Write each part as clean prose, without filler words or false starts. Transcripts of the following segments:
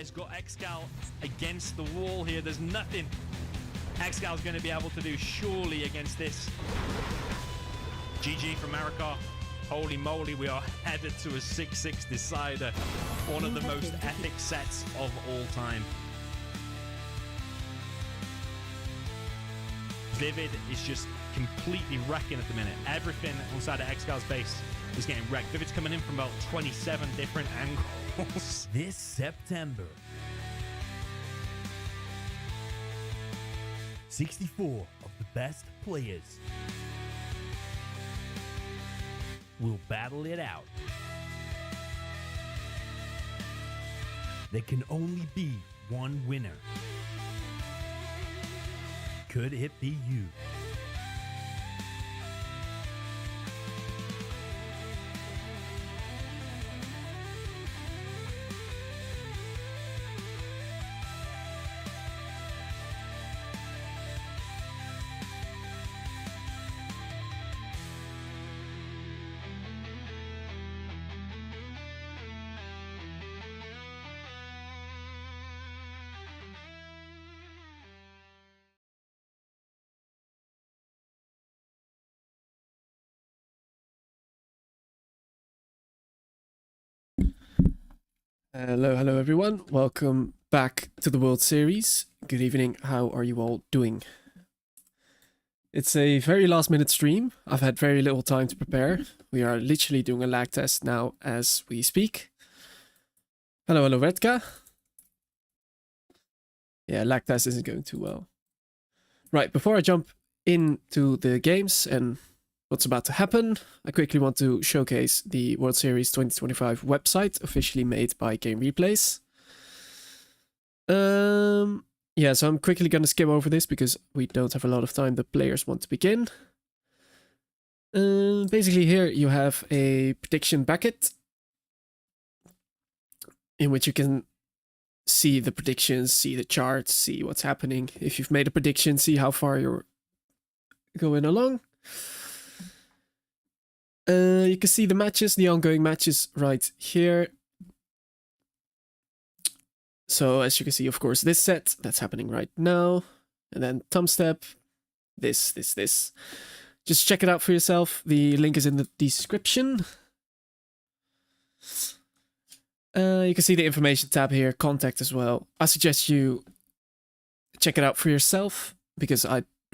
has got Excal against the wall here. There's nothing Excal's going to be able to do surely against this. GG from Marika. Holy moly, we are headed to a 6-6 decider. One of the most epic sets of all time. Vivid is just completely wrecking at the minute. Everything on side of Excal's base is getting wrecked. Vivid's coming in from about 27 different angles. This September, 64 of the best players will battle it out. There can only be one winner. Could it be you? Hello everyone. Welcome back to the World Series. Good evening. How are you all doing? It's a very last minute stream. I've had very little time to prepare. We are literally doing a lag test now as we speak. Hello Redka. Yeah, lag test isn't going too well. Right, before I jump into the games and what's about to happen, I quickly want to showcase the World Series 2025 website, officially made by Game Replays. Yeah, so I'm quickly going to skim over this because we don't have a lot of time. The players want to begin. Basically here you have a prediction bracket in which you can see the predictions, see the charts, see what's happening. If you've made a prediction, see how far you're going along. You can see the matches, the ongoing matches right here. So as you can see, of course, this set that's happening right now, and then Thumbstep, this. Just check it out for yourself. The link is in the description. You can see the information tab here, contact as well. I suggest you check it out for yourself because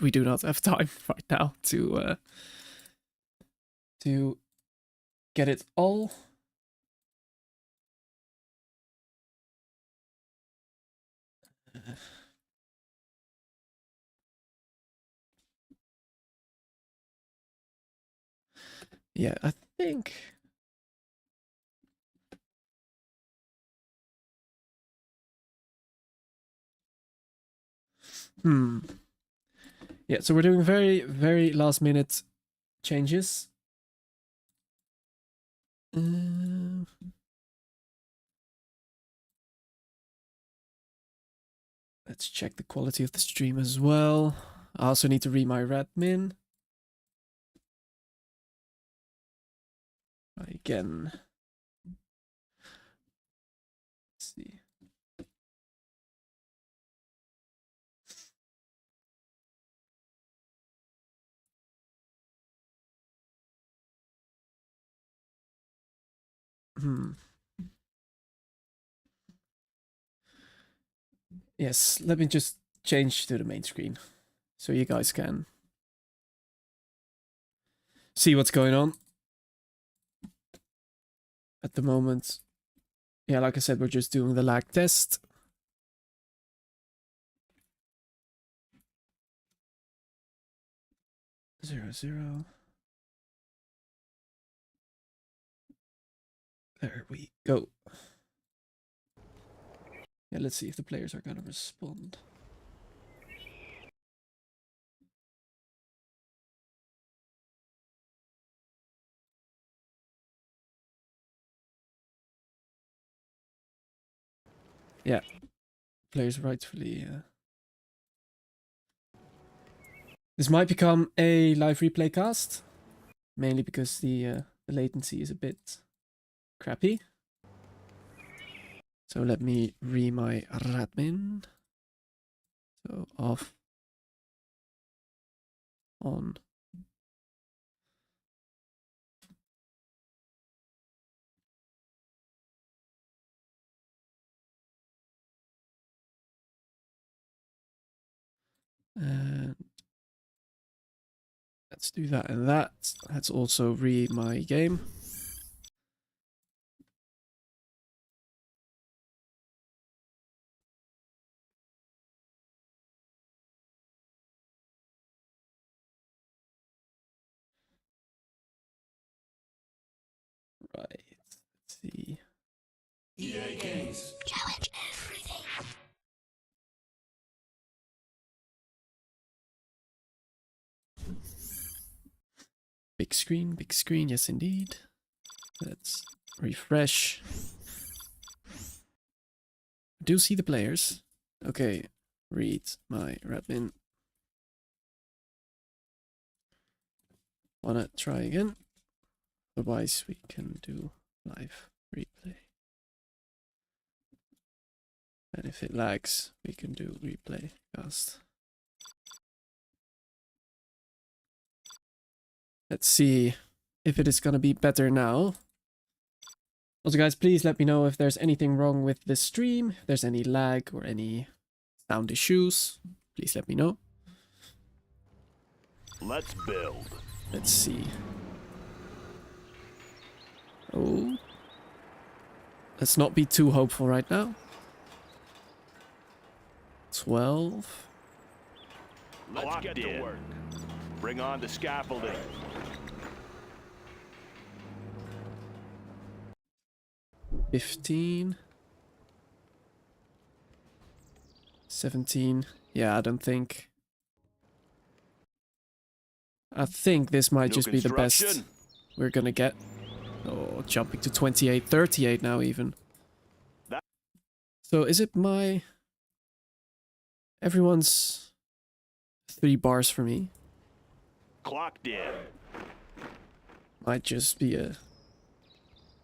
we do not have time right now to get it all. Yeah, I think yeah, so we're doing very last minute changes. Let's check the quality of the stream as well. I also need to read my admin. Again. Let's see. Yes, let me just change to the main screen so you guys can see what's going on at the moment. Yeah, like I said, we're just doing the lag test. Zero. There we go. Yeah, let's see if the players are gonna respond. Yeah, players rightfully. This might become a live replay cast, mainly because the latency is a bit crappy. So let me my admin. So off, on. And let's do that and that. Let's also my game. Right. Let's see. EA Games. Challenge everything. Big screen, yes indeed. Let's refresh. Do see the players. Okay, read my admin. Wanna try again? Otherwise we can do live replay. And if it lags, we can do replay cast. Let's see if it is gonna be better now. Also guys, please let me know if there's anything wrong with this stream, if there's any lag or any sound issues. Please let me know. Let's build. Let's see. Oh. Let's not be too hopeful right now. 12. Let's get to work. Bring on the scaffolding. 15. 17. Yeah, I think this might just be the best we're gonna get. Oh, jumping to 28, 38 now even. So is it everyone's 3 bars for me? Clocked in. Might just be a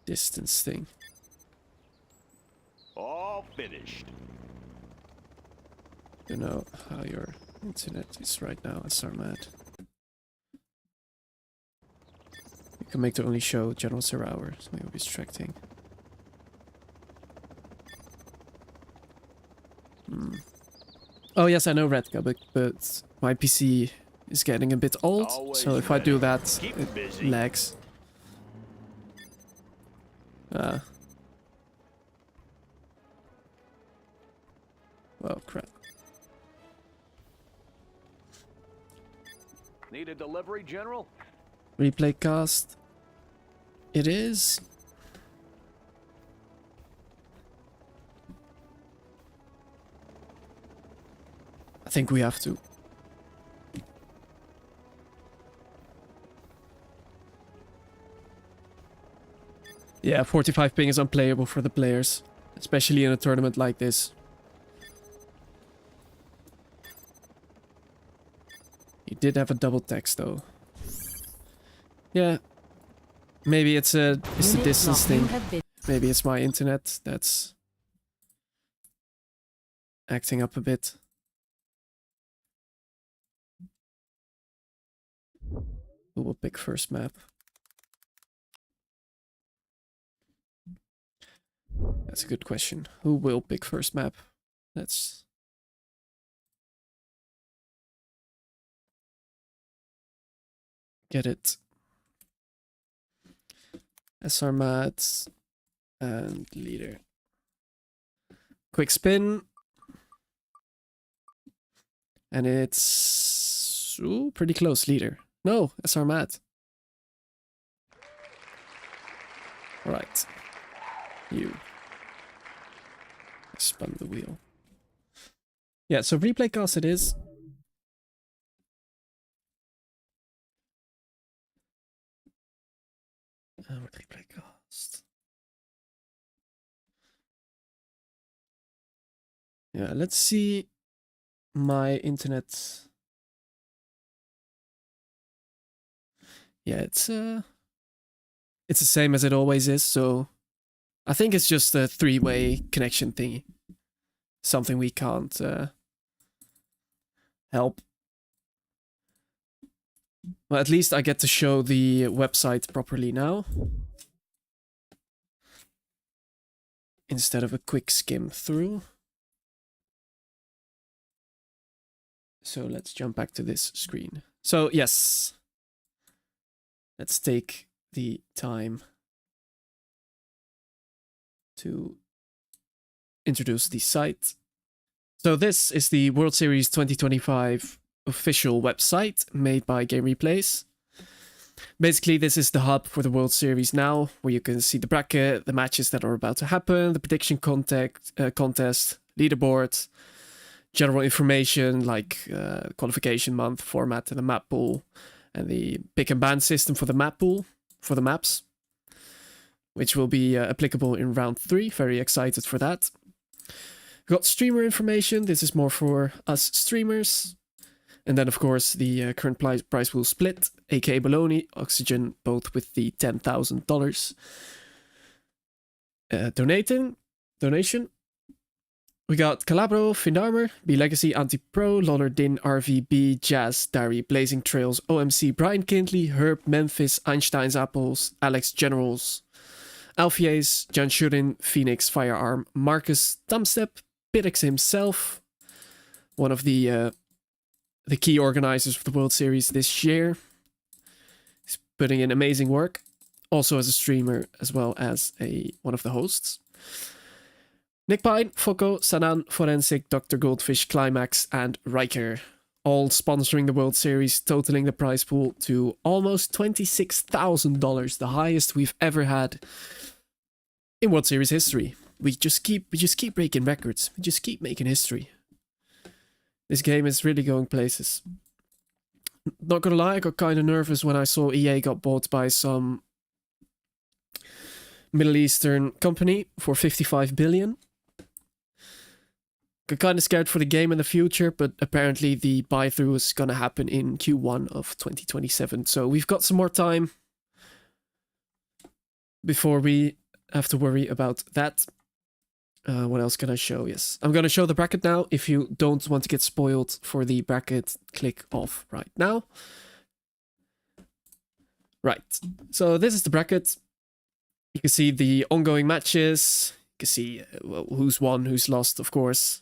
distance thing. All finished. You know how your internet is right now, SRMAD. You can make the only show general 0 hour, so you'll be distracting. Oh yes, I know Redka, but my PC is getting a bit old, so if I do that, it lags. Well, crap. Need a delivery, General? Replay cast. It is. I think we have to. Yeah, 45 ping is unplayable for the players, especially in a tournament like this. He did have a double text though. Yeah. Maybe it's a distance thing. Maybe it's my internet that's acting up a bit. Who will pick first map? That's a good question. Who will pick first map? Let's get it. SR mats and leader. Quick spin. And it's pretty close, leader. No, SR mat. Alright. You. Spun the wheel. Yeah, so replay cast it is. Replay cast. Yeah, let's see my internet. Yeah, it's the same as it always is, so I think it's just a three-way connection thingy. Something we can't help. Well, at least I get to show the website properly now. Instead of a quick skim through. So let's jump back to this screen. So yes, let's take the time to introduce the site. So this is the World Series 2025 official website made by Game Replays. Basically, this is the hub for the World Series now, where you can see the bracket, the matches that are about to happen, the prediction contest, leaderboard, general information like qualification month, format, and the map pool, and the pick and ban system for the map pool, for the maps, which will be applicable in round 3. Very excited for that. We've got streamer information. This is more for us streamers. And then, of course, the current prize pool split, aka Baloney, Oxygen, both with the $10,000 donation. We got Calabro, Findarmer, B Legacy, Anti-Pro, Lawler, Din, RVB, Jazz, Dari, Blazing Trails, OMC, Brian Kindley, Herb, Memphis, Einstein's Apples, Alex Generals, Alfies, John Shurin, Phoenix, Firearm, Marcus, Thumbstep, Pitex himself, one of the key organizers of the World Series this year. He's putting in amazing work, also as a streamer as well as one of the hosts. Nick Pine, Foco, Sanan, Forensic, Dr. Goldfish, Climax, and Riker, all sponsoring the World Series, totaling the prize pool to almost $26,000, the highest we've ever had in World Series history. We just keep breaking records. We just keep making history. This game is really going places. Not gonna lie, I got kind of nervous when I saw EA got bought by some Middle Eastern company for $55 billion. Got kind of scared for the game in the future, but apparently the buy-through is gonna happen in Q1 of 2027. So we've got some more time before we have to worry about that. What else can I show? Yes, I'm going to show the bracket now. If you don't want to get spoiled for the bracket, click off right now. Right, so this is the bracket. You can see the ongoing matches. You can see who's won, who's lost, of course.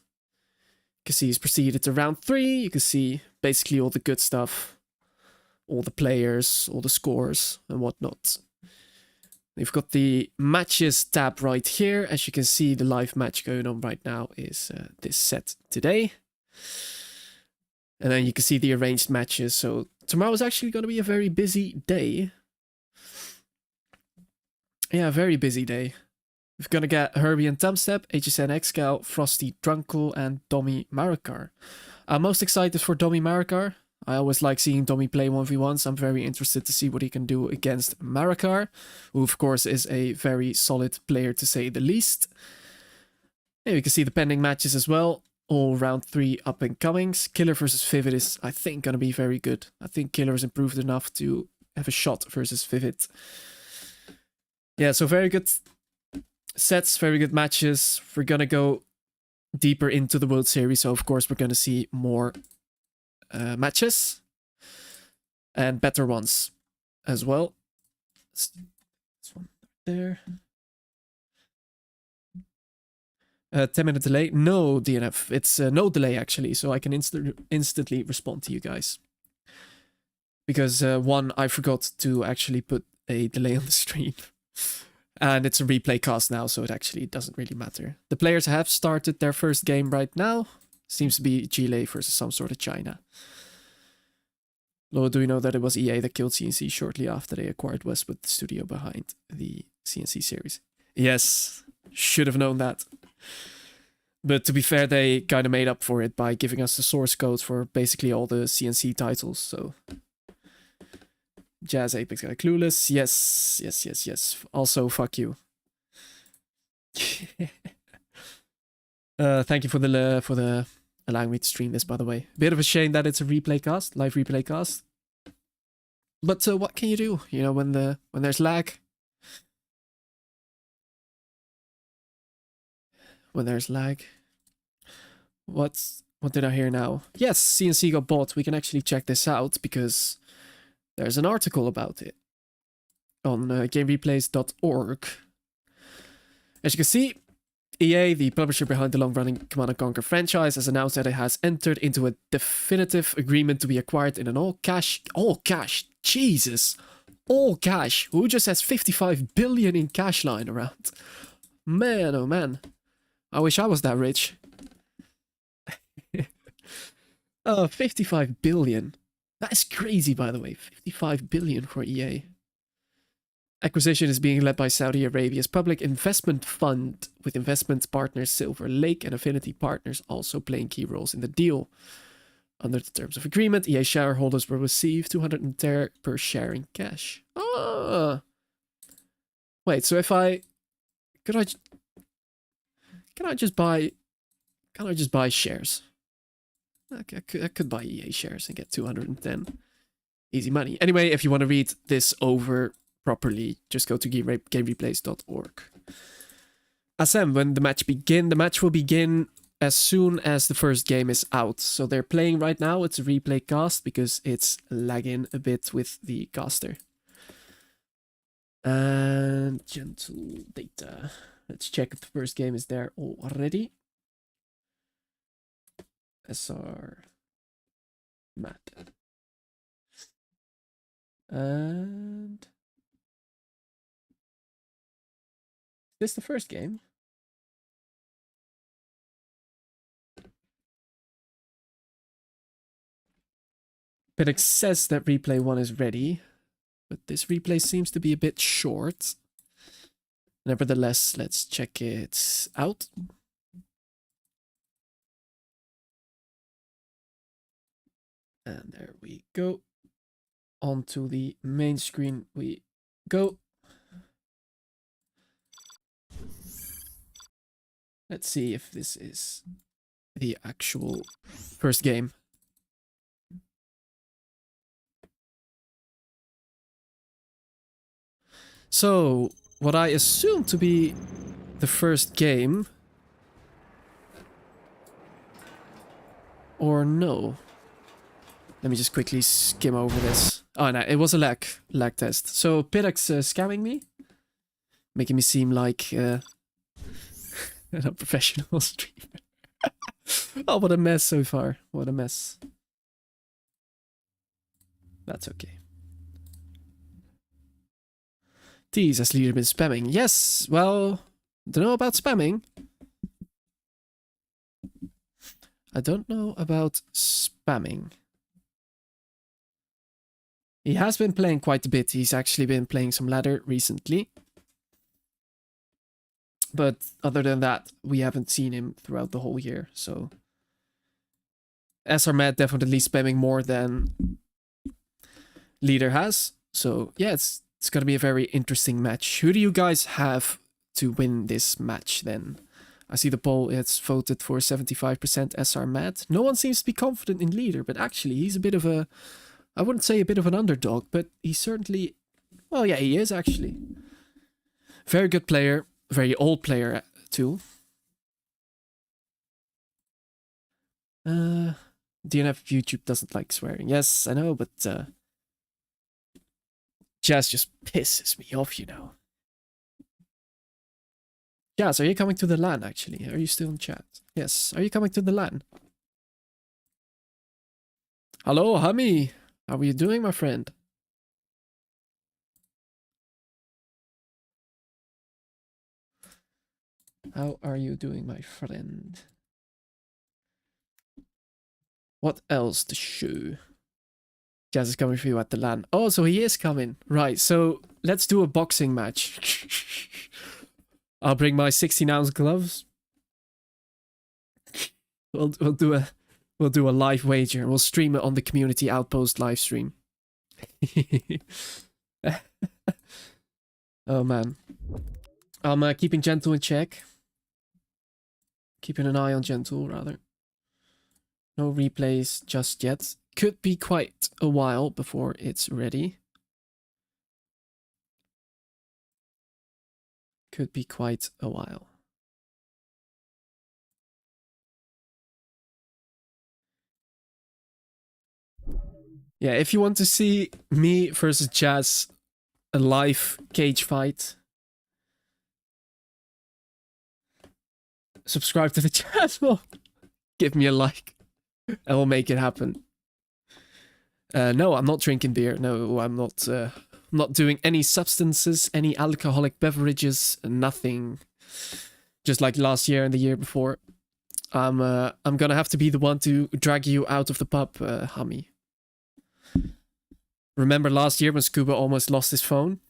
You can see who's proceeded to round 3. You can see basically all the good stuff. All the players, all the scores, and whatnot. We've got the matches tab right here. As you can see, the live match going on right now is this set today. And then you can see the arranged matches. So tomorrow is actually going to be a very busy day. Yeah, very busy day. We're going to get Herbie and Thumbstep, HSN Excal, Frosty Drunkle, and Domi Marakar. I'm most excited for Domi Marakar. I always like seeing Domi play 1v1s. I'm very interested to see what he can do against Marakar, who of course is a very solid player to say the least. Here you can see the pending matches as well. All round 3 up and comings. Killer versus Vivid is, I think, going to be very good. I think Killer has improved enough to have a shot versus Vivid. Yeah, so very good sets, very good matches. We're going to go deeper into the World Series, so of course we're going to see more matches and better ones as well. This one there. 10-minute delay. No, DNF. It's no delay actually, so I can instantly respond to you guys. Because one, I forgot to actually put a delay on the stream. And it's a replay cast now, so it actually doesn't really matter. The players have started their first game right now. Seems to be Chile versus some sort of China. Lord, do we know that it was EA that killed CNC shortly after they acquired Westwood, the studio behind the CNC series? Yes, should have known that. But to be fair, they kind of made up for it by giving us the source code for basically all the CNC titles, so... Jazz Apex Guy Clueless, yes. Also, fuck you. Thank you for allowing me to stream this, by the way. Bit of a shame that it's a replay cast, live replay cast. But what can you do? You know, when there's lag, when there's lag. What did I hear now? Yes, CNC got bought. We can actually check this out because there's an article about it on gamereplays.org. As you can see, EA, the publisher behind the long-running Command & Conquer franchise, has announced that it has entered into a definitive agreement to be acquired in an all-cash, Jesus, all cash. Who just has 55 billion in cash lying around? Man, oh man. I wish I was that rich. 55 billion. That is crazy, by the way. 55 billion for EA. Acquisition is being led by Saudi Arabia's public investment fund, with investment partners Silver Lake and Affinity Partners also playing key roles in the deal. Under the terms of agreement, EA shareholders will receive 200 TER per share in cash. Ah! Wait, so if I... Can I just buy shares? Okay, I could buy EA shares and get 210. Easy money. Anyway, if you want to read this over properly, just go to gamereplays.org. Asem, when the match will begin as soon as the first game is out. So they're playing right now. It's a replay cast because it's lagging a bit with the caster. And gentle data. Let's check if the first game is there already. SR Matt. And is this the first game? Piddock says that replay 1 is ready, but this replay seems to be a bit short. Nevertheless, let's check it out. And there we go. Onto the main screen we go. Let's see if this is the actual first game. So, what I assume to be the first game, or no? Let me just quickly skim over this. Oh no, it was a lag test. So Piddock's scamming me, making me seem like an unprofessional streamer. Oh, what a mess so far! What a mess. That's okay. Tease, has Leader been spamming? Yes, well, don't know about spamming. I don't know about spamming. He has been playing quite a bit. He's actually been playing some ladder recently. But other than that, we haven't seen him throughout the whole year, so... SR Matt definitely spamming more than Leader has. So, yeah, it's going to be a very interesting match. Who do you guys have to win this match, then? I see the poll, it's voted for 75% SR Matt. No one seems to be confident in Leader, but actually, he's a bit of a... I wouldn't say a bit of an underdog, but he's certainly... Well, yeah, he is, actually. Very good player. Very old player, too. DNF YouTube doesn't like swearing. Yes, I know, but... Jazz just pisses me off, you know. Jazz, are you coming to the LAN, actually? Are you still in chat? Yes, are you coming to the LAN? Hello, Hami. How are you doing, my friend? How are you doing, my friend? What else to show? Jazz is coming for you at the LAN. Oh, so he is coming. Right, so let's do a boxing match. I'll bring my 16-ounce gloves. We'll do a live wager. We'll stream it on the community Outpost live stream. Oh man. I'm keeping Gentle in check. Keeping an eye on Gentle, rather. No replays just yet. Could be quite a while before it's ready. Could be quite a while. Yeah, if you want to see me versus Jazz, a live cage fight, subscribe to the channel. Give me a like. I will make it happen. No, I'm not drinking beer. No, I'm not doing any substances, any alcoholic beverages, nothing. Just like last year and the year before. I'm gonna have to be the one to drag you out of the pub, Hammy. Remember last year when Scuba almost lost his phone?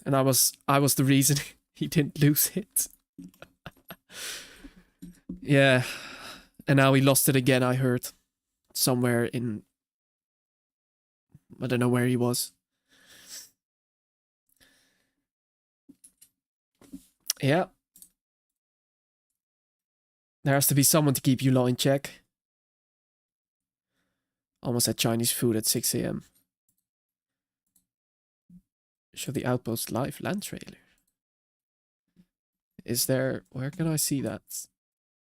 And I was the reason he didn't lose it. Yeah. And now he lost it again, I heard. Somewhere in... I don't know where he was. Yeah. There has to be someone to keep you law in check. Almost had Chinese food at 6 a.m. Show the Outpost live LAN trailer. Is there... Where can I see that?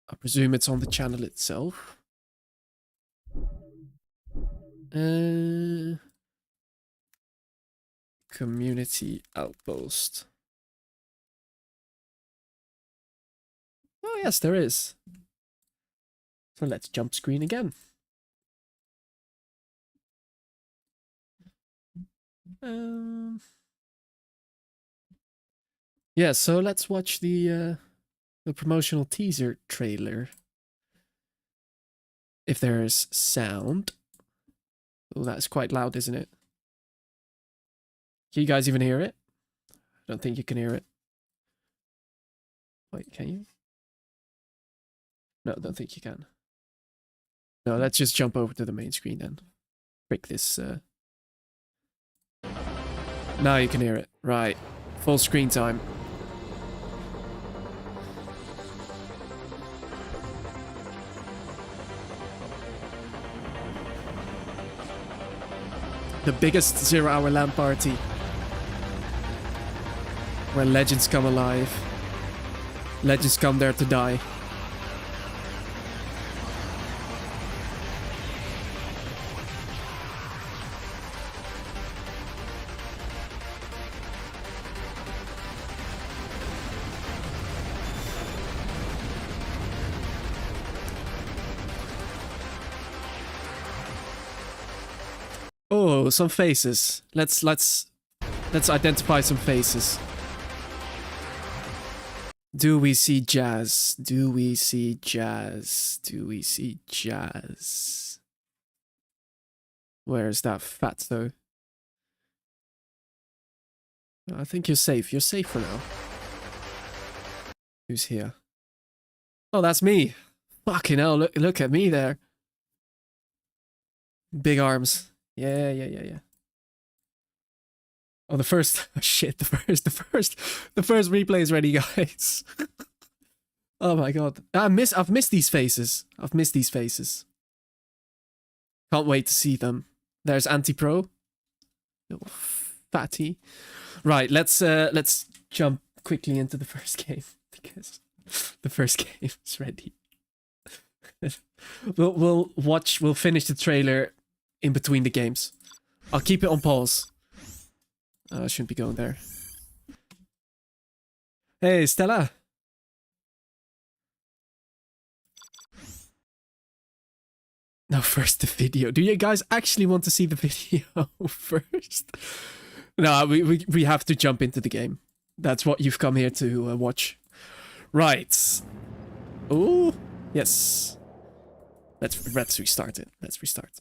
I presume it's on the channel itself. Community Outpost. Oh yes, there is. So let's jump screen again. Yeah, so let's watch the promotional teaser trailer. If there's sound. Oh, that's quite loud, isn't it? Can you guys even hear it? I don't think you can hear it. Wait, can you? No, I don't think you can. No, let's just jump over to the main screen then. Break this. Now you can hear it. Right. Full screen time. The biggest 0-hour LAN party. Where legends come alive. Legends come there to die. Oh, some faces. Let's identify some faces. Do we see Jazz? Do we see Jazz? Do we see Jazz? Where's that fat though? I think you're safe. You're safe for now. Who's here? Oh, that's me. Fucking hell, look at me there. Big arms. Yeah. Oh, the first shit. The first replay is ready, guys. Oh my god, I've missed these faces. I've missed these faces. Can't wait to see them. There's Anti-Pro. Little fatty. Right, let's jump quickly into the first game because the first game is ready. We'll finish the trailer in between the games. I'll keep it on pause. I shouldn't be going there. Hey, Stella. No, first the video. Do you guys actually want to see the video first? No, we have to jump into the game. That's what you've come here to watch. Right. Oh, yes. Let's restart it. Let's restart.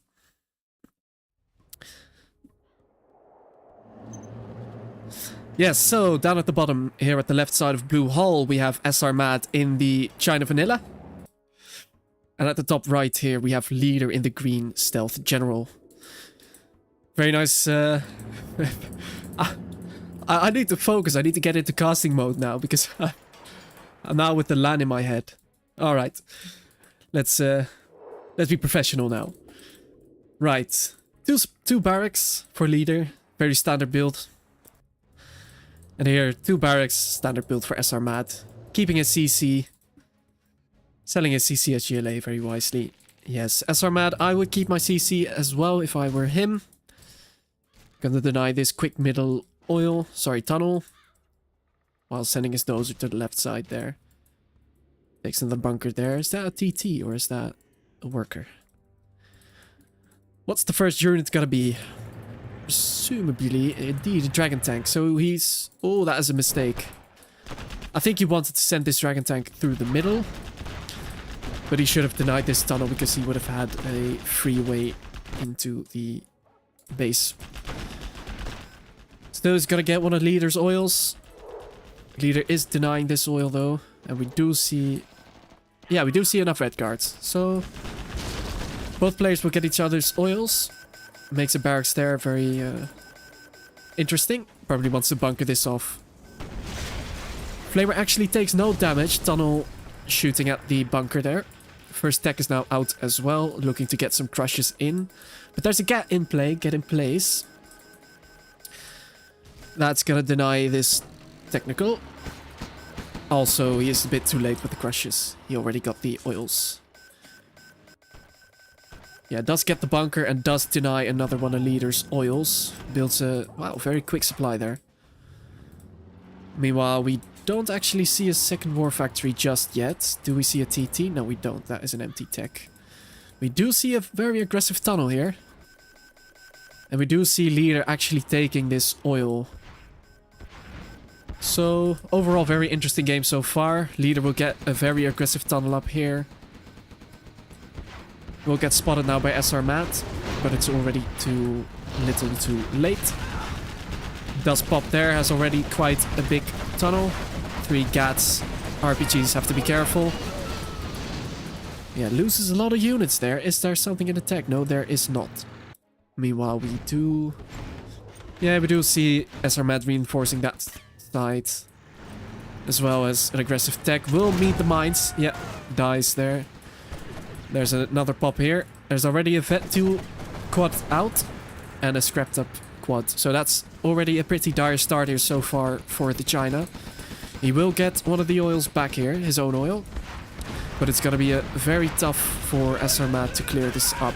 Yes, so down at the bottom, here at the left side of Blue Hall, we have SR Mad in the China Vanilla. And at the top right here, we have Leader in the green Stealth General. Very nice. I need to focus. I need to get into casting mode now because I'm now with the LAN in my head. All right, let's be professional now. Right, two barracks for Leader, very standard build. And here, 2 barracks, standard build for SR Mad. Keeping his CC. Selling his CC as GLA very wisely. Yes, SR Mad, I would keep my CC as well if I were him. Gonna deny this quick middle tunnel. While sending his dozer to the left side there. Takes another bunker there. Is that a TT or is that a worker? What's the first unit gonna be? Presumably, indeed, a dragon tank. So he's... Oh, that is a mistake. I think he wanted to send this dragon tank through the middle. But he should have denied this tunnel because he would have had a free way into the base. So he's gonna get one of Leader's oils. Leader is denying this oil though. And we do see... Yeah, we do see enough red guards. So... Both players will get each other's oils. Makes a barracks there very interesting. Probably wants to bunker this off. Flamer actually takes no damage. Tunnel shooting at the bunker there. First tech is now out as well. Looking to get some crushes in. But there's a get in place. That's gonna deny this technical. Also, he is a bit too late with the crushes. He already got the oils. Yeah, does get the bunker and does deny another one of Leader's oils. Builds a, wow, very quick supply there. Meanwhile, we don't actually see a second war factory just yet. Do we see a TT? No, we don't. That is an empty tech. We do see a very aggressive tunnel here. And we do see Leader actually taking this oil. So, overall, very interesting game so far. Leader will get a very aggressive tunnel up here. Will get spotted now by SR Matt, but it's already too little too late. Does pop there, has already quite a big tunnel. 3 GATs. RPGs have to be careful. Yeah, loses a lot of units there. Is there something in the tech? No, there is not. Meanwhile, we do... Yeah, we do see SR Matt reinforcing that side. As well as an aggressive tech. Will meet the mines. Yeah, dies there. There's another pop here. There's already a Vet 2 quad out. And a scrapped up quad. So that's already a pretty dire start here so far for the China. He will get one of the oils back here. His own oil. But it's gonna be very tough for SR Matt to clear this up.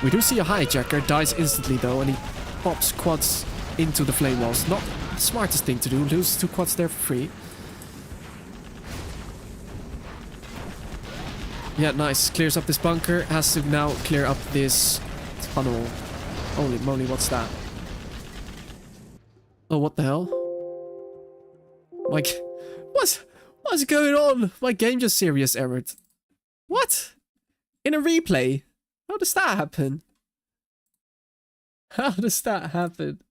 We do see a hijacker. Dies instantly though. And he pops quads into the flame walls. Not the smartest thing to do. Loses 2 quads there for free. Yeah, nice. Clears up this bunker. Has to now clear up this tunnel. Holy moly, what's that? Oh, what the hell? Like, what's going on? My game just serious errored. What? In a replay? How does that happen? How does that happen?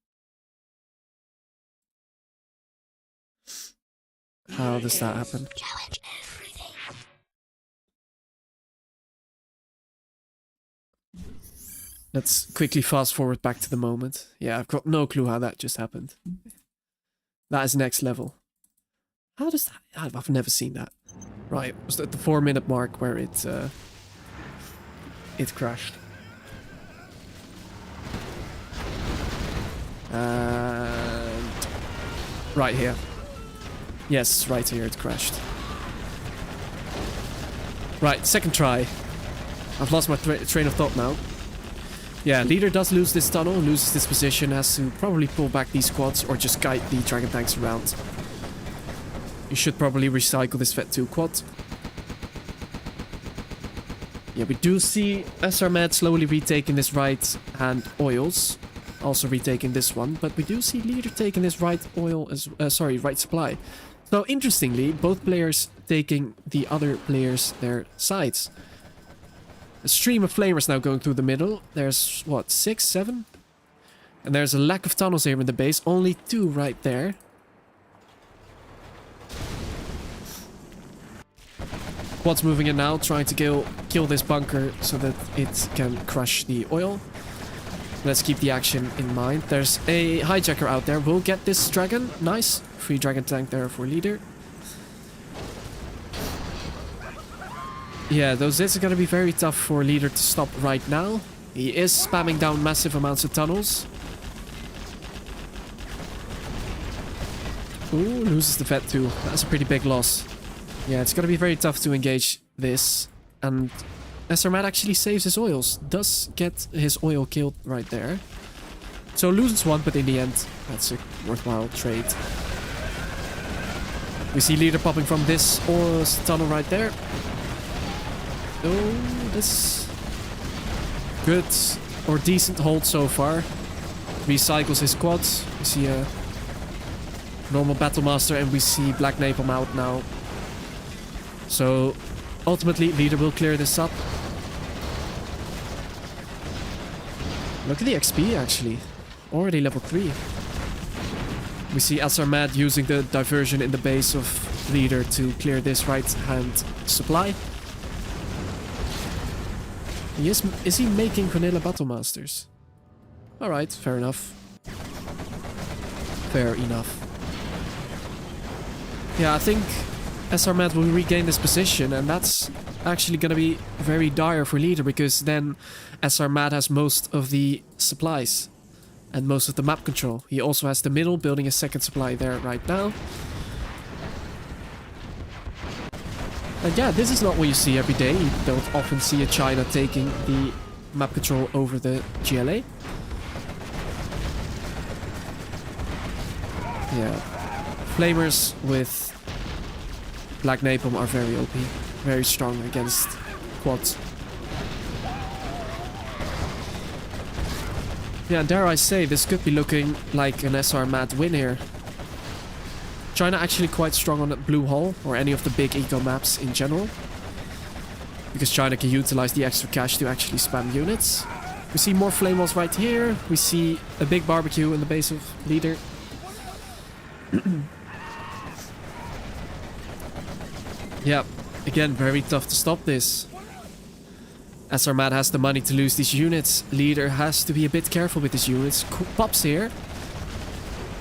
How does that happen? Let's quickly fast forward back to the moment. Yeah, I've got no clue how that just happened. That is next level. How does that... I've never seen that. Right, was at the 4-minute mark where it crashed. And... right here. Yes, right here it crashed. Right, second try. I've lost my train of thought now. Yeah, Leader does lose this tunnel, loses this position, has to probably pull back these squads or just guide the dragon tanks around. You should probably recycle this Vet 2 quad. Yeah, we do see SR Med slowly retaking this right hand oils. Also retaking this one, but we do see Leader taking this right oil as right supply. So interestingly, both players taking the other players their sides. A stream of flamers now going through the middle. There's, what, 6, 7? And there's a lack of tunnels here in the base. Only 2 right there. Quad's moving in now, trying to kill this bunker so that it can crush the oil. Let's keep the action in mind. There's a hijacker out there. We'll get this dragon. Nice. Free dragon tank there for Leader. Yeah, this is going to be very tough for Leader to stop right now. He is spamming down massive amounts of tunnels. Ooh, loses the Vet 2. That's a pretty big loss. Yeah, it's going to be very tough to engage this. And SR Matt actually saves his oils. Does get his oil killed right there. So loses one, but in the end, that's a worthwhile trade. We see leader popping from this tunnel right there. Oh, this good or decent hold so far. Recycles his quads. We see a normal Battlemaster and we see Black Napalm out now. So ultimately, leader will clear this up. Look at the XP actually. Already level 3. We see SR Mad using the diversion in the base of leader to clear this right hand supply. Is he making vanilla Battlemasters? Alright, fair enough. Fair enough. Yeah, I think SR Mad will regain this position, and that's actually gonna be very dire for leader, because then SR Mad has most of the supplies and most of the map control. He also has the middle, building a second supply there right now. And yeah, this is not what you see every day. You don't often see a China taking the map control over the GLA. Yeah. Flamers with Black Napalm are very OP. Very strong against quads. Yeah, dare I say, this could be looking like an SR Mad win here. China actually quite strong on the Blue Hole, or any of the big eco maps in general. Because China can utilize the extra cash to actually spam units. We see more flame walls right here. We see a big barbecue in the base of leader. Yeah, again, very tough to stop this. SR Mad has the money to lose these units. Leader has to be a bit careful with his units. Pops here.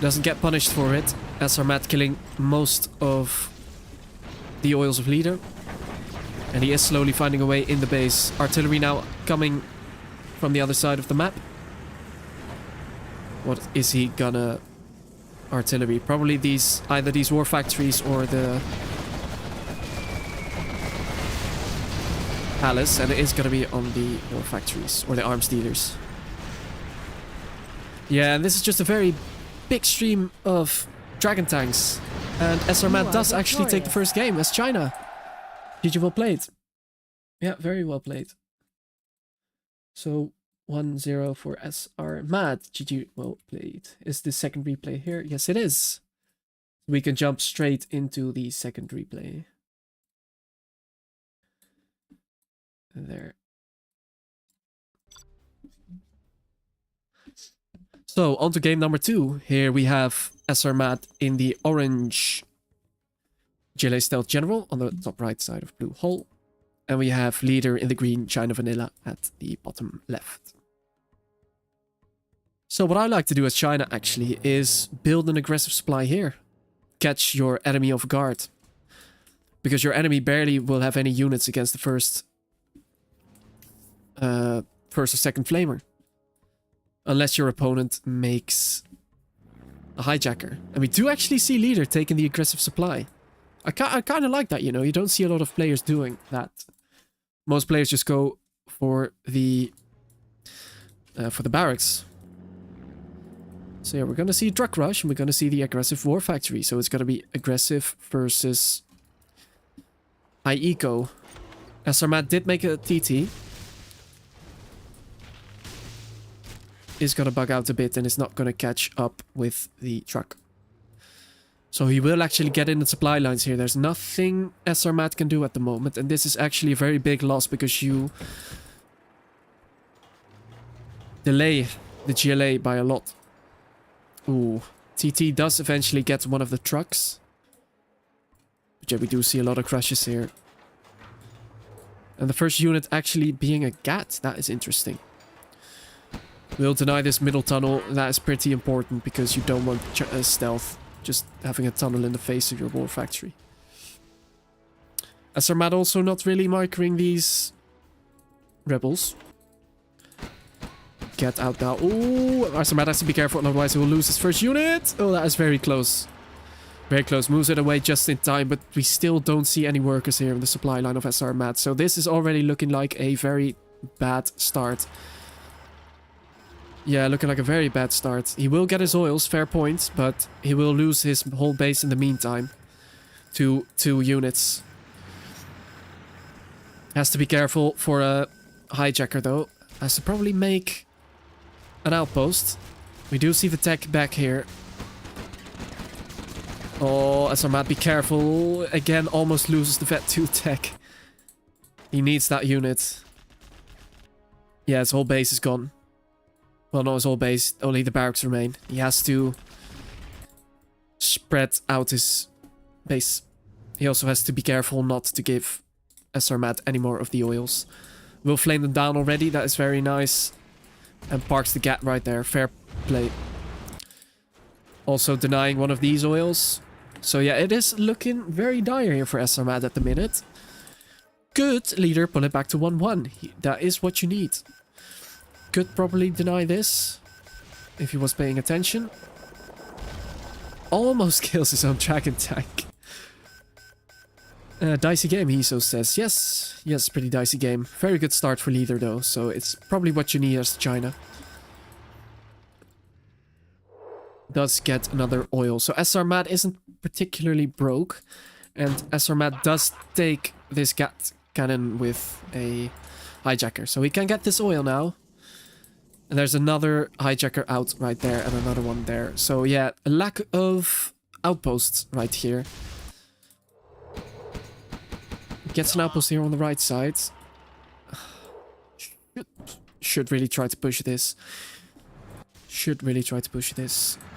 Doesn't get punished for it. SR Mad killing most of the oils of leader. And he is slowly finding a way in the base. Artillery now coming from the other side of the map. What is he gonna artillery? Probably these, either these war factories or the palace, and it is gonna be on the war factories or the arms dealers. Yeah, and this is just a very big stream of dragon tanks, and SR Mad does actually take the first game as China. GG, well played. Yeah, very well played. So 1-0 for SR Mad. GG, well played. Is the second replay here? Yes, it is. We can jump straight into the second replay. There. So, on to game number 2. Here we have SR Mad in the orange GLA Stealth General on the top right side of Blue Hole. And we have leader in the green China Vanilla at the bottom left. So what I like to do as China actually is build an aggressive supply here. Catch your enemy off guard. Because your enemy barely will have any units against the first or second flamer. Unless your opponent makes a hijacker. And we do actually see leader taking the aggressive supply. I kind of like that, you know. You don't see a lot of players doing that. Most players just go for the barracks. So yeah, we're gonna see truck rush and we're gonna see the aggressive war factory. So it's gonna be aggressive versus high eco. SR Mad did make a TT. Is gonna bug out a bit and is not gonna catch up with the truck. So he will actually get in the supply lines here. There's nothing SR Mad can do at the moment. And this is actually a very big loss because you delay the GLA by a lot. Ooh. TT does eventually get one of the trucks. But yeah, we do see a lot of crashes here. And the first unit actually being a GAT. That is interesting. We'll deny this middle tunnel. That is pretty important because you don't want stealth. Just having a tunnel in the face of your war factory. SR Mad also not really microing these rebels. Get out now. Ooh, SR Mad has to be careful, otherwise he will lose his first unit. Oh, that is very close. Very close. Moves it away just in time, but we still don't see any workers here in the supply line of SR Mad. So this is already looking like a very bad start. Yeah, looking like a very bad start. He will get his oils, fair point, but he will lose his whole base in the meantime. To 2 units. Has to be careful for a hijacker though. Has to probably make an outpost. We do see the tech back here. Oh, Asarmat, be careful. Again, almost loses the Vet 2 tech. He needs that unit. Yeah, his whole base is gone. Well, not his whole base. Only the barracks remain. He has to spread out his base. He also has to be careful not to give Asarmat any more of the oils. We'll flame them down already. That is very nice. And parks the gat right there. Fair play. Also denying one of these oils. So yeah, it is looking very dire here for Asarmat at the minute. Good leader, pull it back to 1-1. That is what you need. Could probably deny this if he was paying attention. Almost kills his own dragon tank. Dicey game, he so says. Yes, pretty dicey game. Very good start for leader though, so it's probably what you need as China. Does get another oil. So Asarmat isn't particularly broke. And Asarmat does take this gat cannon with a hijacker. So he can get this oil now. And there's another hijacker out right there and another one there. So yeah, a lack of outposts right here. Gets an outpost here on the right side. Should really try to push this.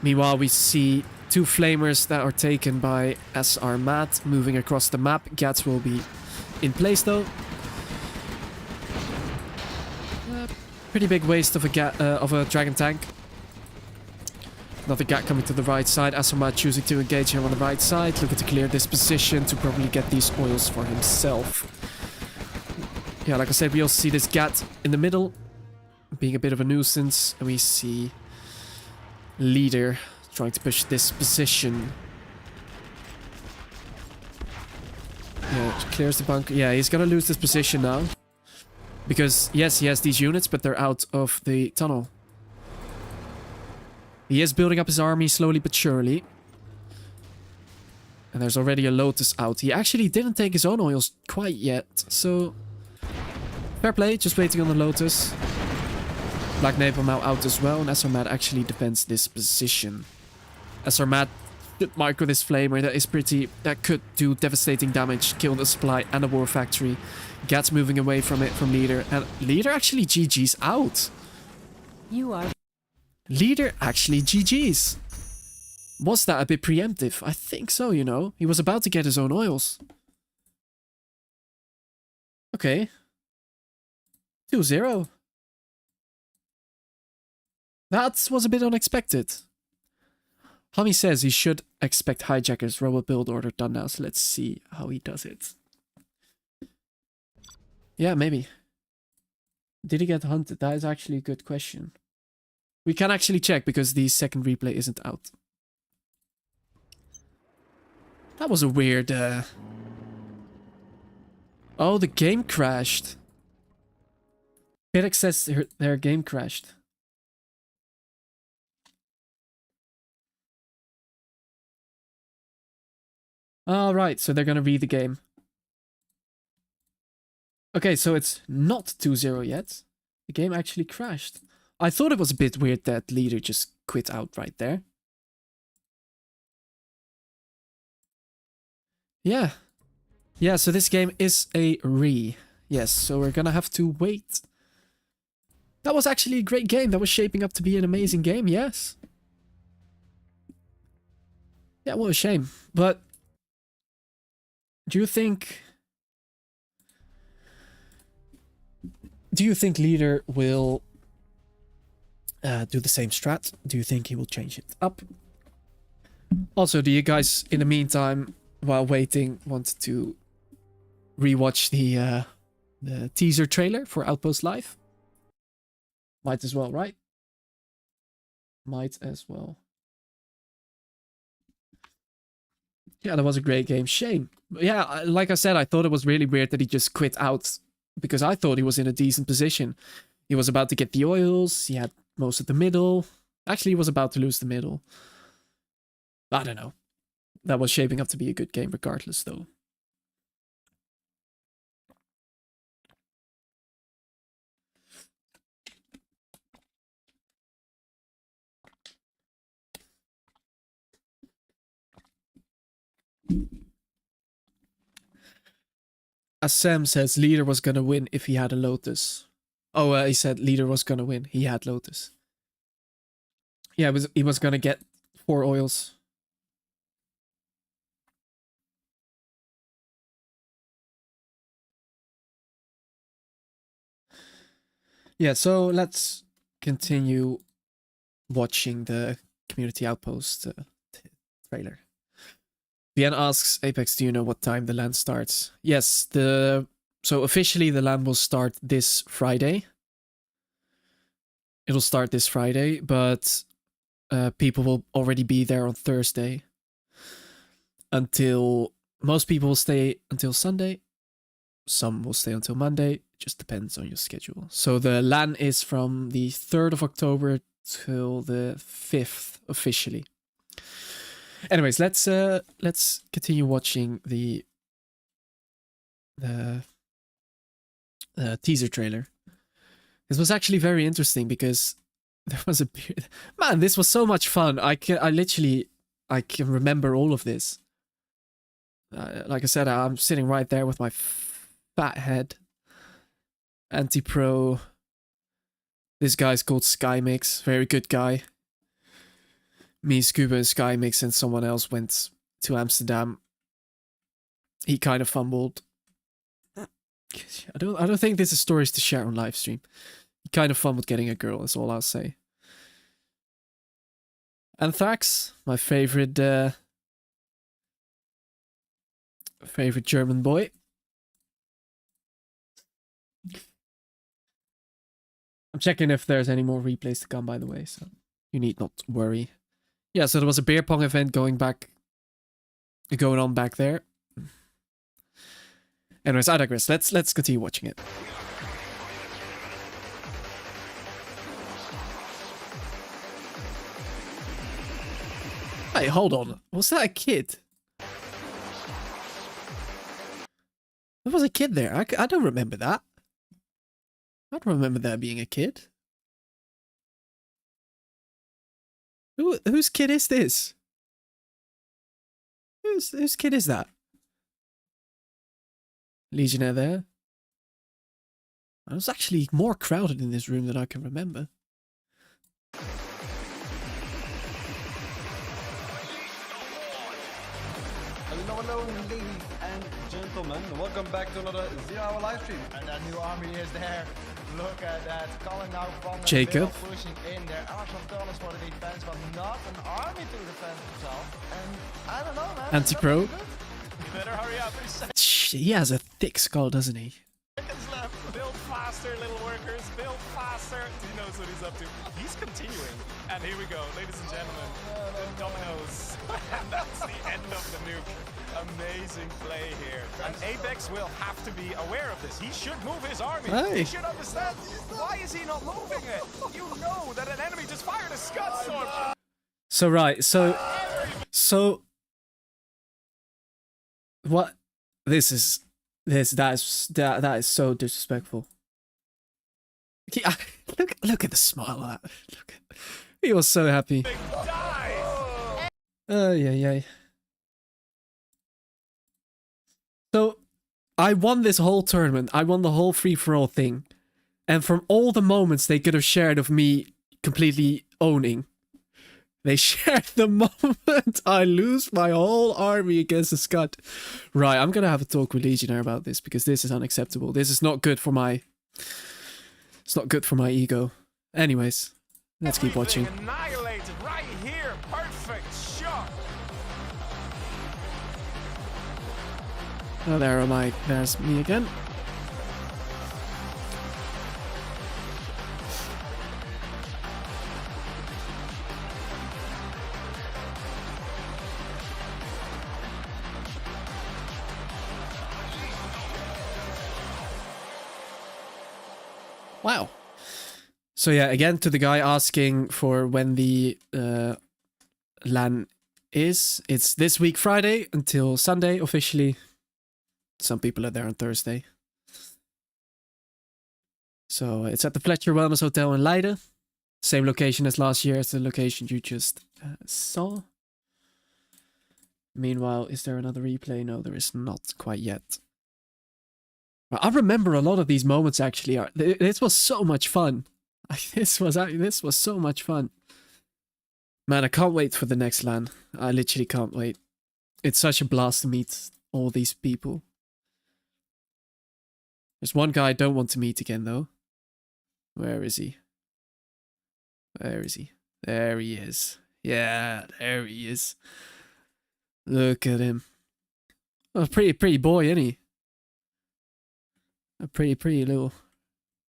Meanwhile, we see 2 flamers that are taken by Asarmat moving across the map. Gats will be in place though. Pretty big waste of a dragon tank. Another gat coming to the right side. Asarmat choosing to engage him on the right side. Looking to clear this position to probably get these oils for himself. Yeah, like I said, we also see this gat in the middle being a bit of a nuisance. And we see leader trying to push this position. Yeah, clears the bunker. Yeah, he's gonna lose this position now. Because, yes, he has these units, but they're out of the tunnel. He is building up his army slowly but surely. And there's already a Lotus out. He actually didn't take his own oils quite yet, so... Fair play, just waiting on the Lotus. Black Napalm now out as well, and Asarmat actually defends this position. Asarmat should micro this flamer, that could do devastating damage, kill the supply and the war factory. Gats moving away from it, from leader, and leader actually GG's out. Leader actually GG's. Was that a bit preemptive? I think so, you know. He was about to get his own oils. Okay. 2-0. That was a bit unexpected. Hami says he should expect hijackers, robot build order done now, so let's see how he does it. Yeah, maybe. Did he get hunted? That is actually a good question. We can actually check because the second replay isn't out. That was a weird... Oh, the game crashed. Pitex says their game crashed. Alright, so they're gonna read the game. Okay, so it's not 2-0 yet. The game actually crashed. I thought it was a bit weird that leader just quit out right there. Yeah. Yeah, so this game is a re. Yes, so we're gonna have to wait. That was actually a great game. That was shaping up to be an amazing game, yes. Yeah, what a shame. But do you think leader will do the same strat? Do you think he will change it up? Also, do you guys, in the meantime, while waiting, want to rewatch the teaser trailer for Outpost Live? Might as well, right? Might as well. Yeah, that was a great game. Shame. Yeah, like I said, I thought it was really weird that he just quit out because I thought he was in a decent position. He was about to get the oils. He had most of the middle. Actually, he was about to lose the middle. I don't know. That was shaping up to be a good game regardless, though. As Sam says, Leader was gonna win if he had a Lotus. Oh, he said Leader was gonna win. He had Lotus. Yeah, he was gonna get 4 oils. Yeah, so let's continue watching the Community Outpost trailer. Bien asks, Apex, do you know what time the LAN starts? Yes, so officially the LAN will start this Friday. It'll start this Friday, but people will already be there on Thursday. Most people will stay until Sunday. Some will stay until Monday. Just depends on your schedule. So the LAN is from the 3rd of October till the 5th officially. Anyways, let's continue watching the teaser trailer. This was actually very interesting because there was a man. This was so much fun. I can remember all of this. Like I said, I'm sitting right there with my fat head. Anti-pro. This guy's called Skymix. Very good guy. Me, Scuba, and Skymix, and someone else went to Amsterdam. He kind of fumbled. I don't think this is stories to share on live stream. He kind of fumbled getting a girl. That's all I'll say. Anthrax, my favorite German boy. I'm checking if there's any more replays to come, by the way, so you need not worry. Yeah, so there was a beer pong event going on back there. Anyways, I digress. Let's continue watching it. Hey, hold on. Was that a kid? There was a kid there. I don't remember that. I don't remember there being a kid. Whose kid is this? Whose kid is that? Legionnaire there. It was actually more crowded in this room than I can remember. Hello, ladies and gentlemen. Welcome back to another 0-hour live stream. And that new army is there. Look at that. Calling out from the Jacob. middle, pushing in. There are some tunnels for the defense, but not an army to defend himself. And I don't know, man. Anti-pro. You better hurry up. He has a thick skull, doesn't he? Seconds left. Build faster, little workers. Build faster. He knows what he's up to. He's continuing. And here we go, ladies and gentlemen. The dominoes. And that's the end of the nuke. Amazing play here. And Apex will have to be aware of this. He should move his army. Hey. He should understand. Why is he not moving it? You know that an enemy just fired a Scud Storm. So right, so what? That is so disrespectful. Look at the smile on that. He was so happy. Yeah. So, I won this whole tournament. I won the whole free-for-all thing. And from all the moments they could have shared of me completely owning, they shared the moment I lose my whole army against the Scud. Right, I'm gonna have a talk with Legionnaire about this because this is unacceptable. This is not good for my... It's not good for my ego. Anyways, let's keep watching. Annihilated right here. Perfect shot. Oh, there's me again. Wow. So yeah, again, to the guy asking for when the LAN is, it's this week Friday until Sunday officially. Some people are there on Thursday. So it's at the Fletcher Wellness Hotel in Leiden. Same location as last year, as the location you just saw. Meanwhile, is there another replay? No, there is not quite yet. Well, I remember a lot of these moments actually. This was so much fun. This was so much fun. Man, I can't wait for the next LAN. I literally can't wait. It's such a blast to meet all these people. There's one guy I don't want to meet again though. Where is he? Where is he? There he is. Yeah, there he is. Look at him. A pretty boy, isn't he? A pretty little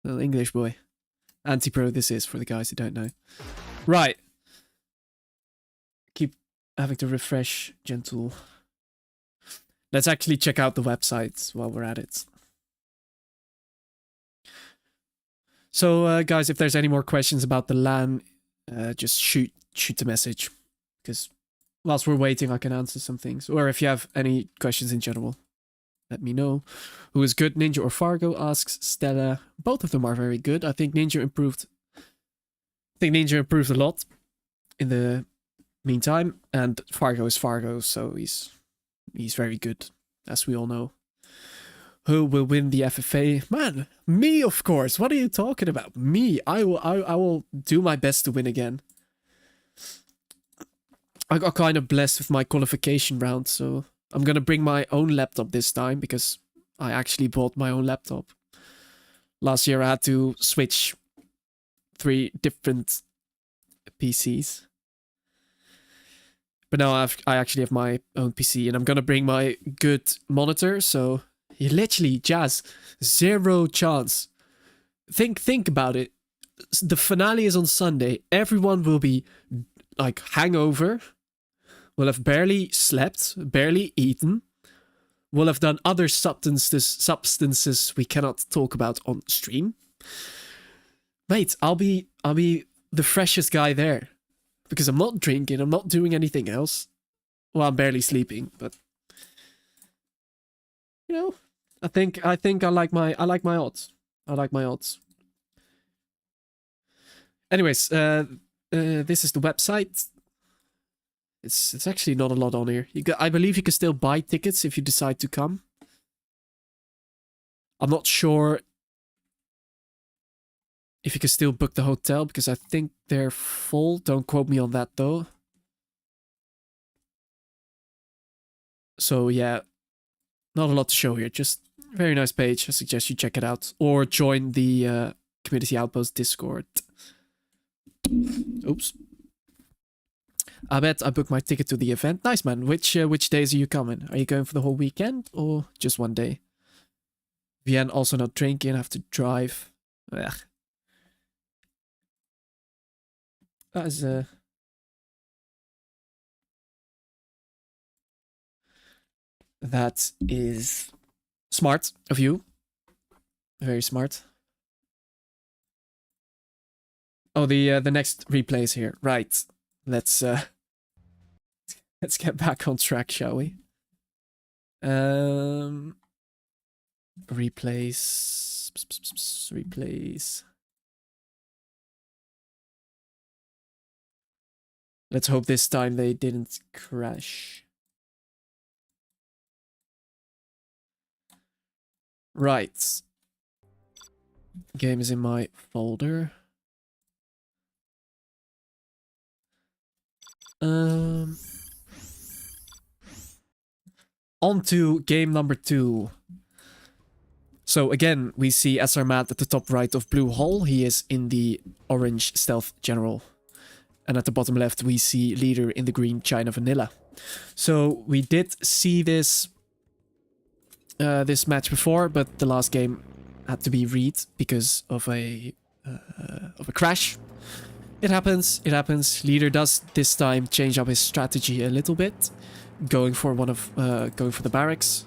English boy. Anti-pro this is for the guys who don't know. Right. Keep having to refresh, gentle. Let's actually check out the website while we're at it. So, guys, if there's any more questions about the LAN, just shoot a message. Because whilst we're waiting, I can answer some things. Or if you have any questions in general, let me know. Who is good, Ninja or Fargo? Asks Stella. Both of them are very good. I think Ninja improved. A lot in the meantime, and Fargo is Fargo, so he's very good, as we all know. Who will win the FFA? Man, me, of course. What are you talking about? Me. I will do my best to win again. I got kind of blessed with my qualification round, so I'm gonna bring my own laptop this time because I actually bought my own laptop. Last year I had to switch 3 different PCs. But now I actually have my own PC and I'm gonna bring my good monitor, so you literally, Jazz, 0 chance. Think about it. The finale is on Sunday. Everyone will be like hangover. Will have barely slept, barely eaten. Will have done other substances we cannot talk about on stream. Mate, I'll be the freshest guy there. Because I'm not drinking, I'm not doing anything else. Well, I'm barely sleeping, but you know, I think I like my odds. I like my odds. Anyways, this is the website. It's actually not a lot on here. I believe you can still buy tickets if you decide to come. I'm not sure if you can still book the hotel because I think they're full. Don't quote me on that though. So yeah, not a lot to show here. Just a very nice page. I suggest you check it out or join the Community Outpost Discord. Oops. I bet I booked my ticket to the event. Nice, man. Which days are you coming? Are you going for the whole weekend or just one day? Vienne also not drinking. Have to drive. Ugh. That is smart of you. Very smart. Oh, the next replay is here. Right. Let's get back on track, shall we? Replays. Let's hope this time they didn't crash. Right. Game is in my folder. On to game number 2. So again, we see SR Matt at the top right of Blue Hall. He is in the orange Stealth General. And at the bottom left, we see Leader in the green China Vanilla. So we did see this match before, but the last game had to be read because of a crash. It happens. Leader does this time change up his strategy a little bit, going for the barracks,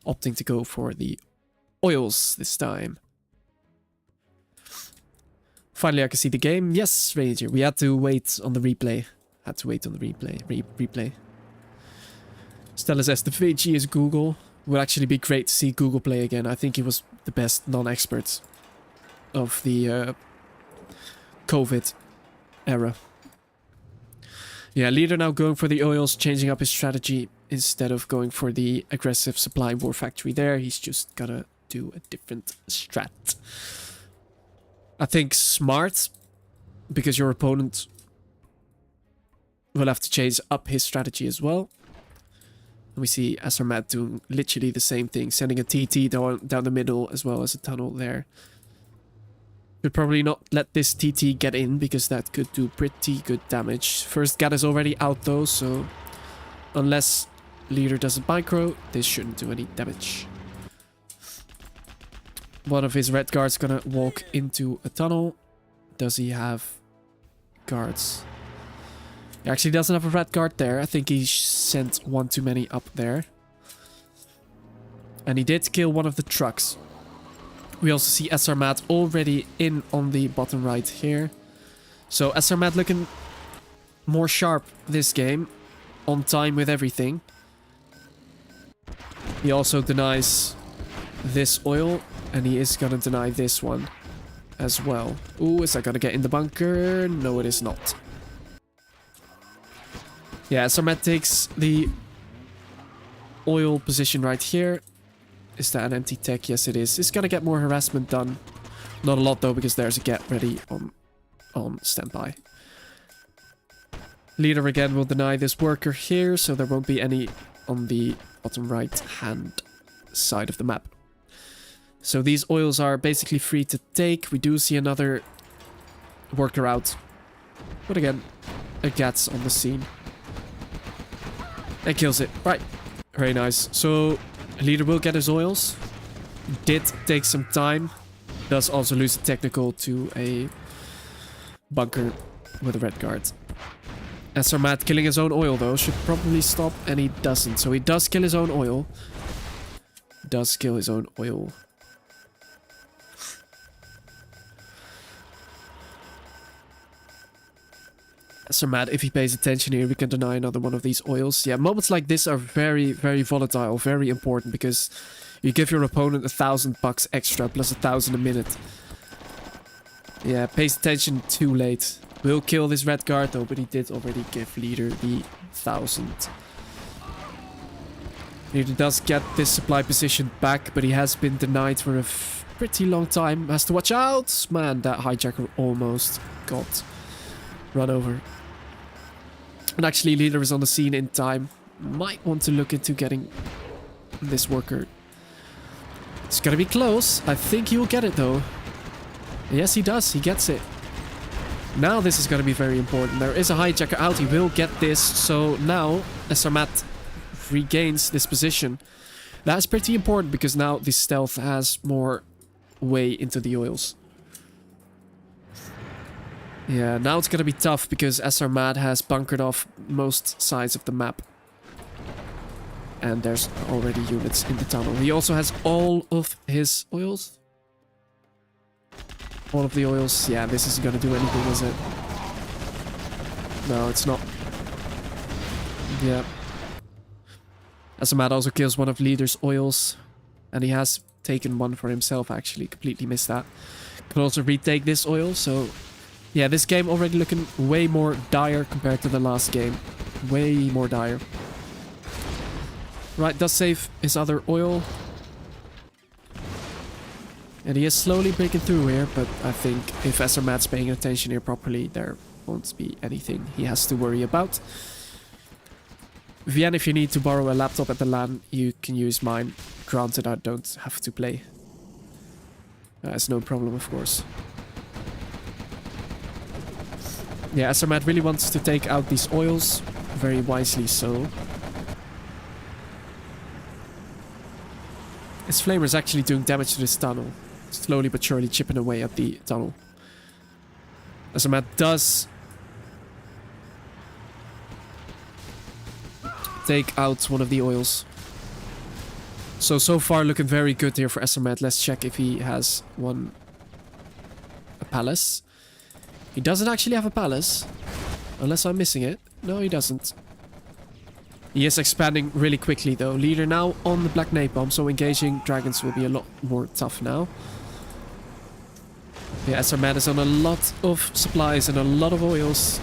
opting to go for the oils this time. Finally, I can see the game. Yes, Ranger. We had to wait on the replay. Replay. Stella says the VG is Google. Would actually be great to see Google play again. I think he was the best non-expert of the COVID era. Yeah, leader now going for the oils, changing up his strategy. Instead of going for the aggressive supply war factory there, he's just gonna do a different strat. I think smart, because your opponent will have to change up his strategy as well. And we see Asarmat doing literally the same thing, sending a TT down the middle as well as a tunnel there. Could probably not let this TT get in, because that could do pretty good damage. First Gat is already out though, so unless leader doesn't micro, this shouldn't do any damage. One of his red guards gonna walk into a tunnel. Does he have guards? He actually doesn't have a red guard there. I think he sent one too many up there. And he did kill one of the trucks. We also see Asarmat already in on the bottom right here. So Asarmat looking more sharp this game. On time with everything. He also denies this oil. And he is gonna deny this one as well. Ooh, is that gonna get in the bunker? No, it is not. Yeah, Asarmat takes the oil position right here. Is that an empty tech? Yes, it is. It's gonna get more harassment done. Not a lot though, because there's a get ready on standby. Leader again will deny this worker here, so there won't be any on the bottom right hand side of the map. So these oils are basically free to take. We do see another worker out. But again, a Gat's on the scene. And kills it. Right. Very nice. So leader will get his oils. Did take some time. Does also lose a technical to a bunker with a red guard. Asarmat killing his own oil though should probably stop, and he doesn't. So he does kill his own oil. Does kill his own oil. Asarmat, if he pays attention here, we can deny another one of these oils. Yeah, moments like this are very, very volatile, very important, because you give your opponent $1,000 extra plus 1,000 a minute. Yeah, pays attention too late. Will kill this red guard though, but he did already give leader the 1,000. Leader does get this supply position back, but he has been denied for a pretty long time. Has to watch out! Man, that hijacker almost got run over. And actually, leader is on the scene in time. Might want to look into getting this worker. It's gonna be close. I think he will get it though. Yes, he does. He gets it. Now this is gonna be very important. There is a hijacker out. He will get this. So now Asarmat regains this position. That's pretty important, because now the stealth has more way into the oils. Yeah, now it's gonna be tough, because Asarmat has bunkered off most sides of the map. And there's already units in the tunnel. He also has all of his oils. All of the oils. Yeah, this isn't gonna do anything, is it? No, it's not. Yeah. Asarmat also kills one of leader's oils. And he has taken one for himself, actually. Completely missed that. Can also retake this oil, so... Yeah, this game already looking way more dire compared to the last game. Way more dire. Right, does save his other oil. And he is slowly breaking through here, but I think if Asarmat's paying attention here properly, there won't be anything he has to worry about. Vian, if you need to borrow a laptop at the LAN, you can use mine. Granted, I don't have to play. That's no problem, of course. Yeah, Asarmat really wants to take out these oils. Very wisely so. His flamer is actually doing damage to this tunnel. Slowly but surely chipping away at the tunnel. Asarmat does take out one of the oils. So far looking very good here for Asarmat. Let's check if he has won a palace. He doesn't actually have a palace. Unless I'm missing it. No, he doesn't. He is expanding really quickly though. Leader now on the Black Napalm, so engaging dragons will be a lot more tough now. Yeah, SR is on a lot of supplies and a lot of oils.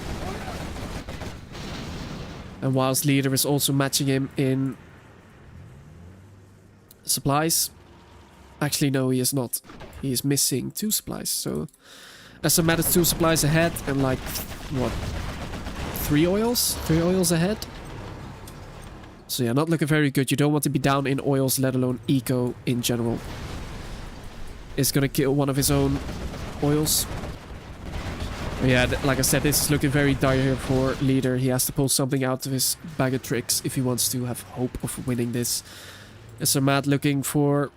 And whilst Leader is also matching him in supplies. Actually, no, he is not. He is missing 2 supplies, so... SR is 2 supplies ahead and like, what? 3 oils? 3 oils ahead? So yeah, not looking very good. You don't want to be down in oils, let alone eco in general. Is gonna kill one of his own oils. But yeah, like I said, this is looking very dire here for Leader. He has to pull something out of his bag of tricks if he wants to have hope of winning this. SR looking for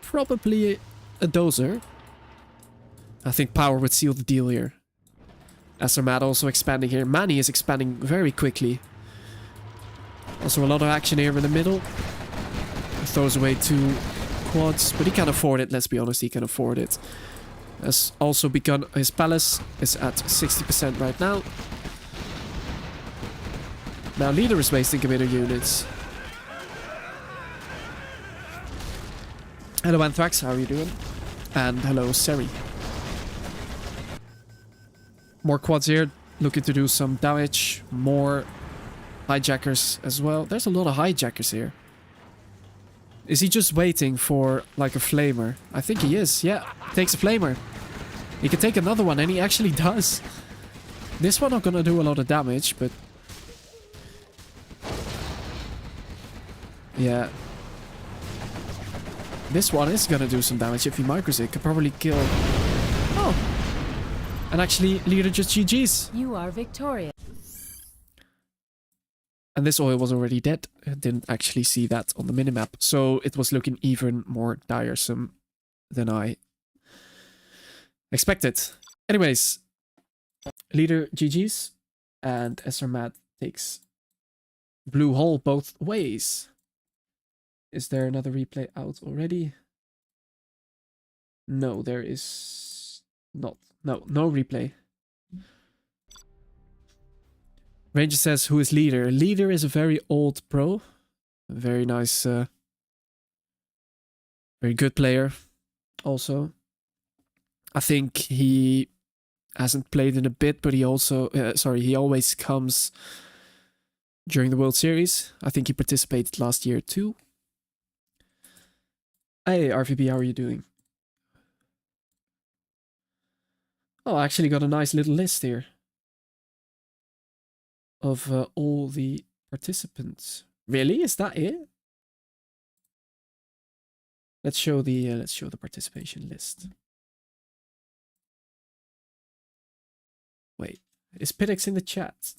probably a dozer. I think power would seal the deal here. SR also expanding here. Manny is expanding very quickly. Also a lot of action here in the middle. He throws away 2 quads, but he can afford it, let's be honest, he can afford it. Has also begun his palace, is at 60% right now. Now Leader is wasting commander units. Hello Anthrax, how are you doing? And hello Seri. More quads here, looking to do some damage, more hijackers as well. There's a lot of hijackers here. Is he just waiting for like a flamer? I think he is, yeah. Takes a flamer. He can take another one and he actually does. This one not gonna do a lot of damage, but... yeah. This one is gonna do some damage if he micros it. Could probably kill... oh! And actually, Leader just GG's. You are victorious. And this oil was already dead. I didn't actually see that on the minimap. So it was looking even more tiresome than I expected. Anyways, Leader GG's. And SR takes blue hole both ways. Is there another replay out already? No, there is not. No replay. Ranger says, who is Leader? Leader is a very old pro. A very nice, very good player also. I think he hasn't played in a bit, but he also, he always comes during the World Series. I think he participated last year too. Hey, RVB, how are you doing? Oh, I actually got a nice little list here of all the participants. Really? Is that it? Let's show the participation list. Wait, is Pidix in the chat?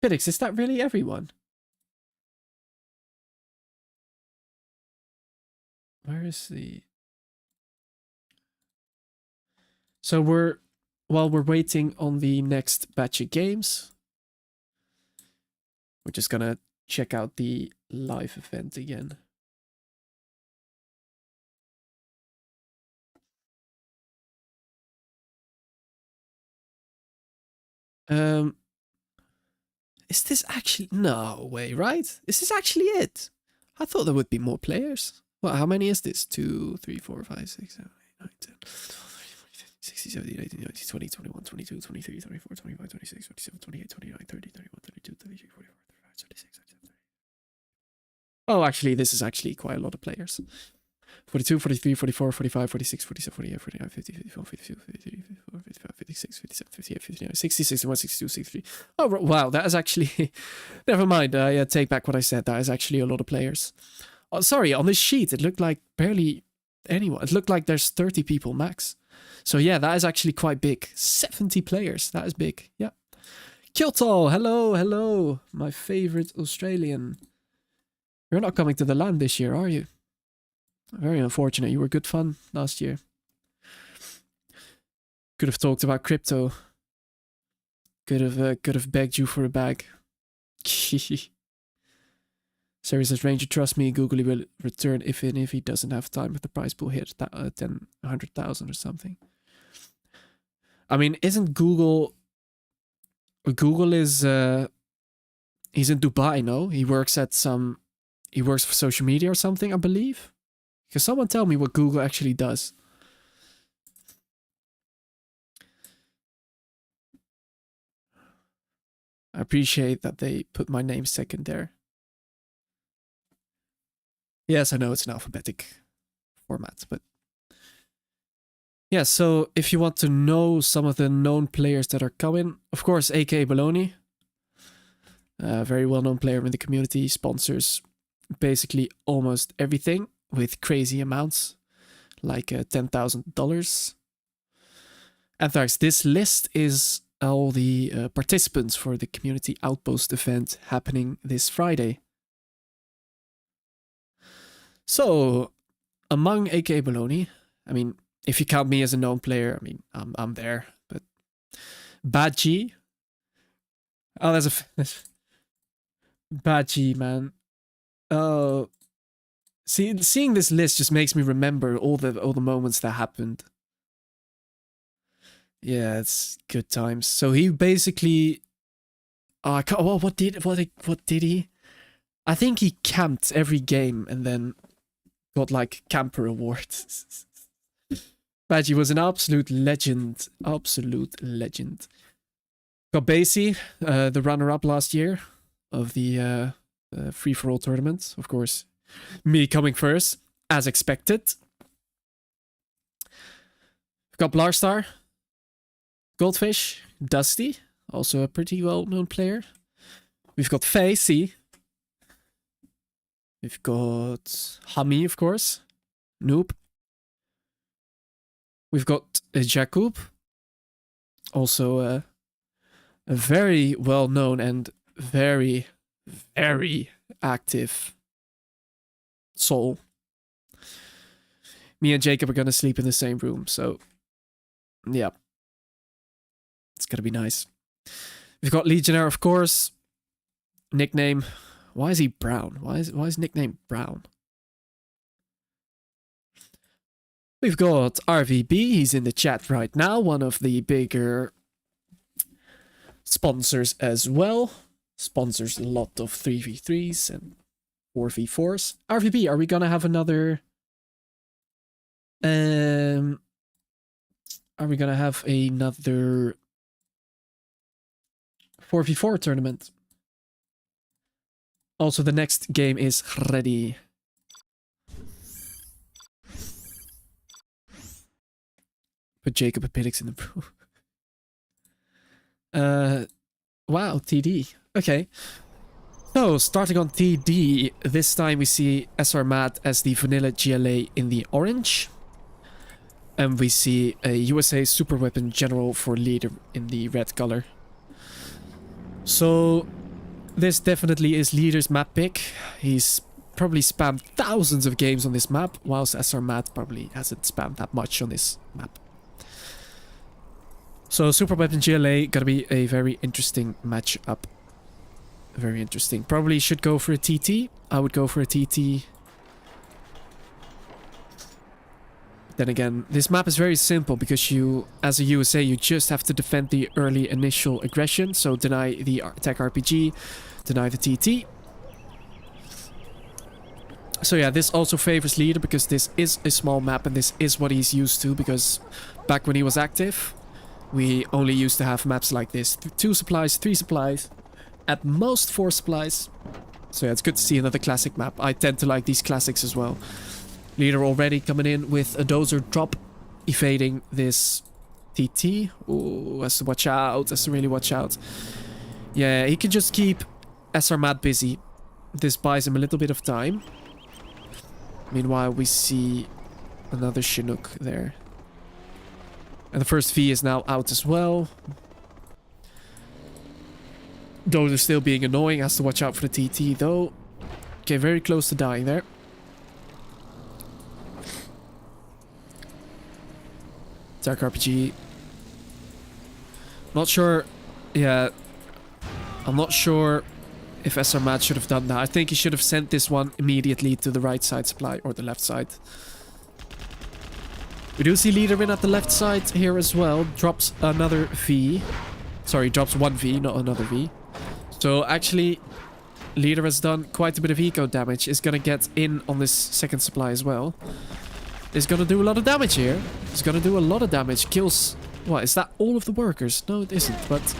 Pidix, is that really everyone? Where is the... So while we're waiting on the next batch of games, we're just gonna check out the live event again. Is this actually... no way, right? Is this actually it? I thought there would be more players. Well, how many is this? 2, 3, 4, 5, 6, 7, 8, 9, 10, 16, 17, 18, 19, 20, 21, 22, 23, 24, 25, 26, 27, 28, 29, 30, 31, 32, 33, 34, 35, 36, 37, 38. Oh, actually, this is actually quite a lot of players. 42, 43, 44, 45, 46, 47, 48, 49, 50, 54, 52, 53, 54, 55, 56, 57, 58, 59, 60, 61, 62, 63. Oh, wow, that is actually... never mind, I take back what I said. That is actually a lot of players. Oh, sorry, on this sheet, it looked like barely anyone. It looked like there's 30 people max. So yeah, that is actually quite big. 70 players, that is big, yeah. Kyoto, hello, hello, my favorite Australian. You're not coming to the LAN this year, are you? Very unfortunate, you were good fun last year. Could have talked about crypto. Could have begged you for a bag. Sarah says, Ranger, trust me, Google will return if he doesn't have time if the price pool hits 100,000 or something. I mean, isn't Google... Google is... he's in Dubai, no? He works at some... He works for social media or something, I believe. Can someone tell me what Google actually does? I appreciate that they put my name second there. Yes, I know it's an alphabetic format, but... Yeah, so if you want to know some of the known players that are coming, of course, aka Baloney. Very well-known player in the community, sponsors basically almost everything with crazy amounts, like $10,000. Anthrax, this list is all the participants for the community Outpost event happening this Friday. So, among aka Baloney, I mean, if you count me as a known player, I mean, I'm there, but Bad G. Oh, there's a Bad G, man. Oh, seeing this list just makes me remember all the moments that happened. Yeah, it's good times. So he basically, what did he? I think he camped every game and then got like camper awards. Badgie was an absolute legend. Absolute legend. Got Basie, the runner-up last year of the free-for-all tournament. Of course, me coming first, as expected. We've got Blarstar, Goldfish, Dusty, also a pretty well-known player. We've got Facey. We've got Hami, of course. Noob. We've got Jakub. Also a very well-known and very, very active soul. Me and Jacob are gonna sleep in the same room, so yeah. It's gonna be nice. We've got Legionnaire, of course. Nickname. Why is he brown? Why is his nickname Brown? We've got RVB. He's in the chat right now. One of the bigger sponsors as well. Sponsors a lot of 3v3s and 4v4s. RVB, are we gonna have another... Are we gonna have another 4v4 tournament? Also, the next game is ready. Put Jacob and Pidix in the room. Wow, TD. Okay. So, starting on TD, this time we see SR Matt as the vanilla GLA in the orange. And we see a USA Super Weapon General for leader in the red color. So, this definitely is leader's map pick. He's probably spammed thousands of games on this map, whilst SR Matt probably hasn't spammed that much on this map. So, Super Weapon GLA gonna be a very interesting matchup. Very interesting. Probably should go for a TT. I would go for a TT. Then again, this map is very simple because you, as a USA, you just have to defend the early initial aggression. So deny the attack RPG, deny the TT. So yeah, this also favors leader because this is a small map and this is what he's used to, because back when he was active, we only used to have maps like this. 2 supplies, 3 supplies, at most 4 supplies. So yeah, it's good to see another classic map. I tend to like these classics as well. Leader already coming in with a dozer drop, evading this TT. Ooh, has to watch out, has to really watch out. Yeah, he can just keep SR Matt busy. This buys him a little bit of time. Meanwhile, we see another Chinook there. And the first V is now out as well. Dozer still being annoying, has to watch out for the TT though. Okay, very close to dying there. Attack RPG. Not sure. Yeah. I'm not sure if SR Matt should have done that. I think he should have sent this one immediately to the right side supply or the left side. We do see Leader win at the left side here as well. Drops another V. Sorry, drops one V, not another V. So actually, Leader has done quite a bit of eco damage. Is going to get in on this second supply as well. Is going to do a lot of damage here. Is going to do a lot of damage. Kills... What, is that all of the workers? No, it isn't, but...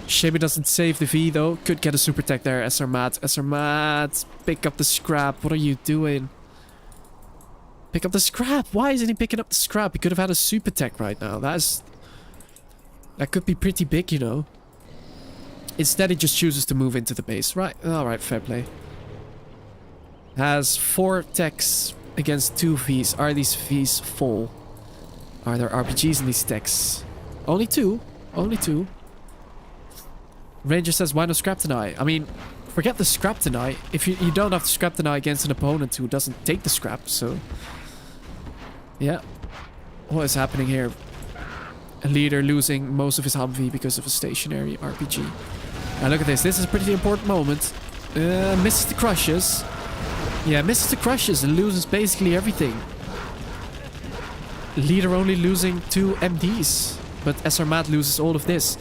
Shame it doesn't save the V, though. Could get a super tech there. SR Matt. SR Matt. Pick up the scrap. What are you doing? Pick up the scrap. Why isn't he picking up the scrap? He could have had a super tech right now. That could be pretty big, you know. Instead, he just chooses to move into the base. Right. Alright, fair play. Has 4 techs against 2 Vs. Are these Vs full? Are there RPGs in these techs? Only 2. Only 2. Ranger says, why no scrap deny? I mean, forget the scrap deny. If you don't have to scrap deny against an opponent who doesn't take the scrap, so... Yeah. What is happening here? A Leader losing most of his Humvee because of a stationary RPG. And look at this. This is a pretty important moment. Misses the crushes. Yeah, misses the crushes and loses basically everything. Leader only losing 2 MDs. But SR Matt loses all of this.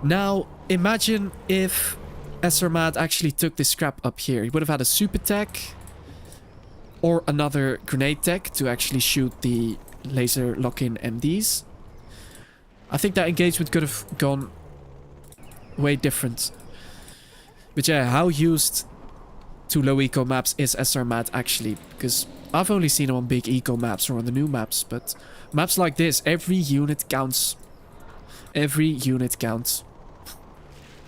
Now, imagine if SR Matt actually took this scrap up here. He would have had a super tech. Or another grenade tech to actually shoot the laser lock-in MDs. I think that engagement could have gone way different. But yeah, how used to low eco maps is SR Matt actually? Because I've only seen him on big eco maps or on the new maps. But maps like this, every unit counts. Every unit counts.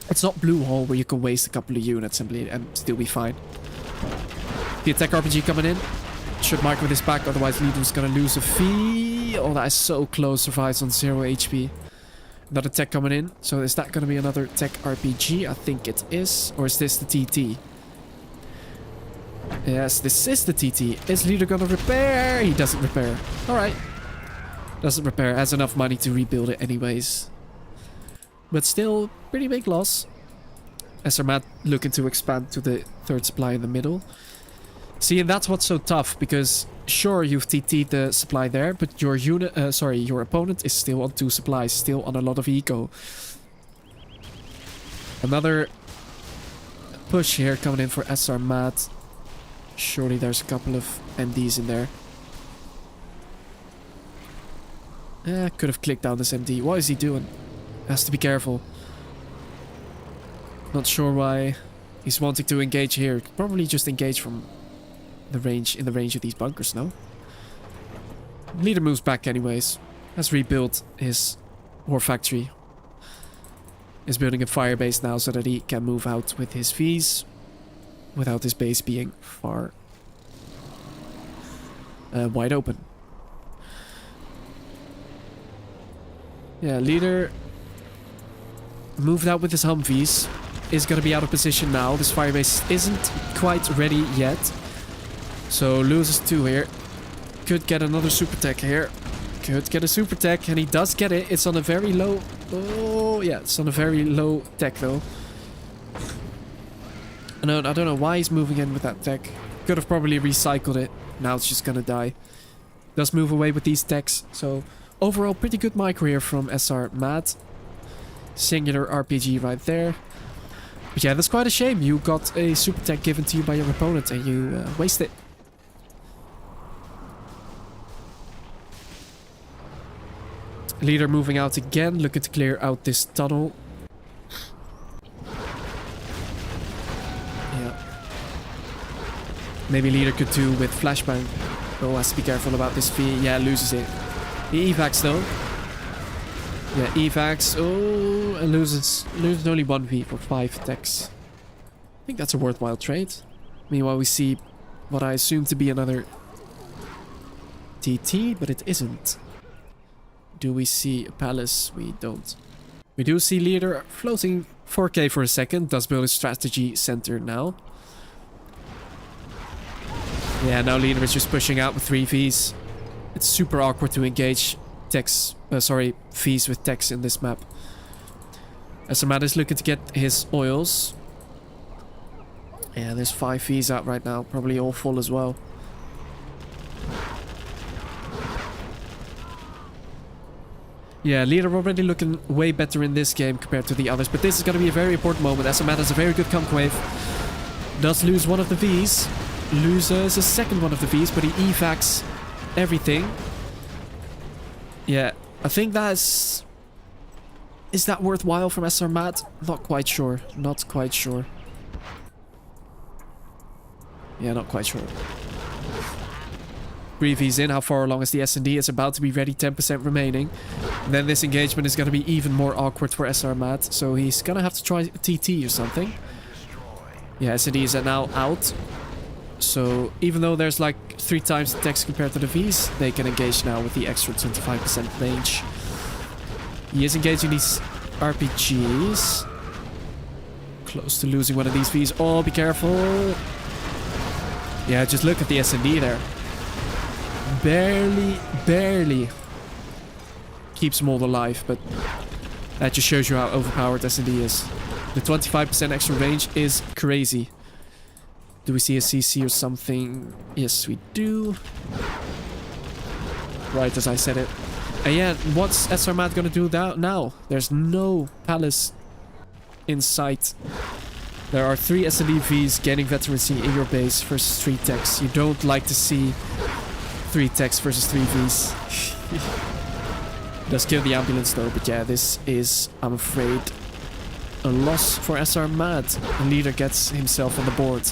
It's not Blue Hole where you can waste a couple of units and still be fine. The attack RPG coming in. Should micro this back, otherwise Leader's gonna lose a V. Oh, that is so close. Survives on 0 HP. Another tech coming in. So is that gonna be another tech RPG? I think it is. Or is this the TT? Yes, this is the TT. Is Leader gonna repair? He doesn't repair. Alright. Doesn't repair. Has enough money to rebuild it anyways. But still, pretty big loss. SR Matt looking to expand to the third supply in the middle. See, and that's what's so tough, because sure, you've TT'd the supply there, but your your opponent is still on 2 supplies, still on a lot of eco. Another push here coming in for SR Matt. Surely there's a couple of MDs in there. Could have clicked down this MD. What is he doing? Has to be careful. Not sure why he's wanting to engage here. Probably just engage from the range, in the range of these bunkers, no? Leader moves back anyways. Has rebuilt his war factory. Is building a fire base now so that he can move out with his Vs without his base being far wide open. Yeah, Leader moved out with his Humvees. Is going to be out of position now. This firebase isn't quite ready yet. So loses 2 here. Could get another super tech here. Could get a super tech, and he does get it. It's on a very low... Oh, yeah, it's on a very low tech though. I don't know why he's moving in with that tech. Could have probably recycled it. Now it's just gonna die. Does move away with these techs. So overall, pretty good micro here from SR Matt. Singular RPG right there. But yeah, that's quite a shame. You got a super tech given to you by your opponent and you waste it. Leader moving out again, looking to clear out this tunnel. Yeah. Maybe Leader could do with flashbang. Oh, has to be careful about this V. Yeah, loses it. He evacs though. Yeah, evacs. Oh, and loses only 1 V for 5 techs. I think that's a worthwhile trade. Meanwhile, we see what I assume to be another TT, but it isn't. Do we see a palace? We don't. We do see Leader floating 4K for a second. Does build his strategy center now. Yeah, now Leader is just pushing out with 3 Vs. It's super awkward to engage techs, Vs with techs in this map. SR Matt is looking to get his oils. Yeah, there's 5 Vs out right now. Probably all full as well. Yeah, leader already looking way better in this game compared to the others, but this is going to be a very important moment. SRMAT has a very good conclave. Does lose one of the Vs. Loses a second one of the Vs, but he evacs everything. Yeah, I think that's... Is that worthwhile from SRMAT? Not quite sure. Not quite sure. Yeah, not quite sure. 3 Vs in. How far along is the S&D? It's about to be ready. 10% remaining. And then this engagement is going to be even more awkward for SRMAT. So he's going to have to try TT or something. Yeah, S&D is now out. So even though there's like 3 times the text compared to the Vs, they can engage now with the extra 25% range. He is engaging these RPGs. Close to losing one of these Vs. Oh, be careful. Yeah, just look at the S&D there. Barely keeps them all alive, but that just shows you how overpowered S&D is. The 25% extra range is crazy. Do we see a CC or something? Yes, we do. Right as I said it. And yeah, what's SRMAT gonna do now? There's no palace in sight. There are 3 S&D Vs gaining veterancy in your base versus 3 techs. You don't like to see 3 techs versus 3 Vs. Does kill the ambulance though, but yeah, this is, I'm afraid, a loss for SRMAT. The leader gets himself on the board.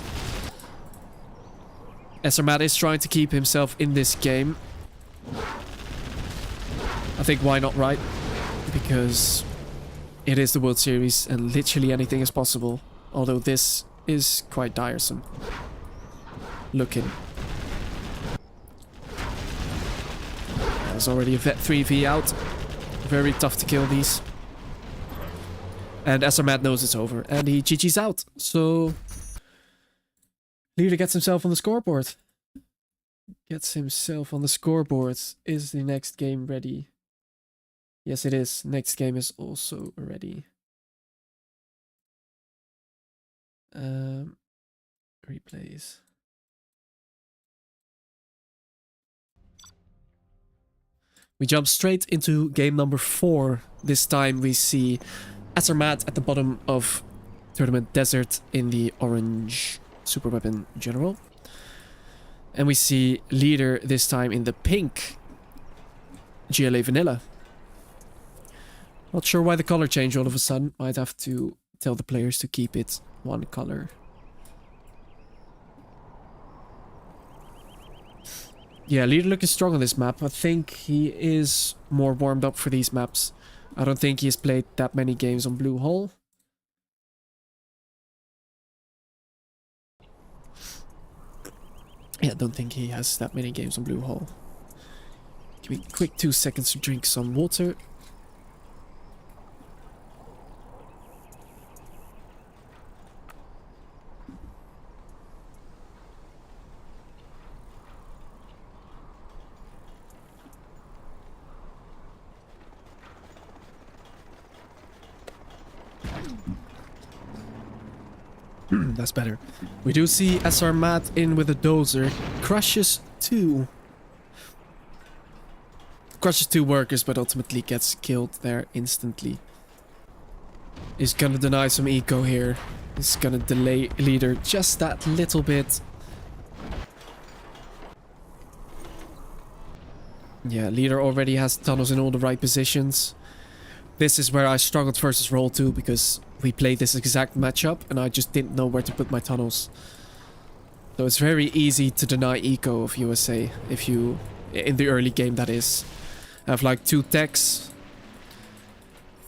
SRMAT is trying to keep himself in this game. I think why not, right? Because it is the World Series and literally anything is possible. Although this is quite tiresome looking. There's already a Vet 3v out. Very tough to kill these. And SRMAT knows it's over. And he GG's out. So leader gets himself on the scoreboard. Gets himself on the scoreboard. Is the next game ready? Yes, it is. Next game is also ready. Replays. We jump straight into game number 4. This time we see SRMAT at the bottom of Tournament Desert in the orange Super Weapon General. And we see Leader this time in the pink GLA Vanilla. Not sure why the color changed all of a sudden. Might have to tell the players to keep it one color. Yeah, Leader looking strong on this map. I think he is more warmed up for these maps. I don't think he has played that many games on Blue Hole. Yeah, I don't think he has that many games on Blue Hole. Give me a quick 2 seconds to drink some water. That's better. We do see SRMAT in with a dozer. Crushes 2. Crushes 2 workers, but ultimately gets killed there instantly. He's gonna deny some eco here. He's gonna delay Leader just that little bit. Yeah, Leader already has tunnels in all the right positions. This is where I struggled versus Roll 2 because we played this exact matchup and I just didn't know where to put my tunnels. So it's very easy to deny eco of USA if you, in the early game that is, have like 2 techs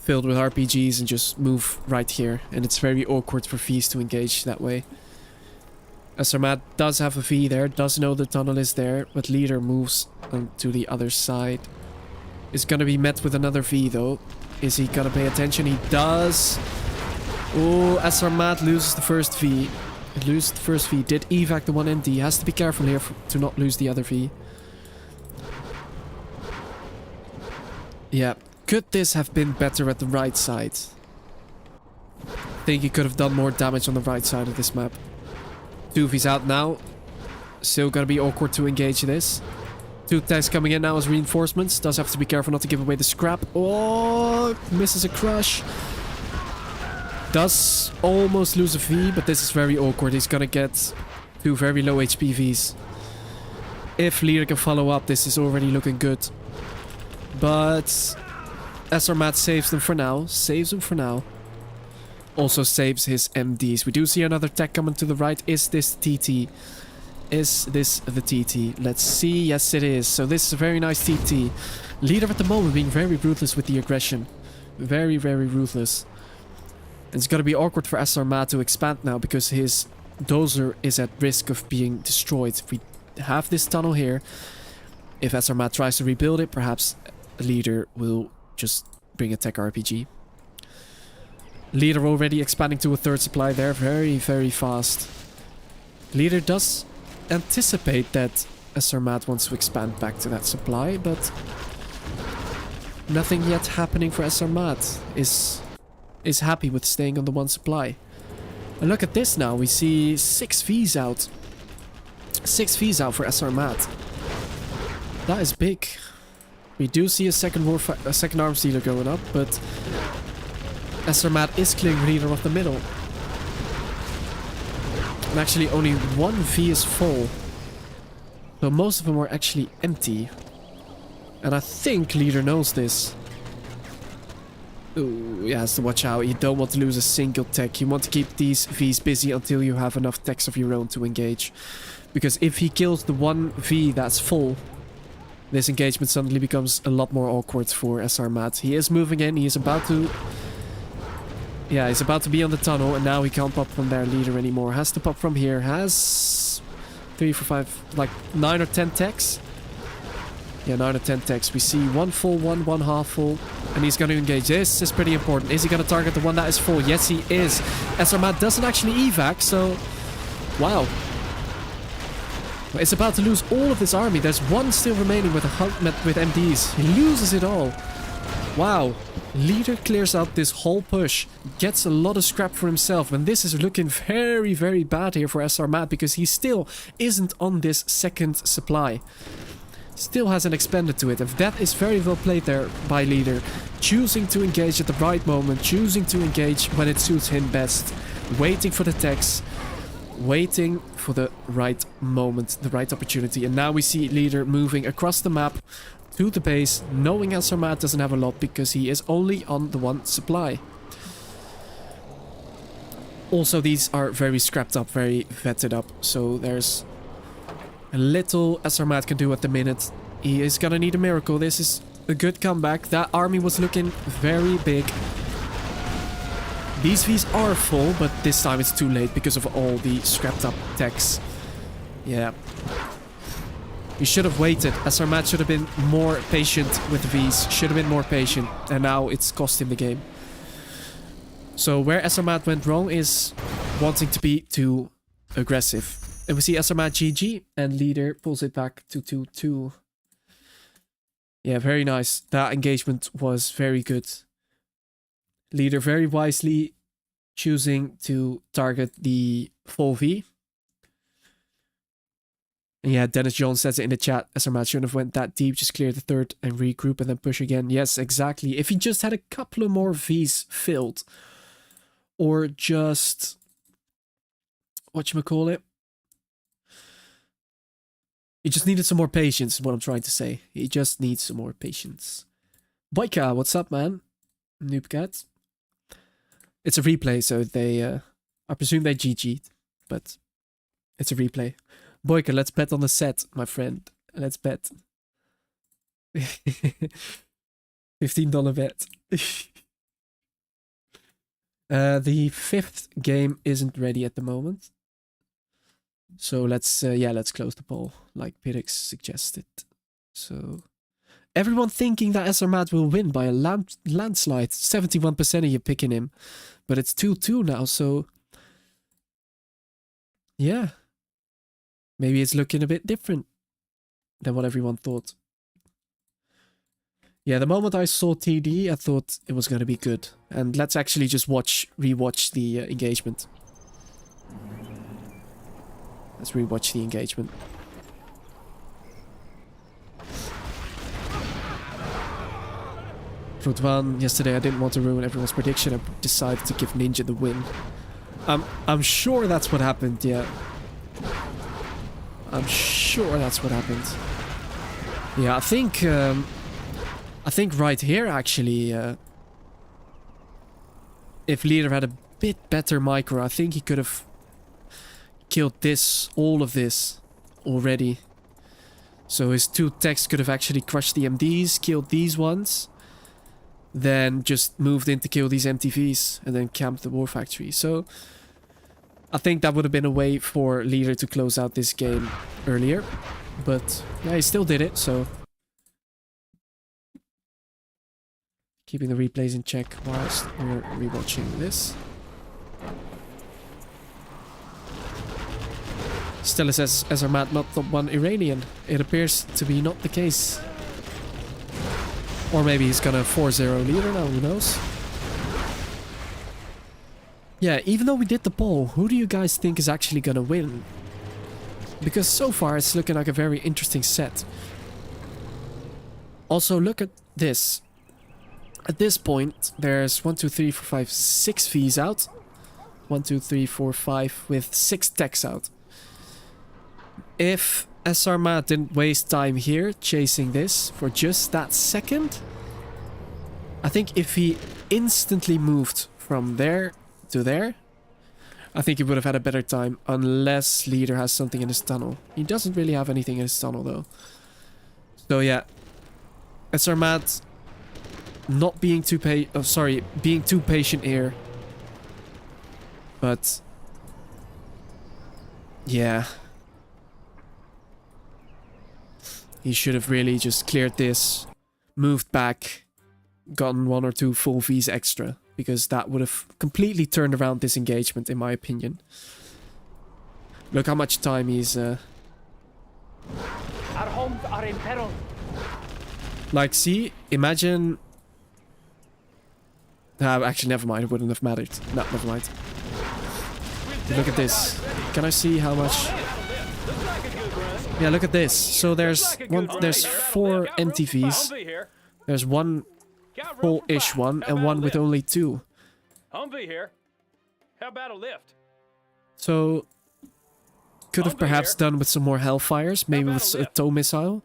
filled with RPGs and just move right here. And it's very awkward for Vs to engage that way. SRMAT does have a V there, does know the tunnel is there, but Leader moves to the other side. Is gonna be met with another V though. Is he gonna pay attention? He does. Oh, SRMAT loses the first V. It loses the first V. Did evac the one MD. Has to be careful here to not lose the other V. Yeah. Could this have been better at the right side? I think he could have done more damage on the right side of this map. 2 V's out now. Still gonna be awkward to engage this. 2 tanks coming in now as reinforcements. Does have to be careful not to give away the scrap. Oh, misses a crush. Does almost lose a V, but this is very awkward. He's gonna get 2 very low HP Vs. If Leader can follow up, this is already looking good. But SR Matt saves them for now. Saves them for now. Also saves his MDs. We do see another tech coming to the right. Is this TT? Is this the TT? Let's see. Yes, it is. So this is a very nice TT. Leader at the moment being very ruthless with the aggression. Very, very ruthless. It's gonna be awkward for SR Matt to expand now because his dozer is at risk of being destroyed. If we have this tunnel here, if SR Matt tries to rebuild it, perhaps Leader will just bring a tech RPG. Leader already expanding to a 3rd supply there. Very, very fast. Leader does anticipate that SR Matt wants to expand back to that supply, but nothing yet happening for SR Matt. Is happy with staying on the 1 supply. And look at this now. We see 6 Vs out. 6 Vs out for SR Matt. That is big. We do see a second arms dealer going up, but SR Matt is clearing Leader off the middle. And actually only 1 V is full. So most of them are actually empty. And I think Leader knows this. Ooh, he has to watch out. You don't want to lose a single tech. You want to keep these Vs busy until you have enough techs of your own to engage. Because if he kills the 1 V that's full, this engagement suddenly becomes a lot more awkward for SR Matt. He is moving in. He is about to... Yeah, he's about to be on the tunnel, and now he can't pop from their Leader anymore. Has to pop from here. Has 3, 4, 5, like 9 or 10 techs. Yeah, 9 or 10 techs. We see 1 full, 1 half full, and he's going to engage. This is pretty important. Is he going to target the one that is full? Yes, he is. SR Matt doesn't actually evac, so... Wow. It's about to lose all of this army. There's 1 still remaining with MDs. He loses it all. Wow. Leader clears out this whole push. Gets a lot of scrap for himself. And this is looking very, very bad here for SR Matt because he still isn't on this 2nd supply. Still hasn't expanded to it. And that is very well played there by Leader. Choosing to engage at the right moment. Choosing to engage when it suits him best. Waiting for the techs. Waiting for the right moment, the right opportunity. And now we see Leader moving across the map to the base, knowing SR Matt doesn't have a lot because he is only on the 1 supply. Also, these are very scrapped up, very vetted up, so there's a little SR Matt can do at the minute. He is gonna need a miracle. This is a good comeback. That army was looking very big. These Vs are full, but this time it's too late because of all the scrapped up techs. Yeah. He should have waited. SR Matt should have been more patient with Vs. Should have been more patient. And now it's cost him the game. So where SR Matt went wrong is wanting to be too aggressive. And we see SR Matt GG and Leader pulls it back to 2-2. Yeah, very nice. That engagement was very good. Leader very wisely choosing to target the full V. And yeah, Dennis Jones says it in the chat. SR Matt shouldn't have went that deep. Just clear the 3rd and regroup and then push again. Yes, exactly. If he just had a couple of more Vs filled. Or just... whatchamacallit? He just needed some more patience, is what I'm trying to say. He just needs some more patience. Boyka, what's up, man? Noobcat. It's a replay, so they... I presume they GG'd. But it's a replay. Boyka, let's bet on the set, my friend. Let's bet. $15 bet. The 5th game isn't ready at the moment. So let's close the poll, like Pirix suggested. So everyone thinking that SR Matt will win by a landslide. 71% of you picking him. But it's 2-2 now, so... yeah. Maybe it's looking a bit different than what everyone thought. Yeah, the moment I saw TD, I thought it was going to be good. And let's actually just rewatch the engagement. Let's rewatch the engagement. Rudwan, yesterday I didn't want to ruin everyone's prediction. I decided to give Ninja the win. I'm sure that's what happened, yeah. I'm sure that's what happened. Yeah, I think right here actually, if Leader had a bit better micro, I think he could have killed this, all of this, already. So his 2 techs could have actually crushed the MDs, killed these ones, then just moved in to kill these MTVs, and then camped the War Factory. So I think that would have been a way for Leader to close out this game earlier. But yeah, he still did it, so... Keeping the replays in check whilst we're rewatching this. Stella says, Ezermat not top 1 Iranian. It appears to be not the case. Or maybe he's gonna 4-0 Leader now, who knows? Yeah, even though we did the poll, who do you guys think is actually gonna win? Because so far it's looking like a very interesting set. Also, look at this. At this point, there's 1, 2, 3, 4, 5, 6 Vs out. 1, 2, 3, 4, 5 with 6 techs out. If Ezermat didn't waste time here chasing this for just that second, I think if he instantly moved from there to there, I think he would have had a better time, unless Leader has something in his tunnel. He doesn't really have anything in his tunnel though. So yeah, Ezermat not being too being too patient here. But yeah, he should have really just cleared this, moved back, gotten 1 or 2 full Vs extra, because that would have completely turned around this engagement, in my opinion. Look how much time he's... Our homes are in peril. Like, see, imagine... actually, never mind, it wouldn't have mattered. No, never mind. Look at this. Can I see how much... Yeah, look at this. So there's 4 MTVs. There's 1 full-ish one and 1 with only 2. Humvee here. How about a lift? So could have perhaps done with some more Hellfires, maybe with a tow missile.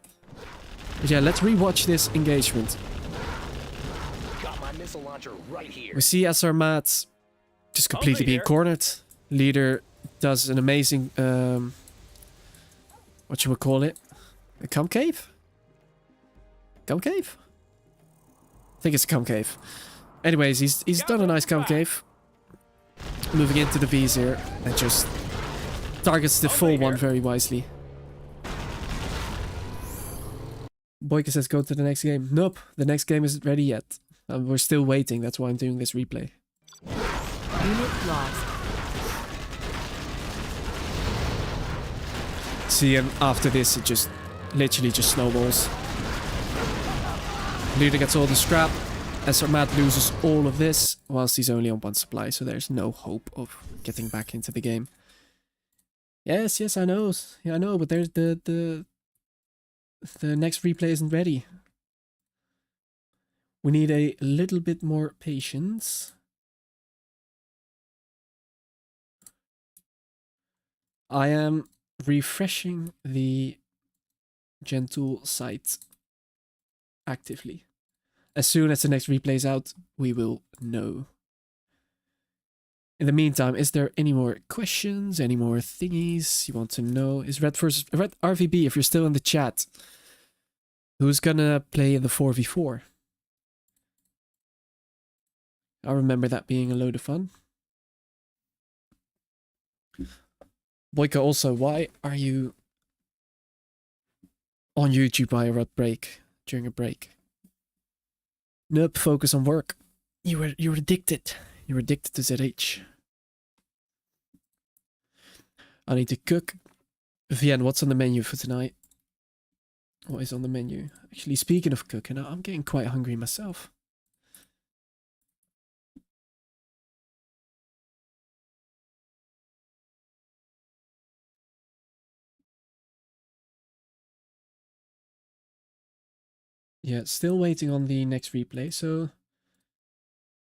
But yeah, let's rewatch this engagement. Got my missile launcher right here. We see Ezermat just completely being cornered. Leader does an amazing what you would call it? A cum cave? Cum cave? I think it's a cum cave. Anyways, he's done a nice cum cave. Moving into the V's here and just targets the full one very wisely. Boyka says go to the next game. Nope, the next game isn't ready yet. We're still waiting, that's why I'm doing this replay. Unit lost. See, and after this it just literally just snowballs. Leader gets all the scrap. Ezermat loses all of this, whilst he's only on 1 supply, so there's no hope of getting back into the game. Yes, I know. Yeah, I know, but there's the next replay isn't ready. We need a little bit more patience. I am refreshing the Gentool site actively. As soon as the next replay is out, we will know. In the meantime, is there any more questions, any more thingies you want to know? Is Red RVB, if you're still in the chat, who's gonna play in the 4v4? I remember that being a load of fun. Boyka also, why are you on YouTube by a break, during a break? Nope, focus on work. You're addicted. You're addicted to ZH. I need to cook. Vien, what's on the menu for tonight? What is on the menu? Actually, speaking of cooking, I'm getting quite hungry myself. Yeah, still waiting on the next replay, so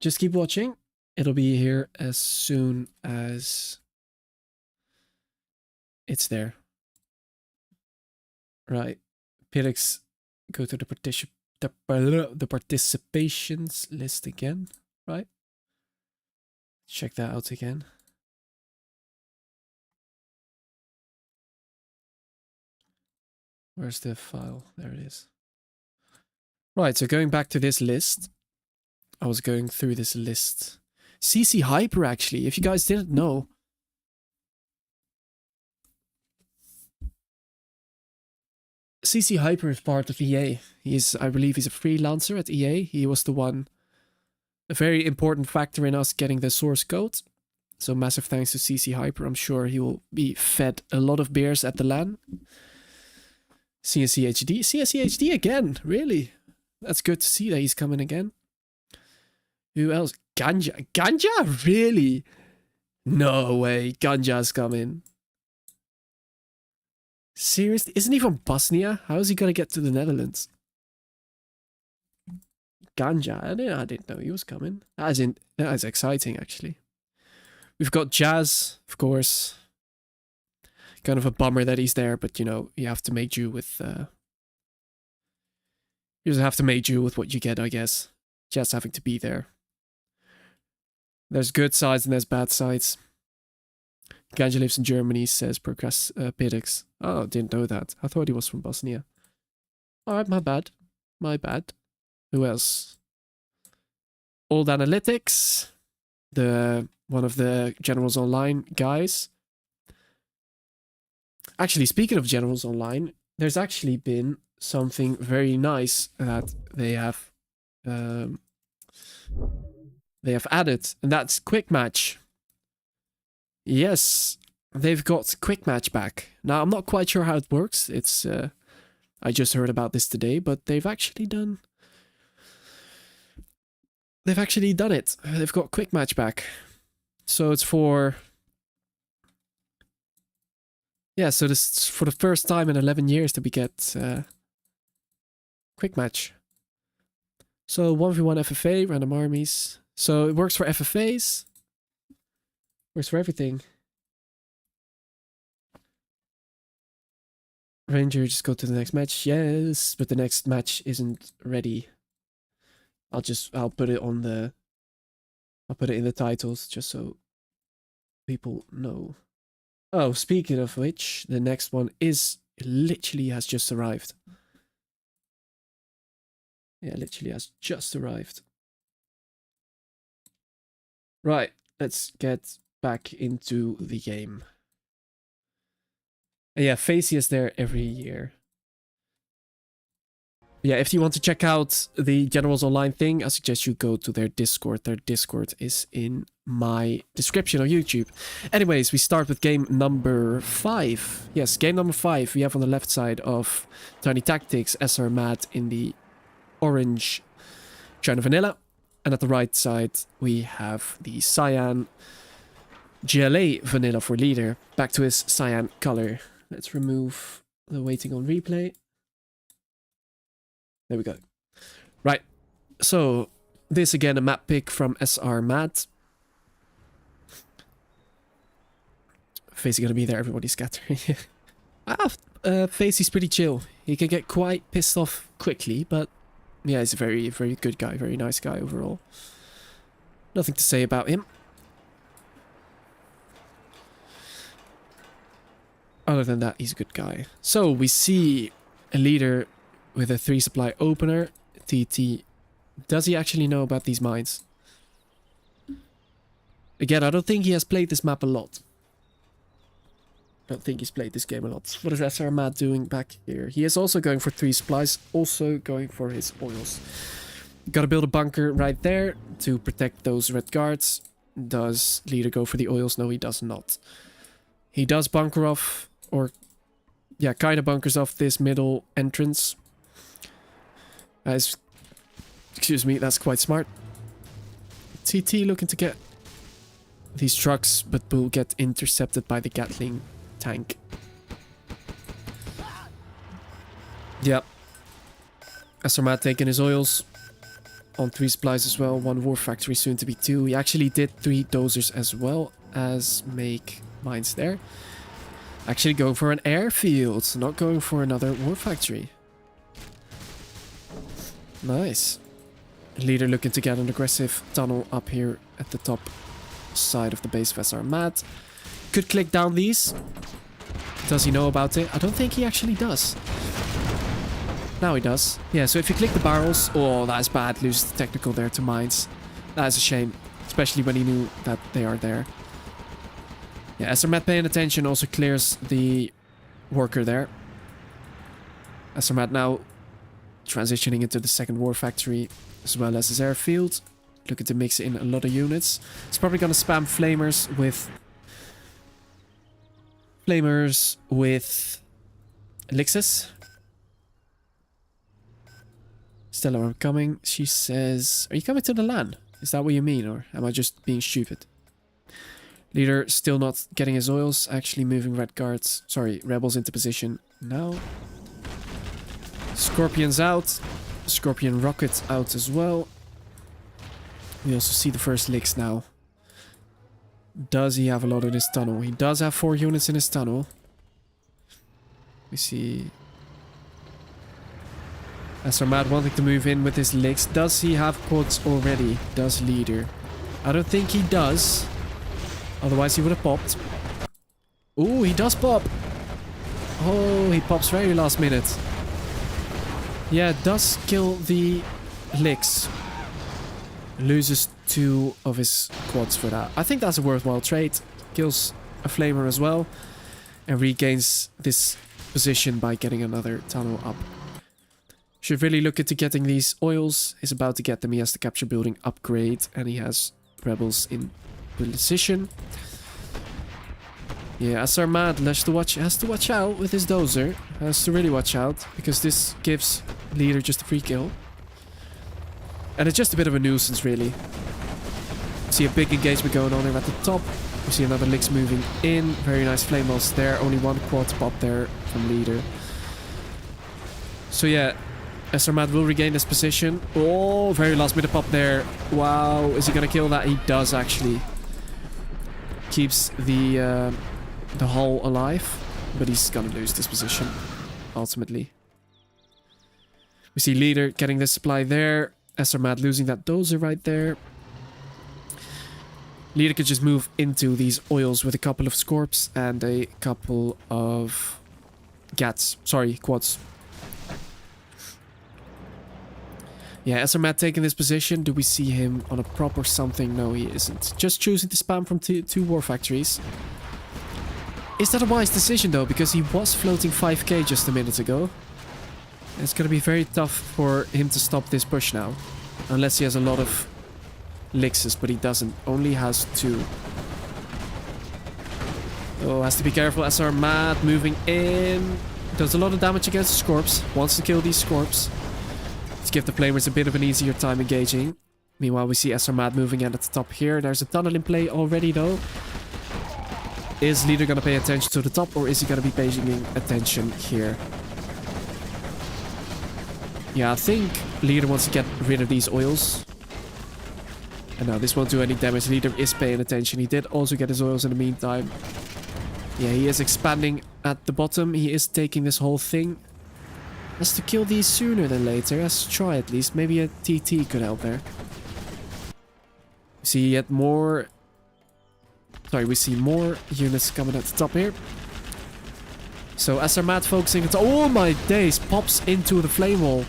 just keep watching. It'll be here as soon as it's there. Right. Felix, go to the participations list again, right? Check that out again. Where's the file? There it is. Right, so going back to this list, I was going through this list. CC Hyper, actually, if you guys didn't know. CC Hyper is part of EA. I believe he's a freelancer at EA. He was the one, a very important factor in us getting the source code. So massive thanks to CC Hyper. I'm sure he will be fed a lot of beers at the LAN. CSC HD. CSC HD again, really? That's good to see that he's coming again. Who else? Ganja. Ganja? Really? No way. Ganja's coming. Seriously? Isn't he from Bosnia? How is he going to get to the Netherlands? Ganja. I didn't know he was coming. That is exciting, actually. We've got Jazz, of course. Kind of a bummer that he's there, but you know, you have to make do with you just have to make do with what you get, I guess. Just having to be there. There's good sides and there's bad sides. Ganja lives in Germany, says Pedix. Oh, didn't know that. I thought he was from Bosnia. Alright, my bad. My bad. Who else? Old Analytics. One of the Generals Online guys. Actually, speaking of Generals Online, there's actually been something very nice that they have added, and that's Quick Match. Yes, they've got Quick Match back. Now, I'm not quite sure how it works. It's I just heard about this today, but they've actually done it. They've got Quick Match back. So it's for so this is for the first time in 11 years that we get Quick Match. So 1v1 FFA, random armies. So it works for FFAs. Works for everything. Ranger, just go to the next match. Yes, but the next match isn't ready. I'll put it in the titles just so people know. Oh, speaking of which, the next one literally has just arrived. Yeah, literally has just arrived. Right, let's get back into the game. Yeah, Facey is there every year. Yeah, if you want to check out the Generals Online thing, I suggest you go to their Discord. Their Discord is in my description on YouTube. Anyways, we start with game number 5. Yes, game number 5. We have on the left side of Tiny Tactics, SR Mad in the orange China Vanilla. And at the right side, we have the Cyan GLA Vanilla for leader. Back to his cyan color. Let's remove the waiting on replay. There we go. Right. So, this again, a map pick from SR Mad. Facey gonna be there, everybody scattering. Facey's pretty chill. He can get quite pissed off quickly, but yeah, he's a very, very good guy, very nice guy overall. Nothing to say about him. Other than that, he's a good guy. So, we see a leader with a 3 supply opener. TT. Does he actually know about these mines? Again, I don't think he has played this map a lot. I don't think he's played this game a lot. What is SR Mad doing back here? He is also going for 3 supplies. Also going for his oils. Gotta build a bunker right there to protect those red guards. Does leader go for the oils? No, he does not. He does bunker off, or yeah, kind of bunkers off this middle entrance. Excuse me, that's quite smart. TT looking to get these trucks, but will get intercepted by the Gatling tank. Yep. Asarmat taking his oils on 3 supplies as well. 1 war factory, soon to be 2. He actually did 3 dozers as well as make mines there. Actually going for an airfield, not going for another war factory. Nice. Leader looking to get an aggressive tunnel up here at the top side of the base of Asarmat. Could click down these. Does he know about it? I don't think he actually does. Now he does. Yeah, so if you click the barrels... Oh, that's bad. Loses the technical there to mines. That is a shame. Especially when he knew that they are there. Yeah, Asarmat paying attention also clears the worker there. Asarmat now transitioning into the second war factory as well as his airfield. Looking to mix in a lot of units. He's probably going to spam flamers with... elixirs. Stella, I'm coming. She says, are you coming to the LAN? Is that what you mean, or am I just being stupid? Leader still not getting his oils. Actually moving red guards. Sorry, rebels into position now. Scorpions out. Scorpion rocket out as well. We also see the first licks now. Does he have a lot in his tunnel? He does have 4 units in his tunnel. We see... Asarmat wanting to move in with his licks. Does he have quads already? Does Leader? I don't think he does. Otherwise he would have popped. Ooh, he does pop. Oh, he pops very last minute. Yeah, does kill the licks. Loses 2 of his quads for that. I think that's a worthwhile trade. Kills a flamer as well. And regains this position by getting another tunnel up. Should really look into getting these oils. He's about to get them. He has the capture building upgrade. And he has rebels in position. Yeah, Asarmat has to watch out with his dozer. Has to really watch out. Because this gives Leader just a free kill. And it's just a bit of a nuisance, really. See a big engagement going on here at the top. We see another Licks moving in. Very nice flame walls there. Only 1 quad pop there from Leader. So yeah, Asarmat will regain this position. Oh, very last minute pop there. Wow, is he gonna kill that? He does actually. Keeps the hull alive, but he's gonna lose this position ultimately. We see Leader getting the supply there. Asarmat losing that dozer right there. Leader could just move into these oils with a couple of Scorps and a couple of Gats. Sorry, quads. Yeah, Asarmat taking this position. Do we see him on a prop or something? No, he isn't. Just choosing to spam from two war factories. Is that a wise decision though? Because he was floating 5k just a minute ago. It's going to be very tough for him to stop this push now. Unless he has a lot of Lixes, but he doesn't. Only has 2. Oh, has to be careful. Asarmat moving in. Does a lot of damage against the Scorps. Wants to kill these Scorps. To give the flamers a bit of an easier time engaging. Meanwhile, we see Asarmat moving in at the top here. There's a tunnel in play already though. Is Leader going to pay attention to the top, or is he going to be paying attention here? Yeah, I think Leader wants to get rid of these oils. And now this won't do any damage. Leader is paying attention. He did also get his oils in the meantime. Yeah, he is expanding at the bottom. He is taking this whole thing. Has to kill these sooner than later. Has to try at least. Maybe a TT could help there. We see yet more... Sorry, we see more units coming at the top here. So Asarmat focusing on... Oh my days! Pops into the flame wall.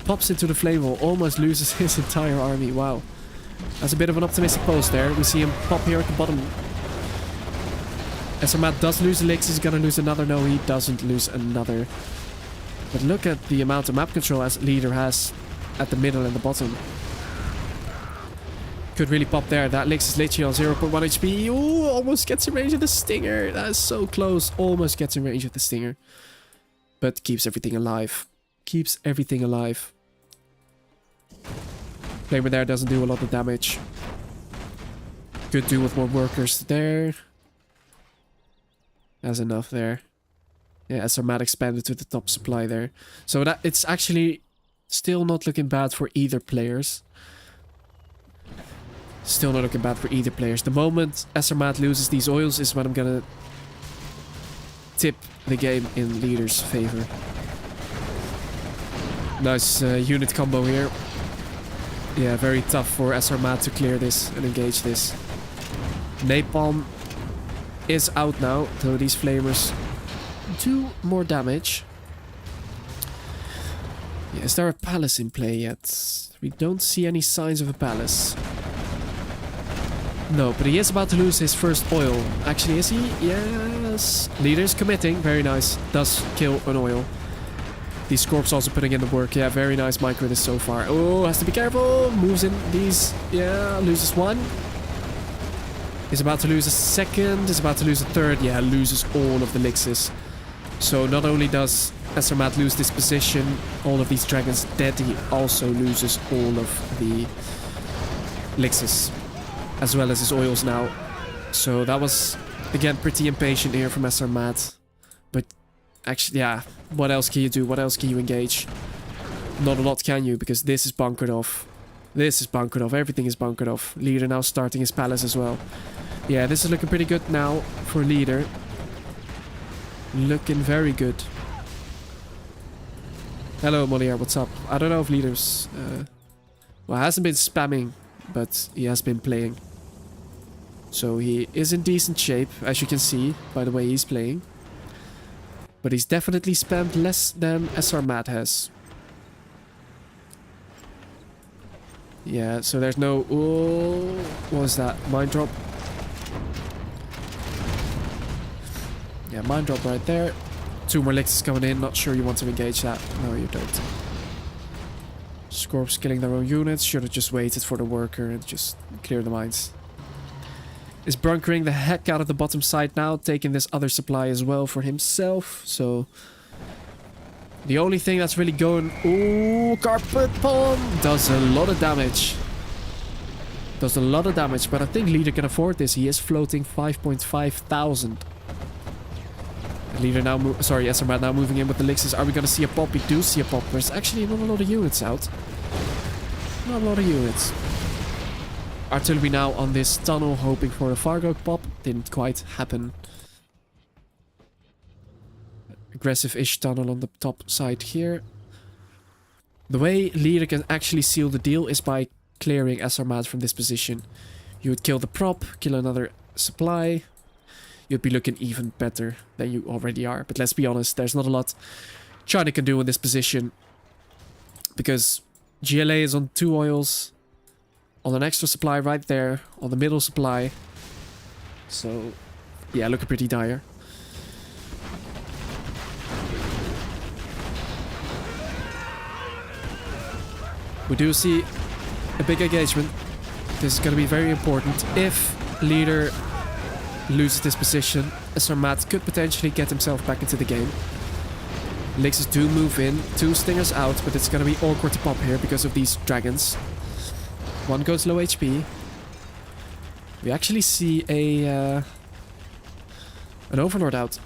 Pops into the flame wall. Almost loses his entire army. Wow. That's a bit of an optimistic post there. We see him pop here at the bottom. Asarmat does lose the licks. He's gonna lose another. No, he doesn't lose another. But look at the amount of map control as Leader has at the middle and the bottom. Could really pop there. That Licks is literally on 0.1 HP. Ooh, almost gets in range of the Stinger. That is so close. Almost gets in range of the Stinger. But keeps everything alive. Keeps everything alive. Flamer there doesn't do a lot of damage. Could do with more workers there. That's enough there. Yeah, Asarmat expanded to the top supply there. So that it's actually Still not looking bad for either players. Still not looking bad for either players. The moment SRMAT loses these oils is when I'm gonna tip the game in leader's favor. Nice unit combo here. Yeah, very tough for SRMAT to clear this and engage this. Napalm is out now, so these flamers do more damage. Yeah, is there a palace in play yet? We don't see any signs of a palace. No, but he is about to lose his first oil. Actually, is he? Yes. Leader's committing. Very nice. Does kill an oil. These Scorps also putting in the work. Yeah, very nice micro this so far. Oh, has to be careful. Moves in these. Yeah, loses one. Is about to lose a second. Is about to lose a third. Yeah, loses all of the Lixes. So not only does SRMAT lose this position, all of these dragons dead, he also loses all of the Lixes, as well as his oils now. So that was, again, pretty impatient here from SRMAT. But actually, yeah, what else can you do? What else can you engage? Not a lot, can you? Because this is bunkered off. This is bunkered off. Everything is bunkered off. Leader now starting his palace as well. Yeah, this is looking pretty good now for Leader. Looking very good. Hello, Molière, what's up? I don't know if Leader's... well, hasn't been spamming, but he has been playing. So he is in decent shape, as you can see, by the way he's playing. But he's definitely spammed less than SRMAT has. Yeah, so there's no... Oh, what was that? Mind drop? Yeah, mind drop right there. 2 more Lixes coming in. Not sure you want to engage that. No, you don't. Scorps killing their own units. Should have just waited for the worker and just clear the mines. Is bunkering the heck out of the bottom side now. Taking this other supply as well for himself. So... the only thing that's really going... Ooh, Carpet Bomb! Does a lot of damage. Does a lot of damage. But I think Leader can afford this. He is floating 5.5 thousand. Leader now, SRMAT now moving in with the Lixes. Are we going to see a pop? We do see a pop. There's actually not a lot of units out. Not a lot of units. Artillery now on this tunnel, hoping for a Fargo pop. Didn't quite happen. Aggressive-ish tunnel on the top side here. The way Leader can actually seal the deal is by clearing SRMAT from this position. You would kill the prop, kill another supply. You'd be looking even better than you already are. But let's be honest, there's not a lot China can do in this position. Because GLA is on 2 oils. On an extra supply right there. On the middle supply. So, yeah, looking pretty dire. We do see a big engagement. This is going to be very important. If Leader loses this position, SRMAT could potentially get himself back into the game. Lixes do move in. 2 stingers out, but it's going to be awkward to pop here because of these dragons. One goes low HP. We actually see an Overlord out.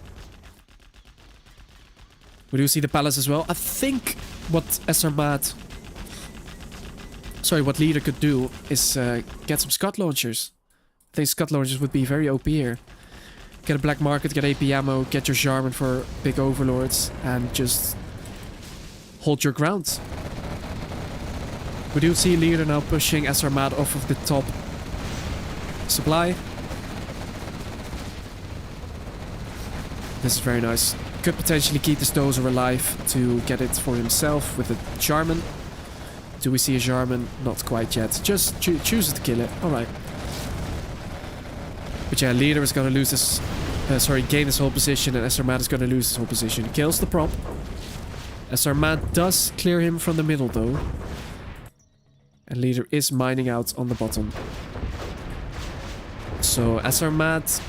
We do see the palace as well. I think what SRMAT... what Leader could do is get some Scud launchers. I think Scud launchers would be very OP here. Get a black market, get AP ammo, get your Jarman for big overlords, and just hold your ground. We do see Leader now pushing SRMAT off of the top supply. This is very nice. Could potentially keep this Dozer alive to get it for himself with a Jarman. Do we see a Jarman? Not quite yet. Just chooses to kill it. Alright. But yeah, Leader is going to lose this... gain this whole position, and SRMAT is going to lose this whole position. Kills the prop. SRMAT does clear him from the middle, though. And Leader is mining out on the bottom. So SRMAT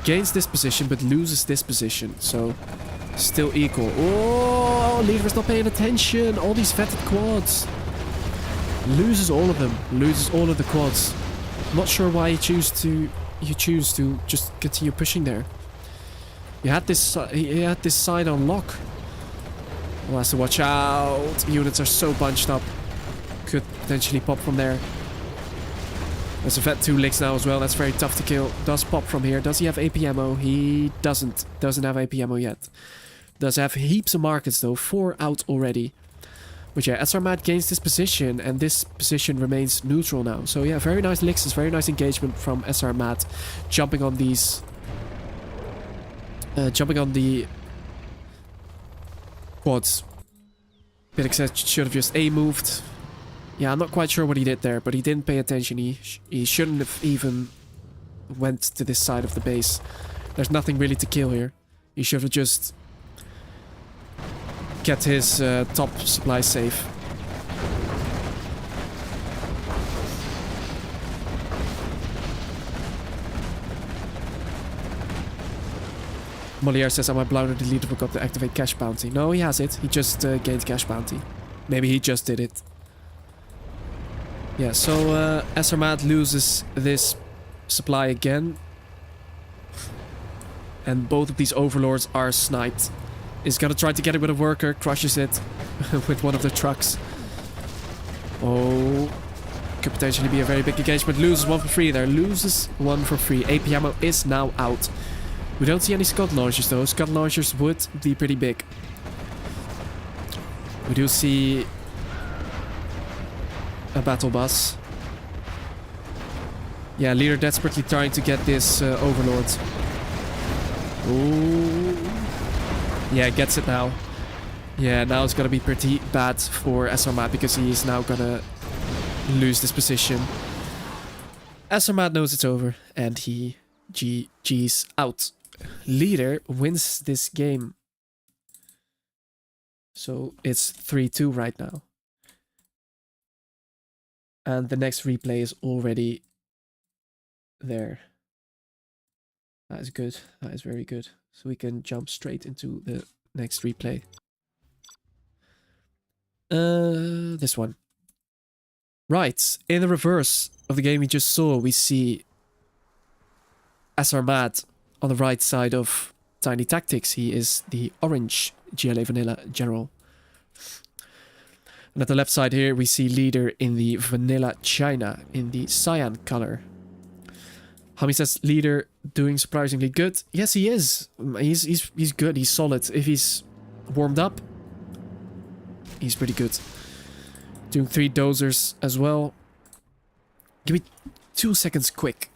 gains this position, but loses this position. So, still equal. Oh, Leader is not paying attention. All these vetted quads. Loses all of them. Loses all of the quads. Not sure why you choose to just continue pushing there. He had this side on lock. Oh, has to watch out. Units are so bunched up. Could potentially pop from there. There's a vet 2 licks now as well. That's very tough to kill. Does pop from here. Does he have AP ammo? He doesn't. Doesn't have AP ammo yet. Does have heaps of markets though. 4 out already. But yeah, SR Matt gains this position, and this position remains neutral now. So yeah, very nice licks. Very nice engagement from SR Matt. Jumping on these... jumping on the... quads. Pidix should have just A-moved. Yeah, I'm not quite sure what he did there, but he didn't pay attention. He shouldn't have even went to this side of the base. There's nothing really to kill here. He should have just kept his top supply safe. Moliere says, am I blind or the leader forgot to activate cash bounty? No, he has it. He just gained cash bounty. Maybe he just did it. Yeah, so SR Matt loses this supply again. And both of these overlords are sniped. He's gonna try to get it with a worker, crushes it with one of the trucks. Oh, could potentially be a very big engagement. Loses 1 for free there, loses 1 for free. AP ammo is now out. We don't see any Scud launchers though. Scud launchers would be pretty big. We do see a battle bus. Yeah, leader desperately trying to get this overlord. Ooh. Yeah, gets it now. Yeah, now it's gonna be pretty bad for SR Matt because he is now gonna lose this position. SR Matt knows it's over and he GG's out. Leader wins this game. So it's 3-2 right now. And the next replay is already there. That is good. That is very good. So we can jump straight into the next replay. This one. Right. In the reverse of the game we just saw, we see SR Matt on the right side of Tiny Tactics. He is the orange GLA Vanilla General. And at the left side here, we see Leader in the Vanilla China, in the cyan color. Hami says, Leader doing surprisingly good. Yes, he is. He's good. He's solid. If he's warmed up, he's pretty good. Doing 3 dozers as well. Give me 2 seconds quick.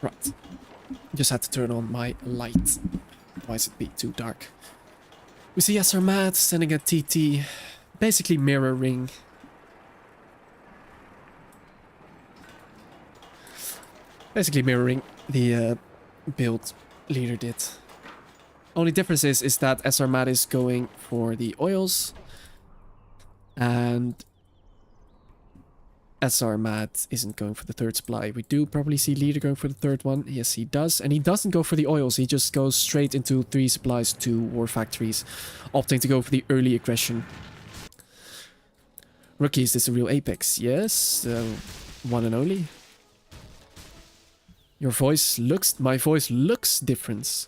Right. Just had to turn on my light. Otherwise it'd be too dark. We see SR Matt sending a TT. Basically mirroring. Basically mirroring the build Leader did. Only difference is that SR Matt is going for the oils. And SR Matt isn't going for the third supply. We do probably see Leader going for the third one. Yes, he does. And he doesn't go for the oils. He just goes straight into 3 supplies to war factories, opting to go for the early aggression. Rookie, is this a real Apex? Yes, one and only. Your voice looks... My voice looks different.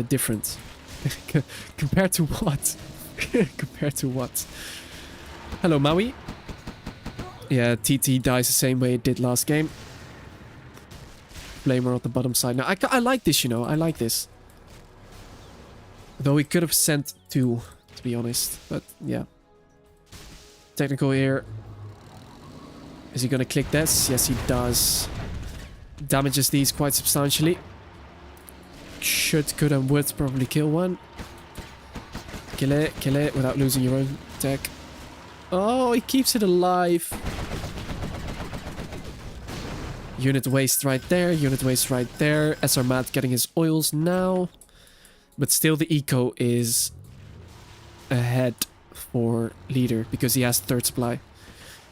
Different. Compared to what? Compared to what? Hello, Maui. Yeah, TT dies the same way it did last game. Flamer on the bottom side. Now, I like this, you know. I like this. Though we could have sent 2, to be honest. But, yeah. Technical here. Is he gonna click this? Yes, he does. Damages these quite substantially. Should, could, and would probably kill one. Kill it without losing your own tech. Oh, he keeps it alive. Unit waste right there. Unit waste right there. SR Matt getting his oils now. But still the eco is ahead for Leader because he has third supply.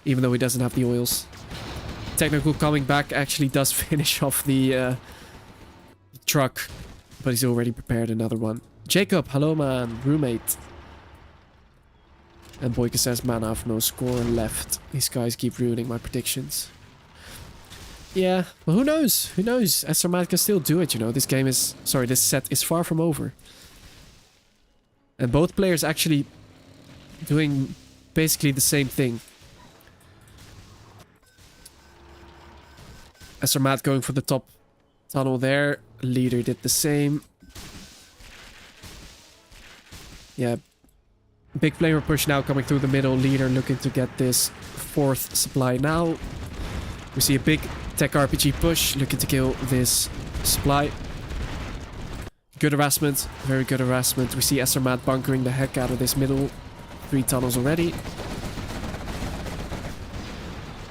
Even though he doesn't have the oils. Technical coming back actually does finish off the truck. But he's already prepared another one. Jacob, hello man. Roommate. And Boyka says, man, I have no score left. These guys keep ruining my predictions. Yeah, well, who knows? Who knows? Esserman can still do it, you know. This game is... Sorry, this set is far from over. And both players actually doing basically the same thing. Esserman going for the top tunnel there. Leader did the same. Yeah. Big flamer push now coming through the middle. Leader looking to get this 4th supply now. We see a big tech RPG push looking to kill this supply. Good harassment. Very good harassment. We see Esserman bunkering the heck out of this middle. 3 tunnels already.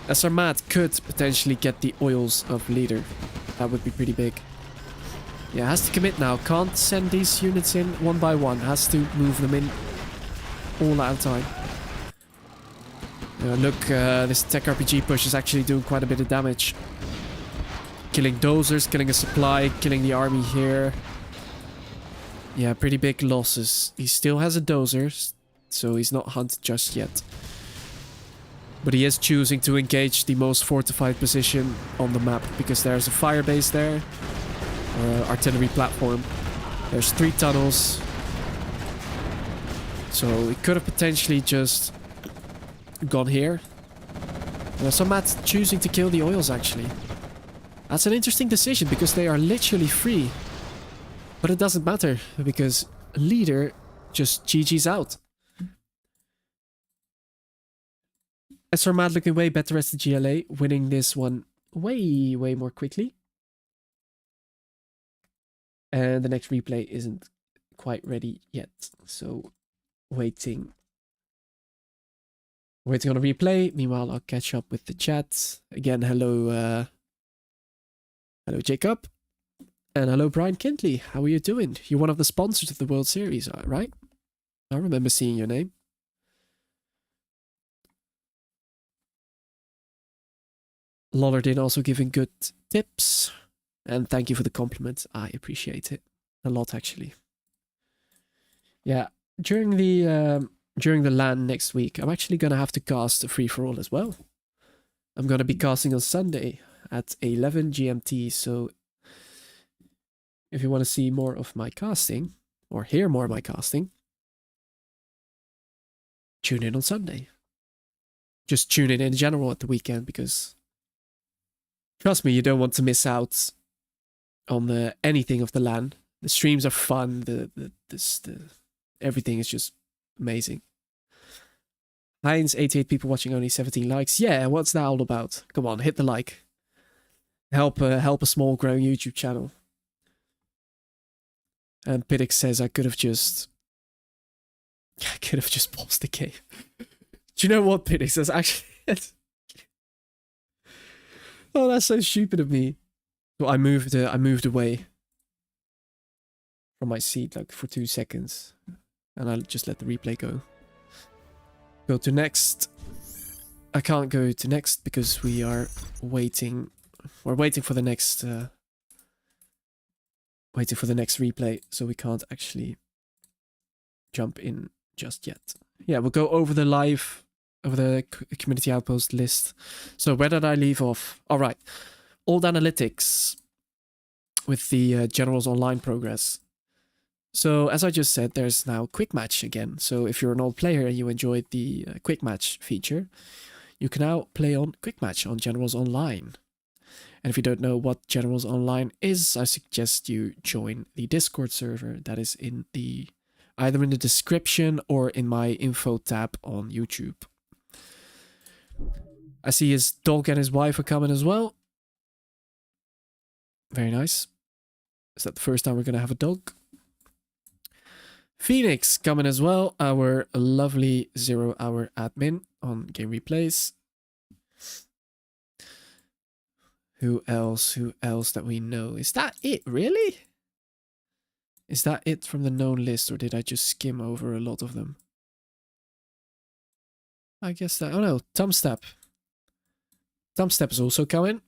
Esserman could potentially get the oils of Leader. That would be pretty big. Yeah, has to commit now. Can't send these units in one by one. Has to move them in all at a time. Look, this tech RPG push is actually doing quite a bit of damage. Killing dozers, killing a supply, killing the army here. Yeah, pretty big losses. He still has a dozer, so he's not hunted just yet. But he is choosing to engage the most fortified position on the map, because there's a fire base there. Or an artillery platform. There's 3 tunnels. So he could have potentially just gone here. So Matt's choosing to kill the oils, actually. That's an interesting decision, because they are literally free. But it doesn't matter, because Leader just GG's out. SR Mad looking way better as the GLA, winning this one way more quickly. And the next replay isn't quite ready yet, so waiting on a replay. Meanwhile, I'll catch up with the chat. Again, hello Jacob. And hello Brian Kintley. How are you doing? You're one of the sponsors of the World Series, right? I remember seeing your name. Lollardin also giving good tips. And thank you for the compliment. I appreciate it a lot, actually. Yeah, during the LAN next week, I'm actually going to have to cast a free-for-all as well. I'm going to be casting on Sunday at 11 GMT, so if you want to see more of my casting, or hear more of my casting, tune in on Sunday. Just tune in general at the weekend, because trust me, you don't want to miss out on anything of the LAN. The streams are fun. The everything is just amazing. Heinz, 88 people watching, only 17 likes. Yeah, what's that all about? Come on, hit the like. Help a small growing YouTube channel. And Piddock says I could have just paused the game. Do you know what, Piddock says? Actually, oh, that's so stupid of me. So I moved away from my seat like for 2 seconds, and I just let the replay go. Go to next. I can't go to next because we are waiting. We're waiting for the next. Waiting for the next replay, so we can't actually jump in just yet. Yeah, we'll go over the community outpost list. So where did I leave off? All right. Old analytics with the Generals Online progress. So as I just said, there's now Quick Match again. So if you're an old player and you enjoyed the Quick Match feature, you can now play on Quick Match on Generals Online. And if you don't know what Generals Online is, I suggest you join the Discord server that is in either in the description or in my info tab on YouTube. I see his dog and his wife are coming as well. Very nice. Is that the first time we're going to have a dog? Phoenix coming as well. Our lovely 0-hour admin on Game Replays. Who else? Who else that we know? Is that it, really? Is that it from the known list, or did I just skim over a lot of them? I guess that... Oh no, Thumbstep. Thumbstep is also coming.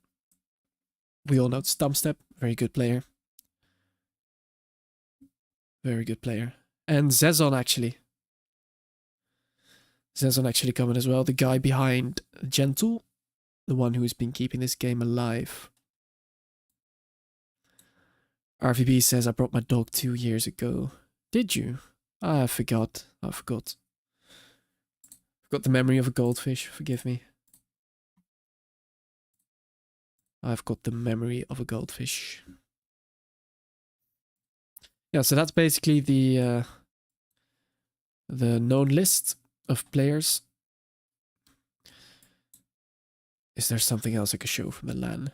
We all know it's Thumbstep. Very good player. Very good player. And Zezon, actually. Zezon actually coming as well. The guy behind Gentle. the one who's been keeping this game alive. RVB says, I brought my dog 2 years ago. Did you? I forgot. I forgot. Forgot the memory of a goldfish. Forgive me. I've got the memory of a goldfish. Yeah, so that's basically the known list of players. Is there something else I could show from the LAN?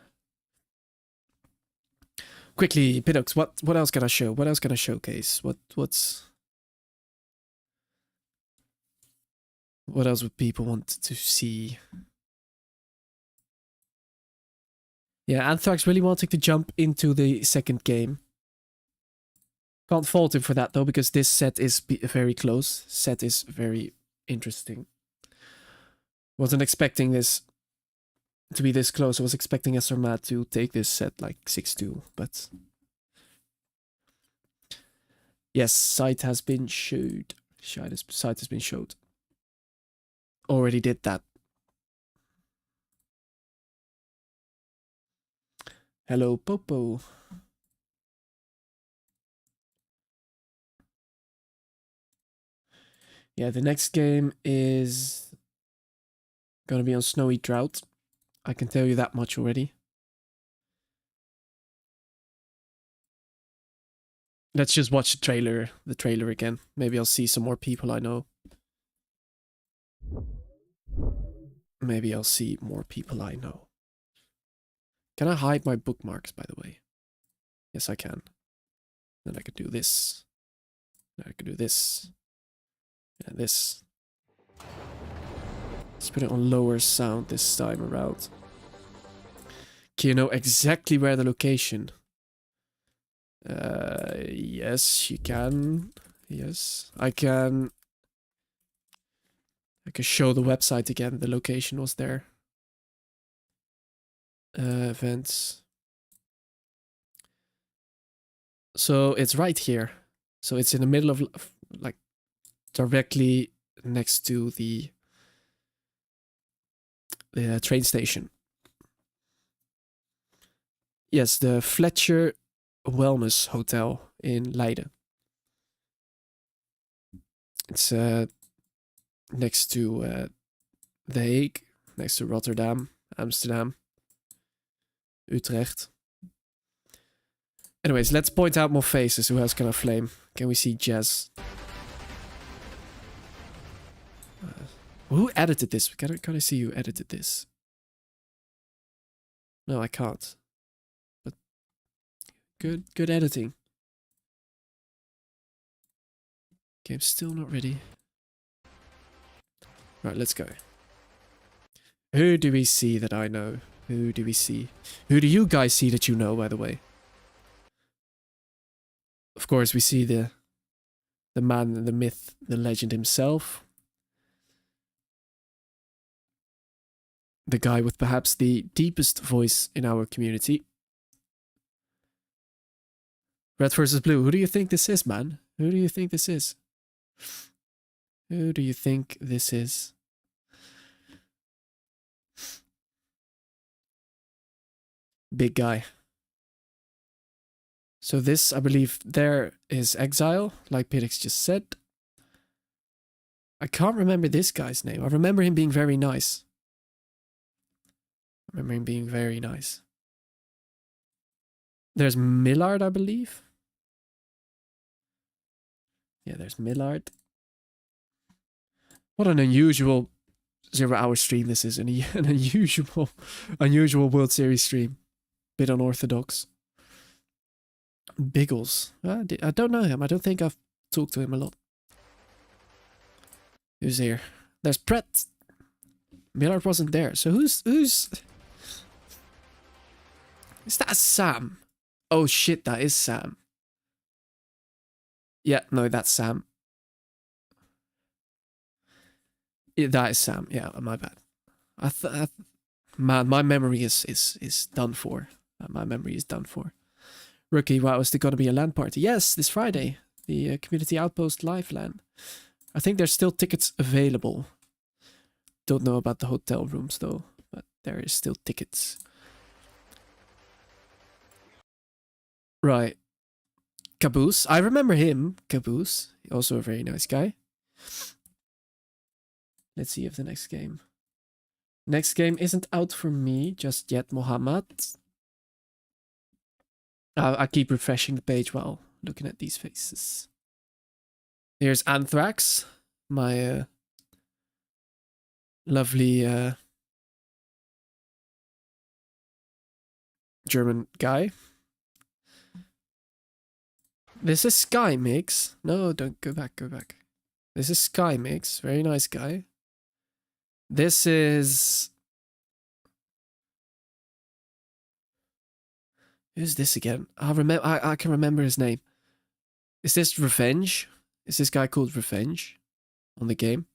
Quickly, Piddox, what else can I show? What else can I showcase? What else would people want to see? Yeah, Anthrax really wanting to jump into the second game. Can't fault him for that though, because this set is very close. Set is very interesting. Wasn't expecting this to be this close. I was expecting SRMAD to take this set like 6-2, but yes, site has been showed. Site has been showed. Already did that. Hello, Popo. Yeah, the next game is gonna be on Snowy Drought. I can tell you that much already. Let's just watch the trailer again. Maybe I'll see some more people I know. Maybe I'll see more people I know. Can I hide my bookmarks, by the way? Yes, I can. Then I could do this. Then I could do this. And this. Let's put it on lower sound this time around. Can you know exactly where the location? Yes, you can. Yes, I can. I can show the website again. The location was there. Events. So it's right here. So it's in the middle of, like, directly next to the train station. Yes, the Fletcher Wellness Hotel in Leiden. It's next to The Hague, next to Rotterdam, Amsterdam, Utrecht. Anyways, let's point out more faces. Who else can I flame? Can we see Jazz? Who edited this? Can I see who edited this? No, I can't. But good editing. Game's still not ready. Right, let's go. Who do we see that I know? Who do we see? Who do you guys see that you know, by the way? Of course, we see the man, the myth, the legend himself. The guy with perhaps the deepest voice in our community. Red versus Blue. Who do you think this is, man? Who do you think this is? Who do you think this is? Big guy. So this, I believe, there is Exile, like Pidix just said. I can't remember this guy's name. I remember him being very nice. There's Millard, I believe. Yeah, there's Millard. What an unusual 0-hour stream this is. An unusual World Series stream. Bit unorthodox. Biggles. I don't know him. I don't think I've talked to him a lot. Who's here? There's Brett. Millard wasn't there. So who's... Is that Sam? Oh shit, that is Sam. Yeah, no, that's Sam. Yeah, that is Sam. Yeah, my bad. Man, my memory is done for. My memory is done for. Rookie, wow, is there going to be a LAN party? Yes, this Friday. The Community Outpost live LAN. I think there's still tickets available. Don't know about the hotel rooms though, but there is still tickets. Right. Caboose. I remember him. Caboose. Also a very nice guy. Let's see if the next game. Next game isn't out for me just yet, Mohammed. I keep refreshing the page while looking at these faces. Here's Anthrax, my lovely German guy. This is Sky Mix. No, don't go back, go back. This is Sky Mix, very nice guy. This is... Who's this again? I can remember his name. Is this Revenge? Is this guy called Revenge on the game?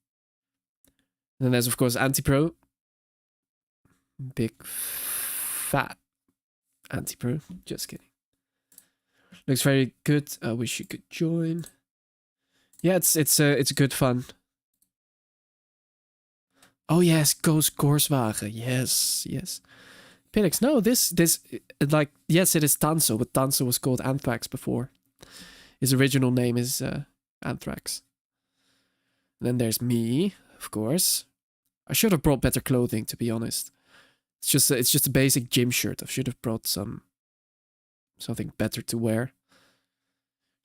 And then there's of course Anti-Pro. Big fat Anti-Pro. Just kidding. Looks very good. I wish you could join. Yeah, it's good fun. Oh yes, Ghost Korswagen. Yes, yes. Pillix, no, this like yes, it is Tanso, but Tanso was called Anthrax before. His original name is Anthrax. And then there's me, of course. I should have brought better clothing, to be honest. It's just a basic gym shirt. I should have brought something better to wear.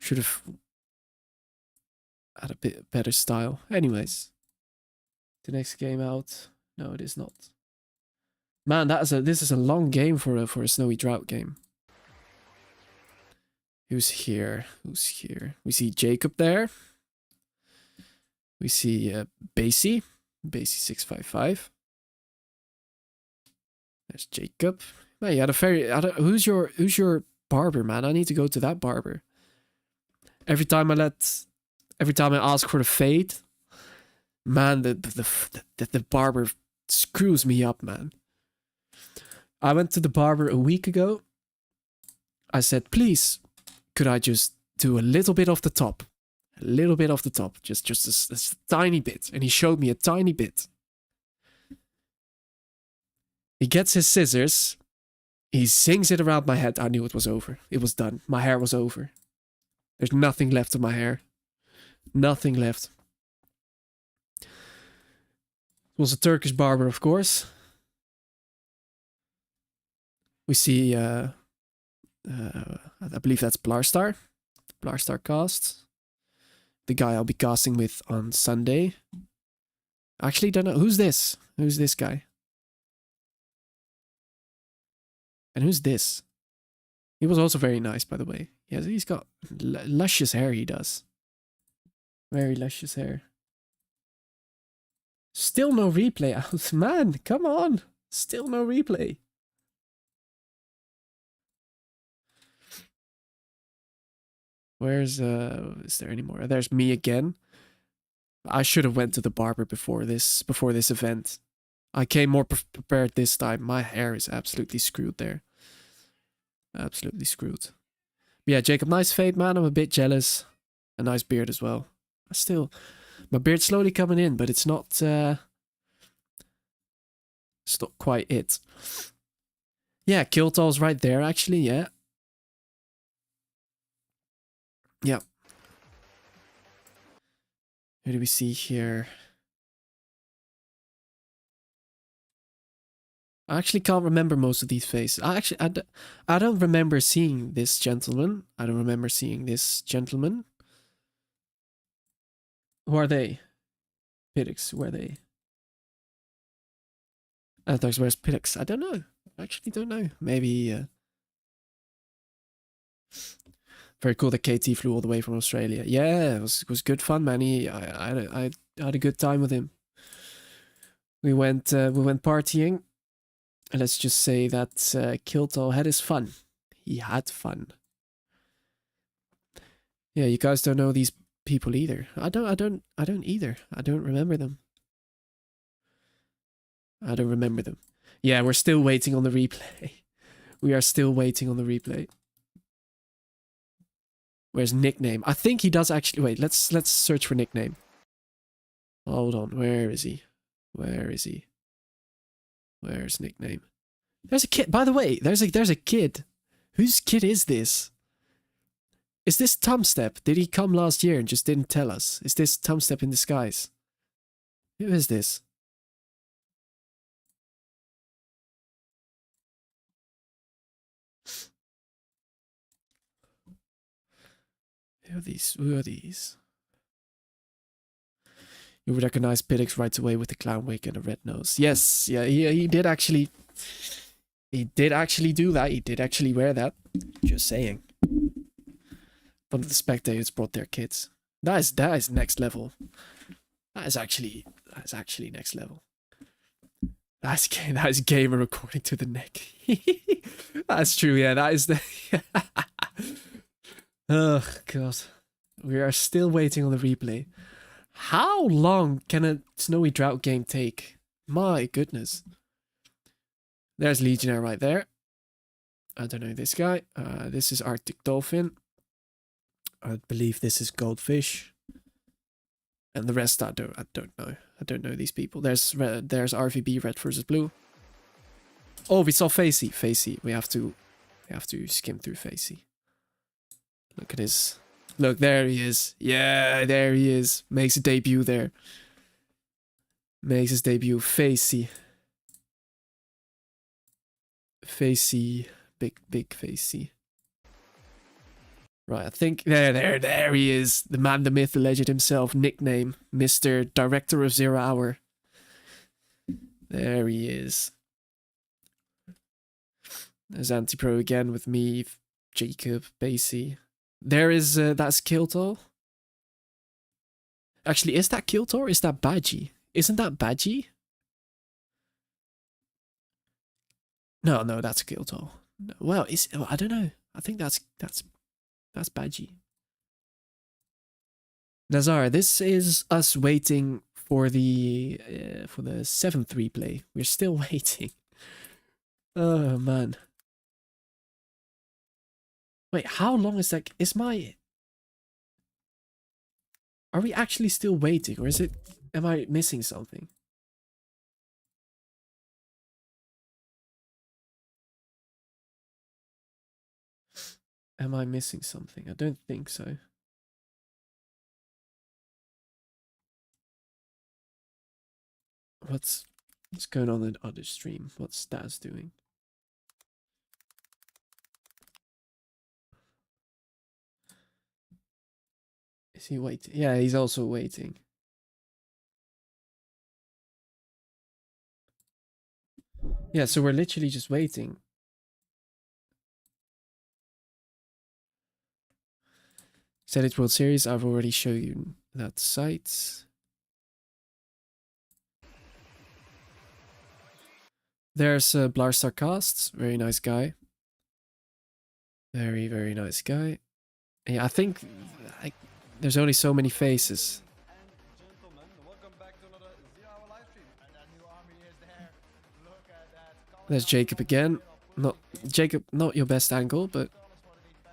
Should have had a bit better style. Anyways, the next game out. No, it is not. Man, this is a long game for a Snowy Drought game. Who's here? Who's here? We see Jacob there. We see Basie 655. There's Jacob. Man, you had a very. Who's your barber, man? I need to go to that barber. Every time I ask for the fade, man, the barber screws me up, man. I went to the barber a week ago. I said, please, could I just do a little bit off the top? A little bit off the top. Just a tiny bit. And he showed me a tiny bit. He gets his scissors. He sings it around my head. I knew it was over. It was done. My hair was over. There's nothing left of my hair. Nothing left. It was a Turkish barber, of course. We see, I believe that's Blarstar. Blarstar cast. The guy I'll be casting with on Sunday. Actually, don't know. Who's this? Who's this guy? And who's this? He was also very nice, by the way. He's got luscious hair, he does. Very luscious hair. Still no replay out. Man, come on. Still no replay. Where's is there any more? There's me again. I should have went to the barber before this event. I came more prepared this time. My hair is absolutely screwed there. Absolutely screwed. But yeah, Jacob, nice fade, man. I'm a bit jealous. A nice beard as well. Still, my beard's slowly coming in, but it's not quite it. Yeah, Kiltall's right there, actually, yeah. Yeah. Who do we see here? I actually can't remember most of these faces. I don't remember seeing this gentleman. I don't remember seeing this gentleman. Who are they? Pillix, who are they? Where's Pillix? I don't know. I actually don't know. Maybe very cool that KT flew all the way from Australia. Yeah, it was good fun, man. I had a good time with him. We went partying. And let's just say that Kiltall had his fun. He had fun. Yeah, you guys don't know these people either. I don't either. I don't remember them. I don't remember them. Yeah, we're still waiting on the replay. We are still waiting on the replay. Where's nickname? I think he does actually. Wait, let's search for nickname. Hold on, where is he? Where is he? Where's nickname? There's a kid. By the way, there's a kid. Whose kid is this? Is this Tomstep? Did he come last year and just didn't tell us? Is this Tomstep in disguise? Who is this? Who are these? Who are these? You would recognize Piddix right away with the clown wig and a red nose. Yes, yeah, he did actually. He did actually do that. He did actually wear that. Just saying. One of the spectators brought their kids. That is next level. That is actually next level. That is gamer according to the neck. That's true. Yeah, that is the. Oh god, we are still waiting on the replay. How long can a Snowy Drought game take? My goodness. There's Legionnaire right there. I don't know this guy. This is Arctic Dolphin. I believe this is Goldfish. And the rest I don't know. I don't know these people. There's RVB, Red versus Blue. Oh, we saw Facey. Facey. We have to skim through Facey. Look at his. Look, there he is. Yeah, there he is. Makes a debut there. Makes his debut. Facey. Facey. Big Facey. Right, I think there he is. The man, the myth, the legend himself. Nickname, Mr. Director of 0 Hour. There he is. There's Anti-Pro again with me, Jacob, Basie. There is, that's Kiltor. Actually, is that Kiltor or is that Badgie? Isn't that Badgie? No, that's Kiltor. No, well, I don't know. I think that's Badgie. Nazar, this is us waiting for the 7th replay. We're still waiting. Oh man. Wait, how long is that? Are we actually still waiting, or am I missing something? Am I missing something? I don't think so. What's going on in the other stream? What's Stas doing? Is he waiting? Yeah, he's also waiting. Yeah, so we're literally just waiting. Set World Series, I've already shown you that site. There's Blarstar Cast, very nice guy. Very, very nice guy. Yeah, I think there's only so many faces. There's Jacob again. Jacob, not your best angle, but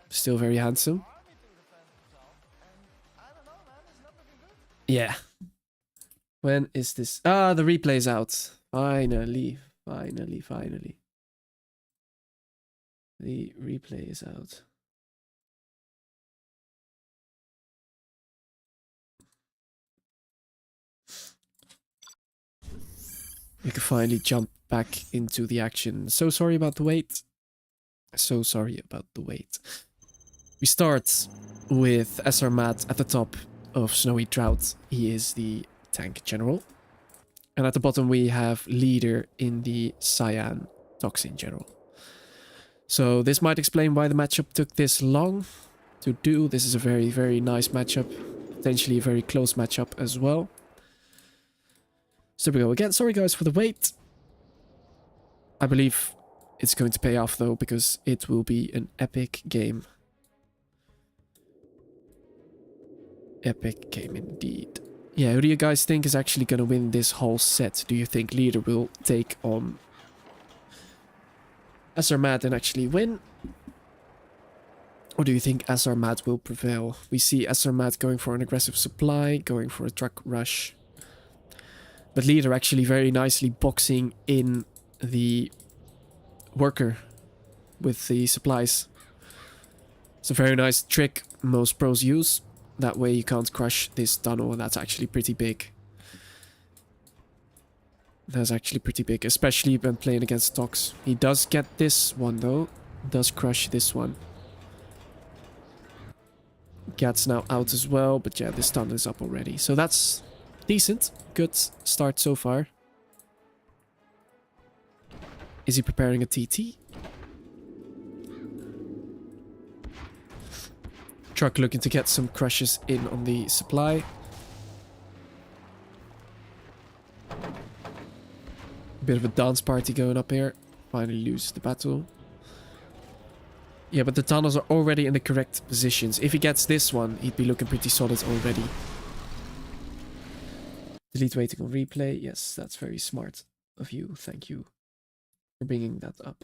still very handsome. Yeah. When is this? Ah, the replay's out. Finally. The replay is out. We can finally jump back into the action. So sorry about the wait. So sorry about the wait. We start with SR Matt at the top of Snowy Drought. He is the tank general. And at the bottom we have leader in the Cyan Toxin general. So this might explain why the matchup took this long to do. This is a very, very nice matchup. Potentially a very close matchup as well. So there we go again. Sorry guys for the wait. I believe it's going to pay off though, because it will be an epic game. Epic game indeed. Yeah, who do you guys think is actually going to win this whole set? Do you think leader will take on SR Mad and actually win? Or do you think SR Mad will prevail? We see SR Mad going for an aggressive supply, going for a truck rush. But leader actually very nicely boxing in the worker with the supplies. It's a very nice trick most pros use. That way you can't crush this tunnel, and that's actually pretty big. That's actually pretty big, especially when playing against Tox. He does get this one though. Does crush this one. Cat's now out as well, but yeah, this tunnel is up already. So that's decent. Good start so far. Is he preparing a TT? Truck looking to get some crushes in on the supply. Bit of a dance party going up here. Finally loses the battle. Yeah, but the tunnels are already in the correct positions. If he gets this one, he'd be looking pretty solid already. Delete waiting on replay. Yes, that's very smart of you. Thank you for bringing that up.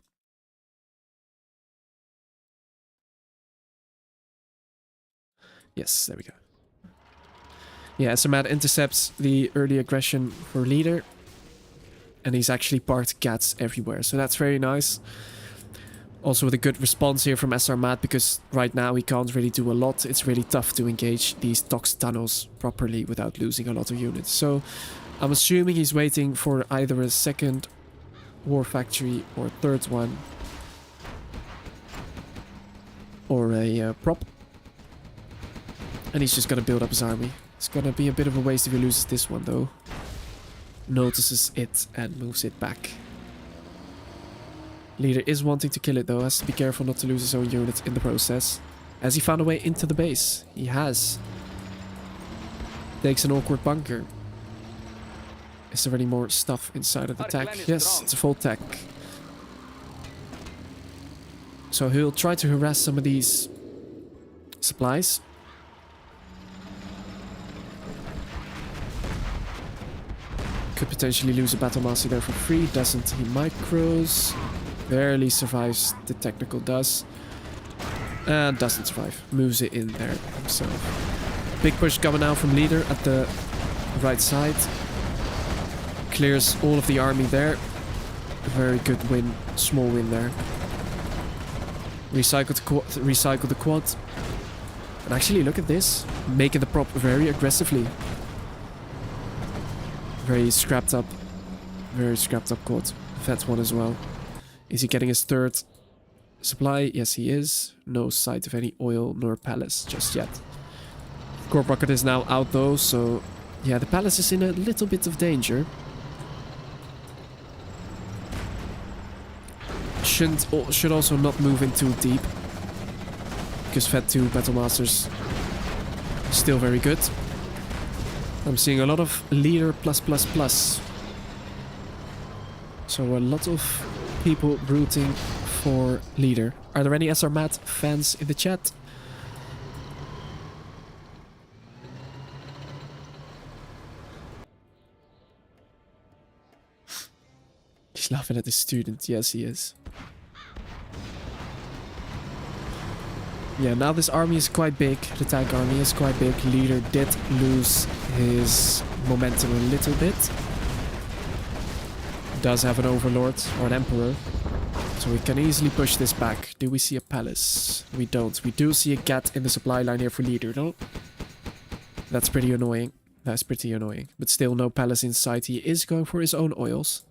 Yes, there we go. Yeah, Samad intercepts the early aggression for leader. And he's actually parked cats everywhere, so that's very nice. Also with a good response here from SR Matt, because right now he can't really do a lot. It's really tough to engage these Tox tunnels properly without losing a lot of units. So I'm assuming he's waiting for either a second war factory or a third one. Or a prop. And he's just gonna build up his army. It's gonna be a bit of a waste if he loses this one though. Notices it and moves it back. Leader is wanting to kill it though, has to be careful not to lose his own units in the process. Has he found a way into the base? He has. Takes an awkward bunker. Is there any more stuff inside of the tech? Yes, it's a full tech. So he'll try to harass some of these supplies. Could potentially lose a battle master there for free. Doesn't. He micros. Barely survives. The technical does. And doesn't survive. Moves it in there himself. Big push coming out from leader at the right side. Clears all of the army there. A very good win. Small win there. Recycle the quad. And actually look at this. Making the prop very aggressively. Very scrapped up quad. Fat one as well. Is he getting his third supply? Yes, he is. No sight of any oil nor palace just yet. Corp rocket is now out though, so yeah, the palace is in a little bit of danger. Should also not move in too deep, because Fed 2 Battle Masters still very good. I'm seeing a lot of leader +++. So a lot of people rooting for leader. Are there any SR Matt fans in the chat? He's laughing at the student. Yes, he is. Yeah, now this army is quite big. The tank army is quite big. Leader did lose his momentum a little bit. Does have an overlord or an emperor. So we can easily push this back. Do we see a palace? We don't. We do see a gap in the supply line here for leader though. That's pretty annoying. That's pretty annoying. But still no palace in sight. He is going for his own oils.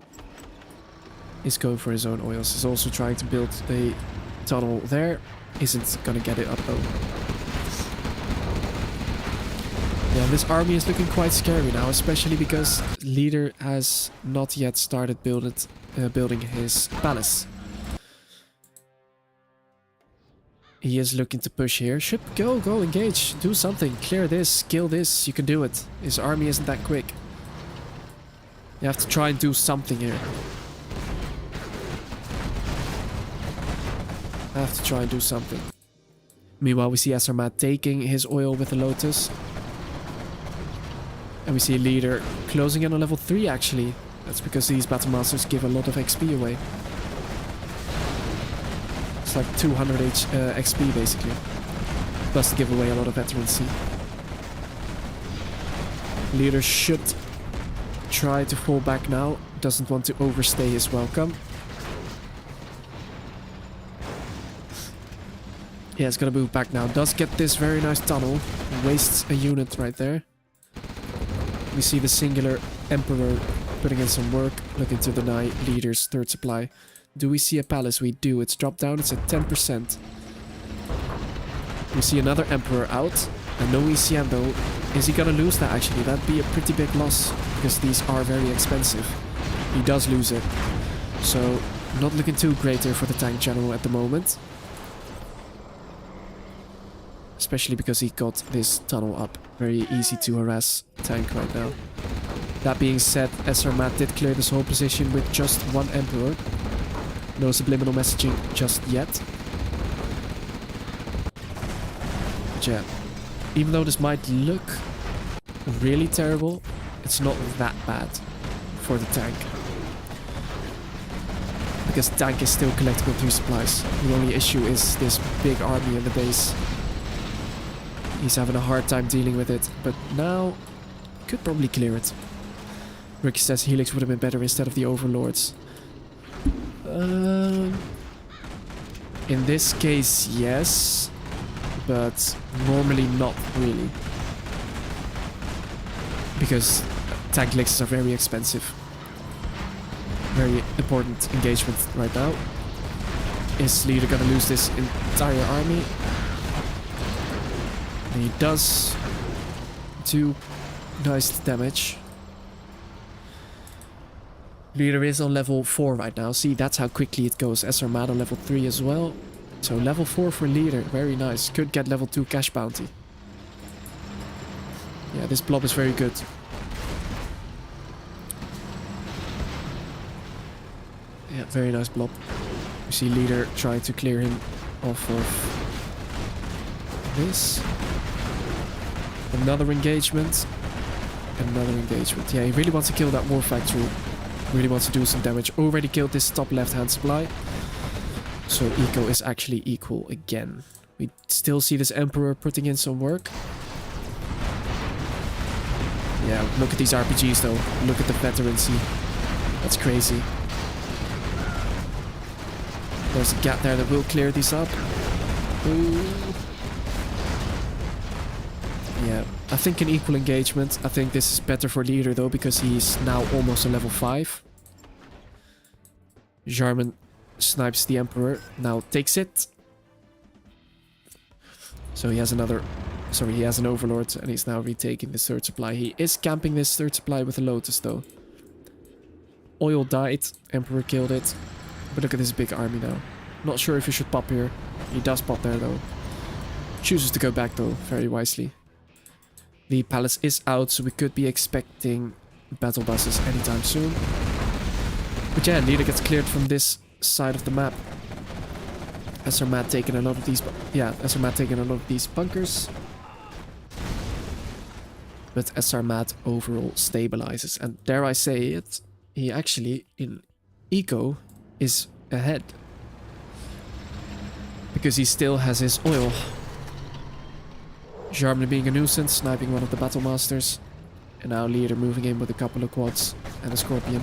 He's also trying to build a tunnel there. Isn't gonna get it up though. Yeah, this army is looking quite scary now, especially because leader has not yet started building his palace. He is looking to push here. Should go engage, do something, clear this, kill this. You can do it. His army isn't that quick. You have to try and do something here. I have to try and do something. Meanwhile, we see SR Matt taking his oil with the Lotus. And we see a leader closing in on level 3 actually. That's because these Battle Masters give a lot of XP away. It's like 200 XP basically. Plus to give away a lot of veterancy. Leader should try to fall back now. Doesn't want to overstay his welcome. Yeah, it's gonna move back now. Does get this very nice tunnel. Wastes a unit right there. We see the singular Emperor putting in some work. Looking to deny leader's third supply. Do we see a palace? We do. It's dropped down. It's at 10%. We see another Emperor out. And no ECM though. Is he gonna lose that actually? That'd be a pretty big loss. Because these are very expensive. He does lose it. So, not looking too great here for the tank general at the moment. Especially because he got this tunnel up. Very easy to harass tank right now. That being said, SR Matt did clear this whole position with just one Emperor. No subliminal messaging just yet. But yeah, even though this might look really terrible, it's not that bad for the tank. Because tank is still collectible 3 supplies. The only issue is this big army in the base. He's having a hard time dealing with it, but now could probably clear it. Ricky says Helix would have been better instead of the Overlords. In this case, yes, but normally not really. Because tank Helixes are very expensive. Very important engagement right now. Is leader gonna lose this entire army? And he does do nice damage. Leader is on level 4 right now. See, that's how quickly it goes. SR Mad on level 3 as well. So level 4 for leader. Very nice. Could get level 2 cash bounty. Yeah, this blob is very good. Yeah, very nice blob. You see leader trying to clear him off of this. Another engagement. Another engagement. Yeah, he really wants to kill that war factory. Really wants to do some damage. Already killed this top left hand supply. So eco is actually equal again. We still see this Emperor putting in some work. Yeah, look at these RPGs though. Look at the veterancy. That's crazy. There's a gap there that will clear these up. Ooh. Yeah, I think an equal engagement. I think this is better for leader though, because he's now almost a level 5. Jarman snipes the Emperor, now takes it. So he has another... Sorry, he has an Overlord and he's now retaking this third supply. He is camping this third supply with a Lotus though. Oil died, Emperor killed it. But look at this big army now. Not sure if he should pop here. He does pop there though. Chooses to go back though, very wisely. The palace is out, so we could be expecting battle buses anytime soon. But yeah, leader gets cleared from this side of the map. SR Matt taking a lot of these... Yeah, SR Matt taking a lot of these bunkers. But SR Matt overall stabilizes. And dare I say it, he actually, in eco, is ahead. Because he still has his oil. Germany being a nuisance, sniping one of the battle masters. And now leader moving in with a couple of quads and a scorpion.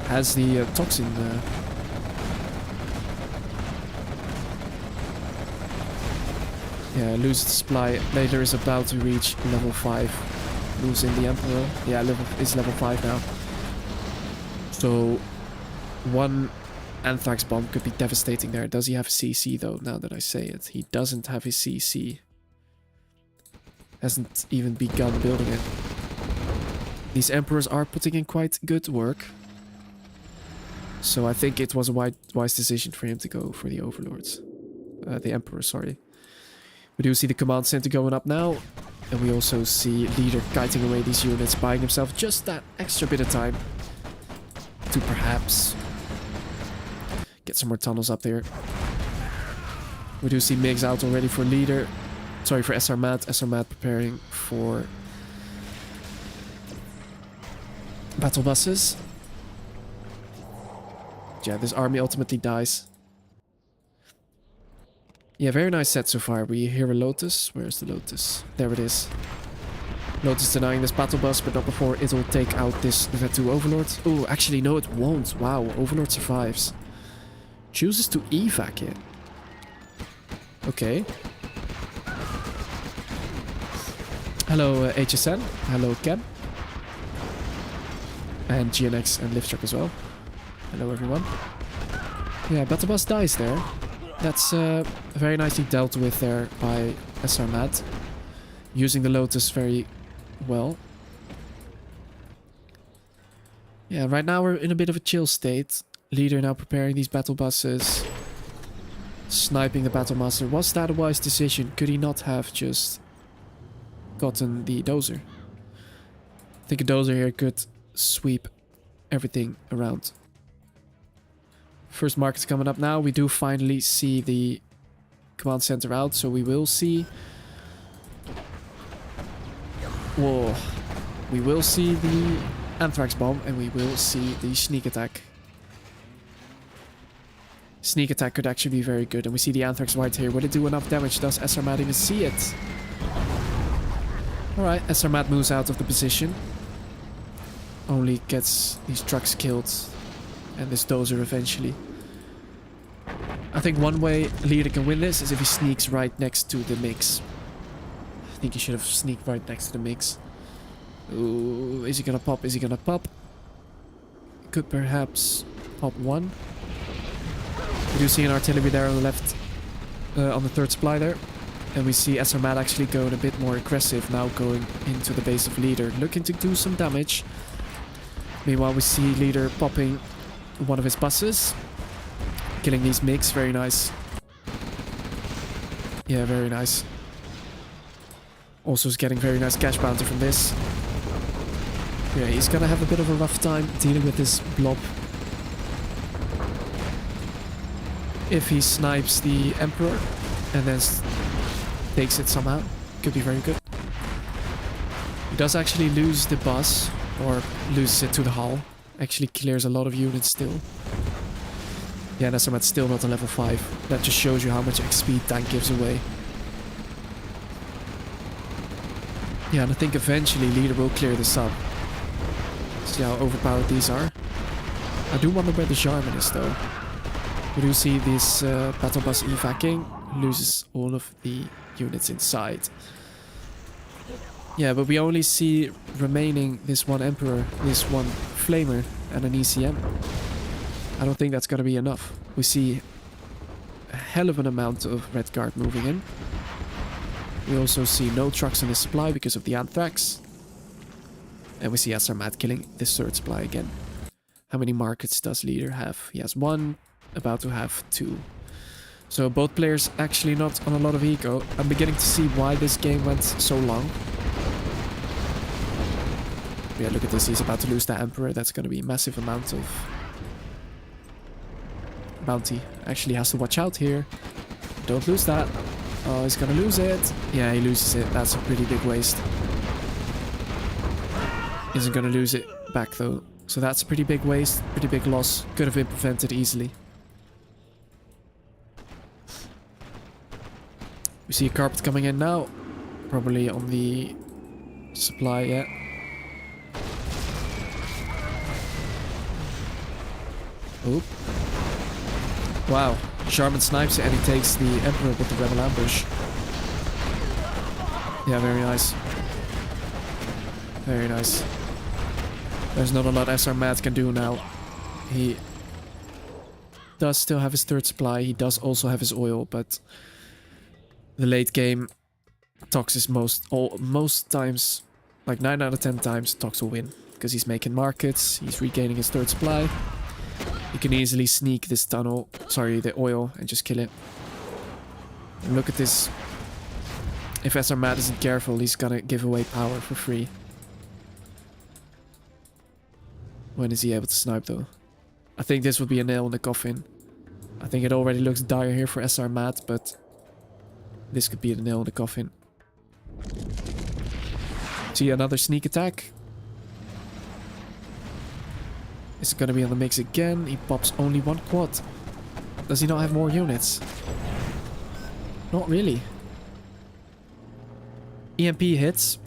Has the toxin yeah, loses the supply. Later is about to reach level 5. Losing the Emperor. Yeah, is level 5 now. So one Anthrax bomb could be devastating there. Does he have CC though, now that I say it? He doesn't have his CC. Hasn't even begun building it. These Emperors are putting in quite good work. So I think it was a wise decision for him to go for the Overlords. The Emperor, sorry. We do see the command center going up now. And we also see leader kiting away these units, buying himself just that extra bit of time to perhaps get some more tunnels up there. We do see MiGs out already for leader. Sorry, for SR Matt. SR Matt preparing for battle buses. Yeah, this army ultimately dies. Yeah, very nice set so far. We hear a Lotus. Where's the Lotus? There it is. Lotus denying this battle bus, but not before it'll take out this Vetu Overlord. Oh, actually, no, it won't. Wow, Overlord survives. Chooses to evac it. Okay. Hello, HSN. Hello, Ken. And GNX and Liftruck as well. Hello, everyone. Yeah, battle bus dies there. That's very nicely dealt with there by SR Mad. Using the Lotus very well. Yeah, right now we're in a bit of a chill state. Leader now preparing these battle buses. Sniping the Battle Master. Was that a wise decision? Could he not have just gotten the dozer? I think a dozer here could sweep everything around. First market's coming up now. We do finally see the command center out, so we will see... Whoa. We will see the Anthrax Bomb, and we will see the Sneak Attack. Sneak Attack could actually be very good, and we see the Anthrax right here. Will it do enough damage? Does SR Mad even see it? Alright, SR Mad moves out of the position. Only gets these trucks killed, and this dozer eventually. I think one way Leader can win this is if he sneaks right next to the mix. I think he should have sneaked right next to the mix. Ooh, is he gonna pop? Is he gonna pop? Could perhaps pop one. We do see an artillery there on the left, on the third supply there. And we see SR Mad actually going a bit more aggressive now, going into the base of Leader, looking to do some damage. Meanwhile, we see Leader popping one of his buses. Killing these MiGs, very nice. Yeah, very nice. Also is getting very nice cash bounty from this. Yeah, he's gonna have a bit of a rough time dealing with this blob. If he snipes the Emperor and then takes it somehow, could be very good. He does actually lose the bus, or loses it to the hull. Actually clears a lot of units still. Yeah, and SR Mad's still not on level 5. That just shows you how much XP tank gives away. Yeah, and I think eventually Leader will clear this up. See how overpowered these are. I do wonder where the Jarman is though. We do see this battle bus evacing. Loses all of the units inside. Yeah, but we only see remaining this one Emperor, this one Flamer, and an ECM. I don't think that's gonna be enough. We see a hell of an amount of Red Guard moving in. We also see no trucks in the supply because of the Anthrax. And we see SR Mad killing this third supply again. How many markets does Leader have? He has 1, about to have 2. So both players actually not on a lot of eco. I'm beginning to see why this game went so long. Yeah, look at this. He's about to lose the Emperor. That's going to be a massive amount of bounty. Actually has to watch out here. Don't lose that. Oh, he's going to lose it. Yeah, he loses it. That's a pretty big waste. Isn't going to lose it back though. So that's a pretty big waste. Pretty big loss. Could have been prevented easily. We see a carpet coming in now. Probably on the supply, yeah. Oop. Wow. Jarman snipes it and he takes the Emperor with the Rebel Ambush. Yeah, very nice. Very nice. There's not a lot SR Mad can do now. He does still have his third supply. He does also have his oil, but the late game Tox is most times, like 9 out of 10 times, Tox will win. Because he's making markets, he's regaining his third supply. He can easily sneak this tunnel, sorry, the oil, and just kill it. And look at this. If SR Mad isn't careful, he's gonna give away power for free. When is he able to snipe though? I think this would be a nail in the coffin. I think it already looks dire here for SR Mad, but this could be the nail in the coffin. See another sneak attack. Is it going to be on the mix again? He pops only 1 quad. Does he not have more units? Not really. EMP hits.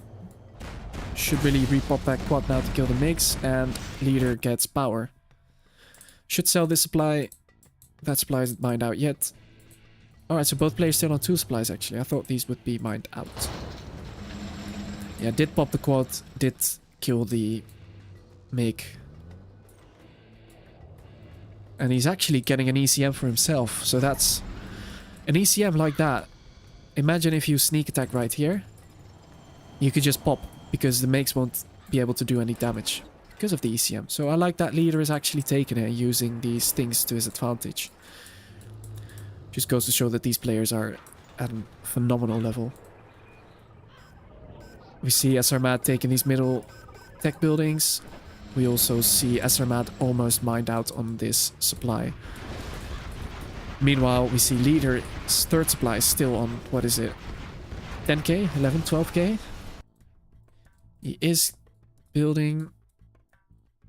Should really repop that quad now to kill the MiGs, and leader gets power. Should sell this supply. That supply isn't mined out yet. Alright, so both players still on 2 supplies actually. I thought these would be mined out. Yeah, did pop the quad, did kill the MiG. And he's actually getting an ECM for himself, so that's... An ECM like that, imagine if you sneak attack right here. You could just pop, because the MiGs won't be able to do any damage. Because of the ECM. So I like that leader is actually taking it and using these things to his advantage. Just goes to show that these players are at a phenomenal level. We see SRMAD taking these middle tech buildings. We also see SRMAD almost mined out on this supply. Meanwhile, we see Leader's third supply still on, what is it? 10k? 11, 12k? He is building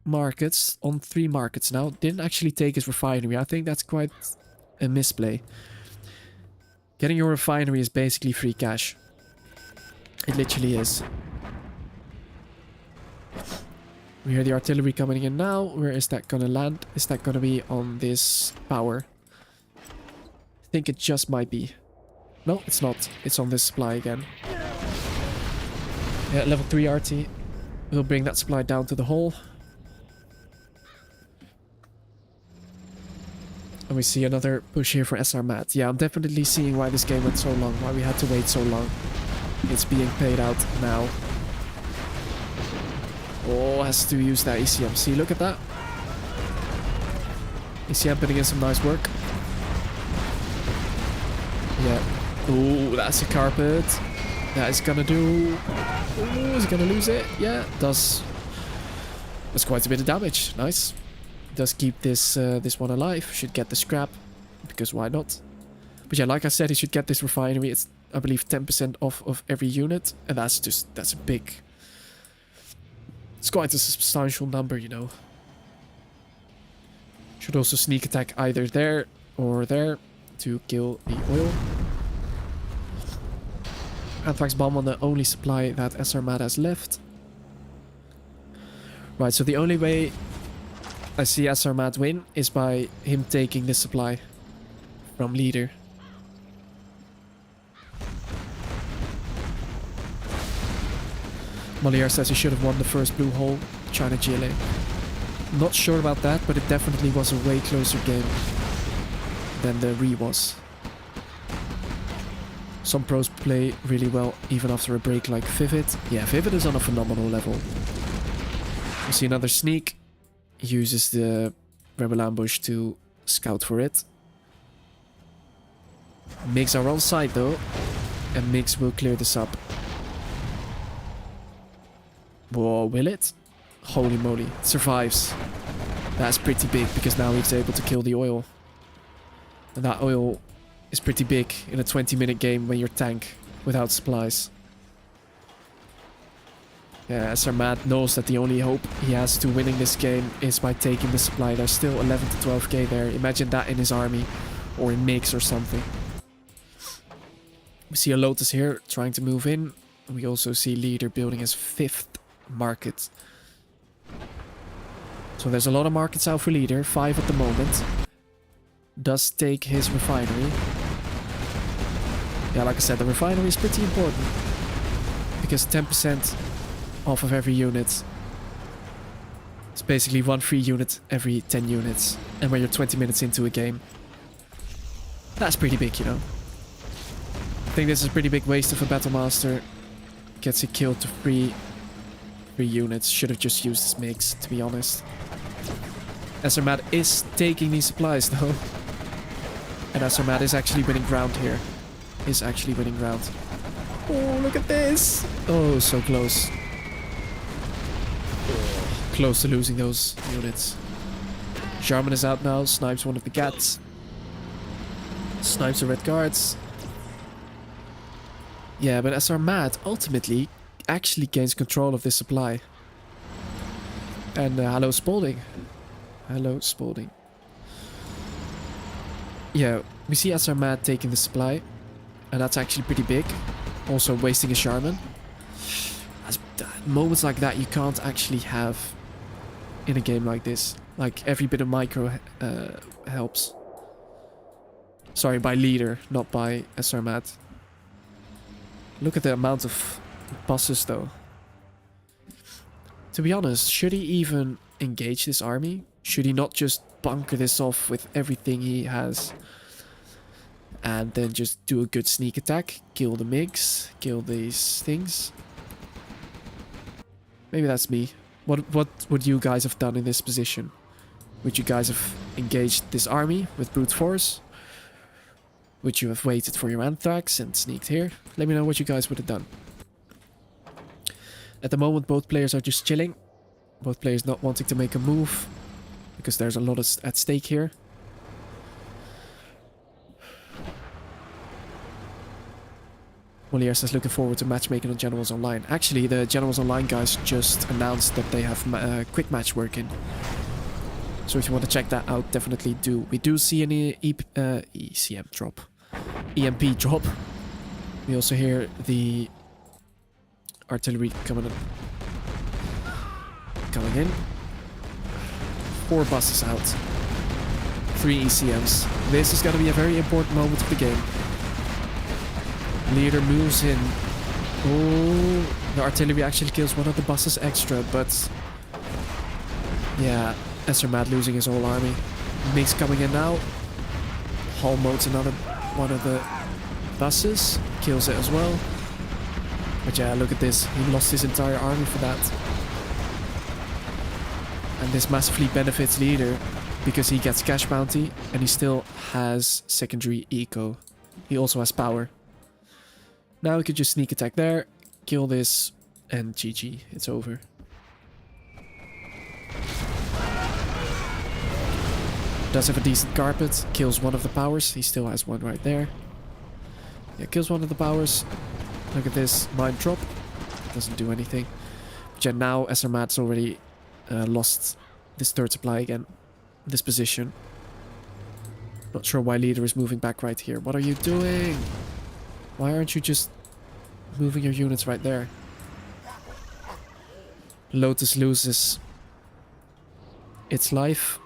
markets on 3 markets now. Didn't actually take his refinery. I think that's quite a misplay. Getting your refinery is basically free cash. It literally is. We hear the artillery coming in now. Where is that gonna land? Is that gonna be on this power? I think it just might be. No, it's not. It's on this supply again. Yeah, level 3 RT. We'll bring that supply down to the hole. And we see another push here for SRMAD. Yeah, I'm definitely seeing why this game went so long. Why we had to wait so long. It's being paid out now. Oh, has to use that ECM. See, look at that. ECM putting in some nice work. Yeah. Oh, that's a carpet. That is gonna do... Oh, is he gonna lose it? Yeah, does. That's quite a bit of damage. Nice. Does keep this this one alive. Should get the scrap. Because why not? But yeah, like I said, he should get this refinery. It's, I believe, 10% off of every unit. And that's just... That's a big... It's quite a substantial number, you know. Should also sneak attack either there or there to kill the oil. Anthrax bomb on the only supply that SRMAD has left. Right, so the only way I see SRMAD win is by him taking this supply from leader. Moliere says he should have won the first blue hole, China GLA. Not sure about that, but it definitely was a way closer game than the Re was. Some pros play really well even after a break like Vivid. Yeah, Vivid is on a phenomenal level. We see another sneak. He uses the Rebel Ambush to scout for it. MiGs are on site though, and MiGs will clear this up. Whoa, will it? Holy moly, it survives. That's pretty big because now he's able to kill the oil. And that oil is pretty big in a 20-minute game when you're tank without supplies. Yeah, SRMAD knows that the only hope he has to winning this game is by taking the supply. There's still 11 to 12k there. Imagine that in his army or in MiGs or something. We see a Lotus here trying to move in. We also see Leader building his 5th market. So there's a lot of markets out for Leader, 5 at the moment. Does take his refinery. Yeah, like I said, the refinery is pretty important. Because 10% off of every unit. It's basically 1 free unit every 10 units. And when you're 20 minutes into a game, that's pretty big, you know. I think this is a pretty big waste of a Battle Master. Gets a kill to free units. Should have just used his MiGs, to be honest. SRMAD is taking these supplies though. And SRMAD is actually winning ground here. Is actually winning ground. Oh, look at this! Oh, so close. Close to losing those units. Jarman is out now, snipes one of the Gats. Snipes the red guards. Yeah, but SRMAD ultimately actually gains control of this supply. And hello Spalding. Hello Spalding. Yeah, we see SRMAD taking the supply. And that's actually pretty big. Also wasting a Charman. That's moments like that you can't actually have in a game like this. Like, every bit of micro helps. Sorry, by leader, not by SR Mat. Look at the amount of bosses, though. To be honest, should he even engage this army? Should he not just bunker this off with everything he has? And then just do a good sneak attack? Kill the MiGs? Kill these things? Maybe that's me. What would you guys have done in this position? Would you guys have engaged this army with brute force? Would you have waited for your anthrax and sneaked here? Let me know what you guys would have done. At the moment, both players are just chilling. Both players not wanting to make a move, because there's a lot at stake here. Molière says looking forward to matchmaking on Generals Online. Actually, the Generals Online guys just announced that they have quick match working. So if you want to check that out, definitely do. We do see an ECM drop. EMP drop. We also hear the artillery coming in. 4 buses out. 3 ECMs. This is going to be a very important moment of the game. Leader moves in. Oh, the artillery actually kills one of the buses extra, but yeah, SR Mat losing his whole army. MiGs coming in now. Hull modes another one of the buses, kills it as well. But yeah, look at this. He lost his entire army for that. And this massively benefits Leader because he gets cash bounty and he still has secondary eco. He also has power. Now we could just sneak attack there, kill this, and GG. It's over. Does have a decent carpet, kills one of the powers. He still has one right there. Yeah, kills one of the powers. Look at this, mine drop. Doesn't do anything. But yeah, now SR Mat's already lost this third supply again. This position. Not sure why Leader is moving back right here. What are you doing? Why aren't you just moving your units right there? Lotus loses its life.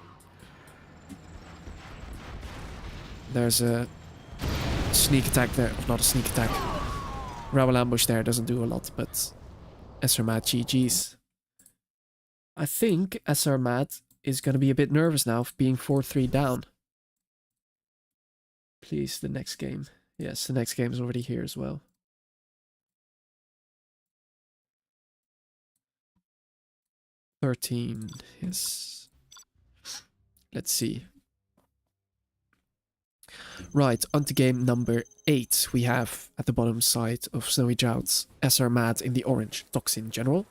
There's a sneak attack there. Not a sneak attack. Rebel ambush there doesn't do a lot, but SR Mat GG's. I think SR Mat is going to be a bit nervous now of being 4-3 down. Please, the next game. Yes, the next game is already here as well. $13, yes. Let's see. Right, on to game number 8. We have at the bottom side of Snowy Droughts SR Mat in the orange, Toxin General.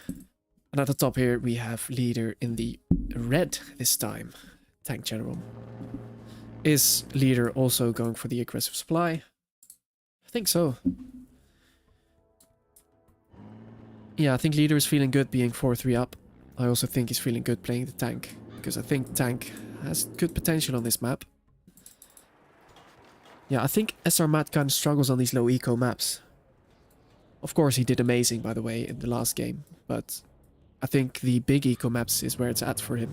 And at the top here we have Leader in the red this time, Tank General. Is Leader also going for the aggressive supply? I think so. Yeah, I think Leader is feeling good being 4-3 up. I also think he's feeling good playing the tank, because I think tank has good potential on this map. Yeah, I think SR Mat kind of struggles on these low eco maps. Of course, he did amazing, by the way, in the last game, but I think the big eco maps is where it's at for him.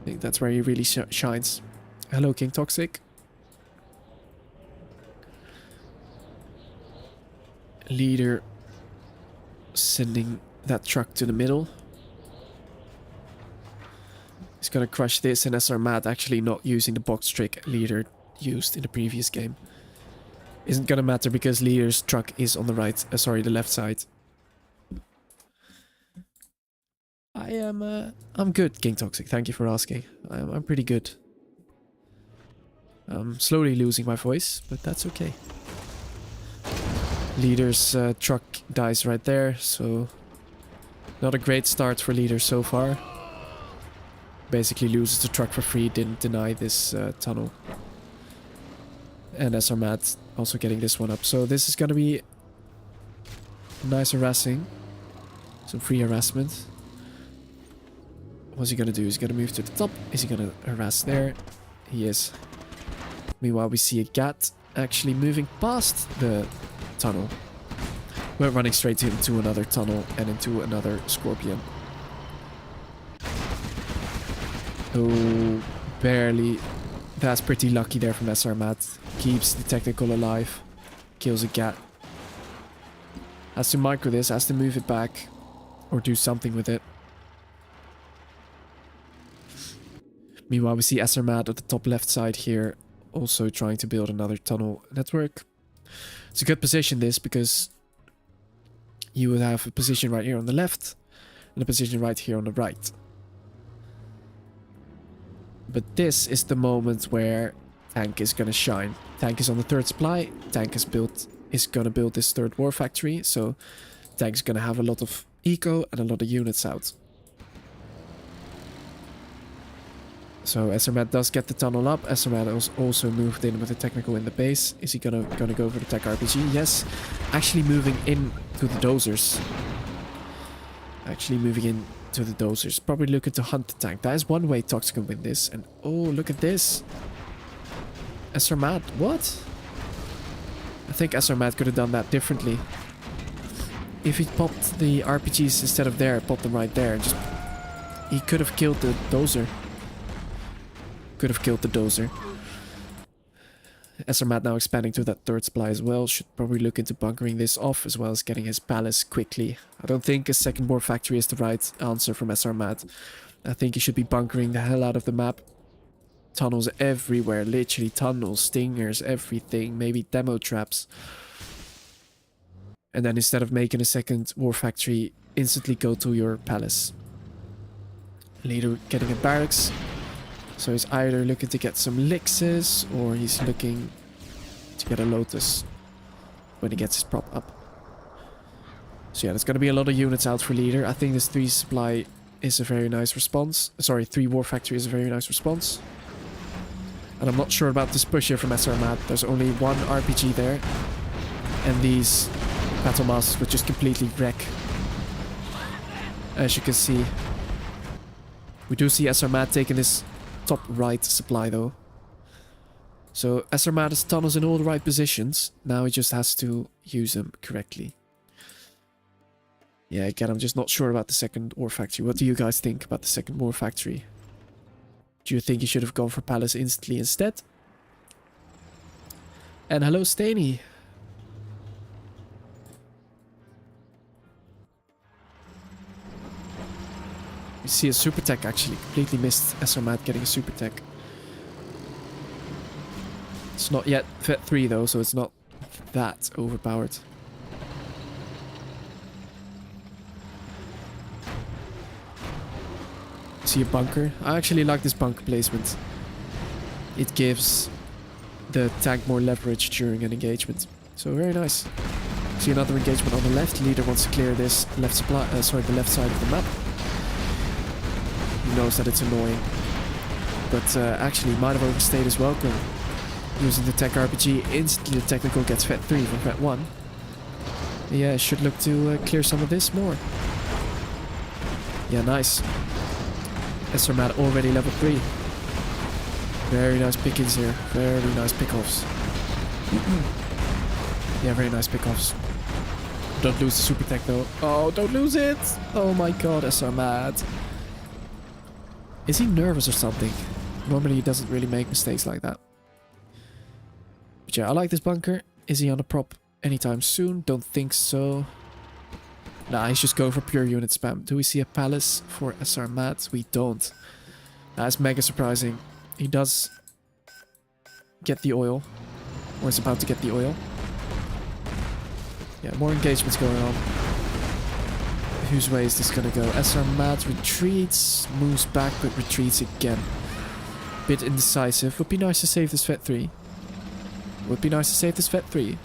I think that's where he really shines. Hello, King Toxic. Leader sending that truck to the middle. He's gonna crush this, and SR Mat actually not using the box trick Leader used in the previous game. Isn't gonna matter because Leader's truck is on the right, sorry, the left side. I'm good, King Toxic. Thank you for asking. I'm pretty good. I'm slowly losing my voice, but that's okay. Leader's truck dies right there, so not a great start for Leader so far. Basically loses the truck for free, didn't deny this tunnel. And SR Mat also getting this one up. So this is gonna be nice harassing. Some free harassment. What's he gonna do? Is he gonna move to the top? Is he gonna harass there? He is. Meanwhile, we see a GAT actually moving past the tunnel. We're running straight into another tunnel and into another Scorpion. Oh, barely. That's pretty lucky there from SR Matt. Keeps the technical alive. Kills a gat. Has to micro this, has to move it back. Or do something with it. Meanwhile, we see SR Matt at the top left side here. Also trying to build another tunnel network. It's a good position this, because you would have a position right here on the left. And a position right here on the right. But this is the moment where Tank is gonna shine. Tank is on the third supply. Tank is gonna build this third war factory. So Tank's gonna have a lot of eco and a lot of units out. So SRMAT does get the tunnel up. SRMAT has also moved in with the technical in the base. Is he gonna go for the tech RPG? Yes. Actually moving in to the dozers. Probably looking to hunt the tank. That is one way Tox can win this. And oh, look at this. SRMAT, what? I think SRMAT could have done that differently. If he popped the RPGs instead of there, popped them right there, just he could have killed the dozer. SRMAT now expanding to that third supply as well. Should probably look into bunkering this off as well as getting his palace quickly. I don't think a second war factory is the right answer from SRMAT. I think he should be bunkering the hell out of the map. Tunnels everywhere, literally tunnels, stingers, everything, maybe demo traps. And then instead of making a second war factory, instantly go to your palace. Leader getting a barracks. So he's either looking to get some Lixes or he's looking to get a Lotus when he gets his prop up. So yeah, there's going to be a lot of units out for leader. I think this 3 supply is a very nice response. Sorry, 3 war factory is a very nice response. And I'm not sure about this push here from SRMAT. There's only 1 RPG there. And these battle masters would just completely wreck. As you can see. We do see SRMAT taking this top right supply though. So SRMAT has tunnels in all the right positions. Now he just has to use them correctly. Yeah, again, I'm just not sure about the second war factory. What do you guys think about the second war factory? Do you think he should have gone for palace instantly instead? And hello, Staney. You see a super tech actually. Completely missed SRMAT getting a super tech. It's not yet Vet 3 though, so it's not that overpowered. See a bunker? I actually like this bunker placement. It gives the tank more leverage during an engagement. So very nice. See another engagement on the left. Leader wants to clear this left supply, the left side of the map. He knows that it's annoying. But actually might have overstayed his welcome. Using the tech RPG, instantly the technical gets Vet 3 from Vet 1. Yeah, should look to clear some of this more. Yeah, nice. SRMAT already level 3. Very nice pickings here. Very nice pickoffs. Yeah, very nice pickoffs. Don't lose the super tech though. Oh, don't lose it! Oh my god, SRMAT. Is he nervous or something? Normally he doesn't really make mistakes like that. But yeah, I like this bunker. Is he on a prop anytime soon? Don't think so. Nah, he's just going for pure unit spam. Do we see a palace for SRMAT? We don't. That's mega surprising. He does get the oil. Or is about to get the oil. Yeah, more engagements going on. Whose way is this gonna go? SRMAT retreats, moves back, but retreats again. Bit indecisive. Would be nice to save this Vet 3. Would be nice to save this Vet 3.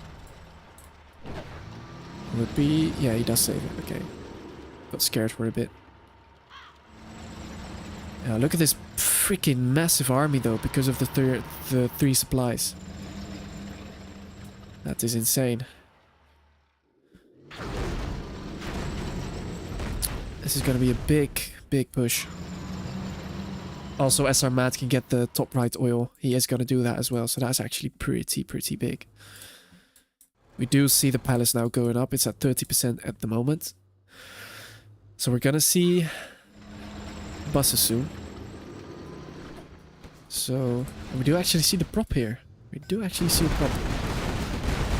Would be... yeah, he does save it. Okay. Got scared for a bit. Yeah, look at this freaking massive army though, because of the 3 supplies. That is insane. This is going to be a big push. Also, SRMAT can get the top right oil. He is going to do that as well, so that's actually pretty big. We do see the palace now going up. It's at 30% at the moment. So we're gonna see buses soon. So we do actually see the prop here. We do actually see a prop.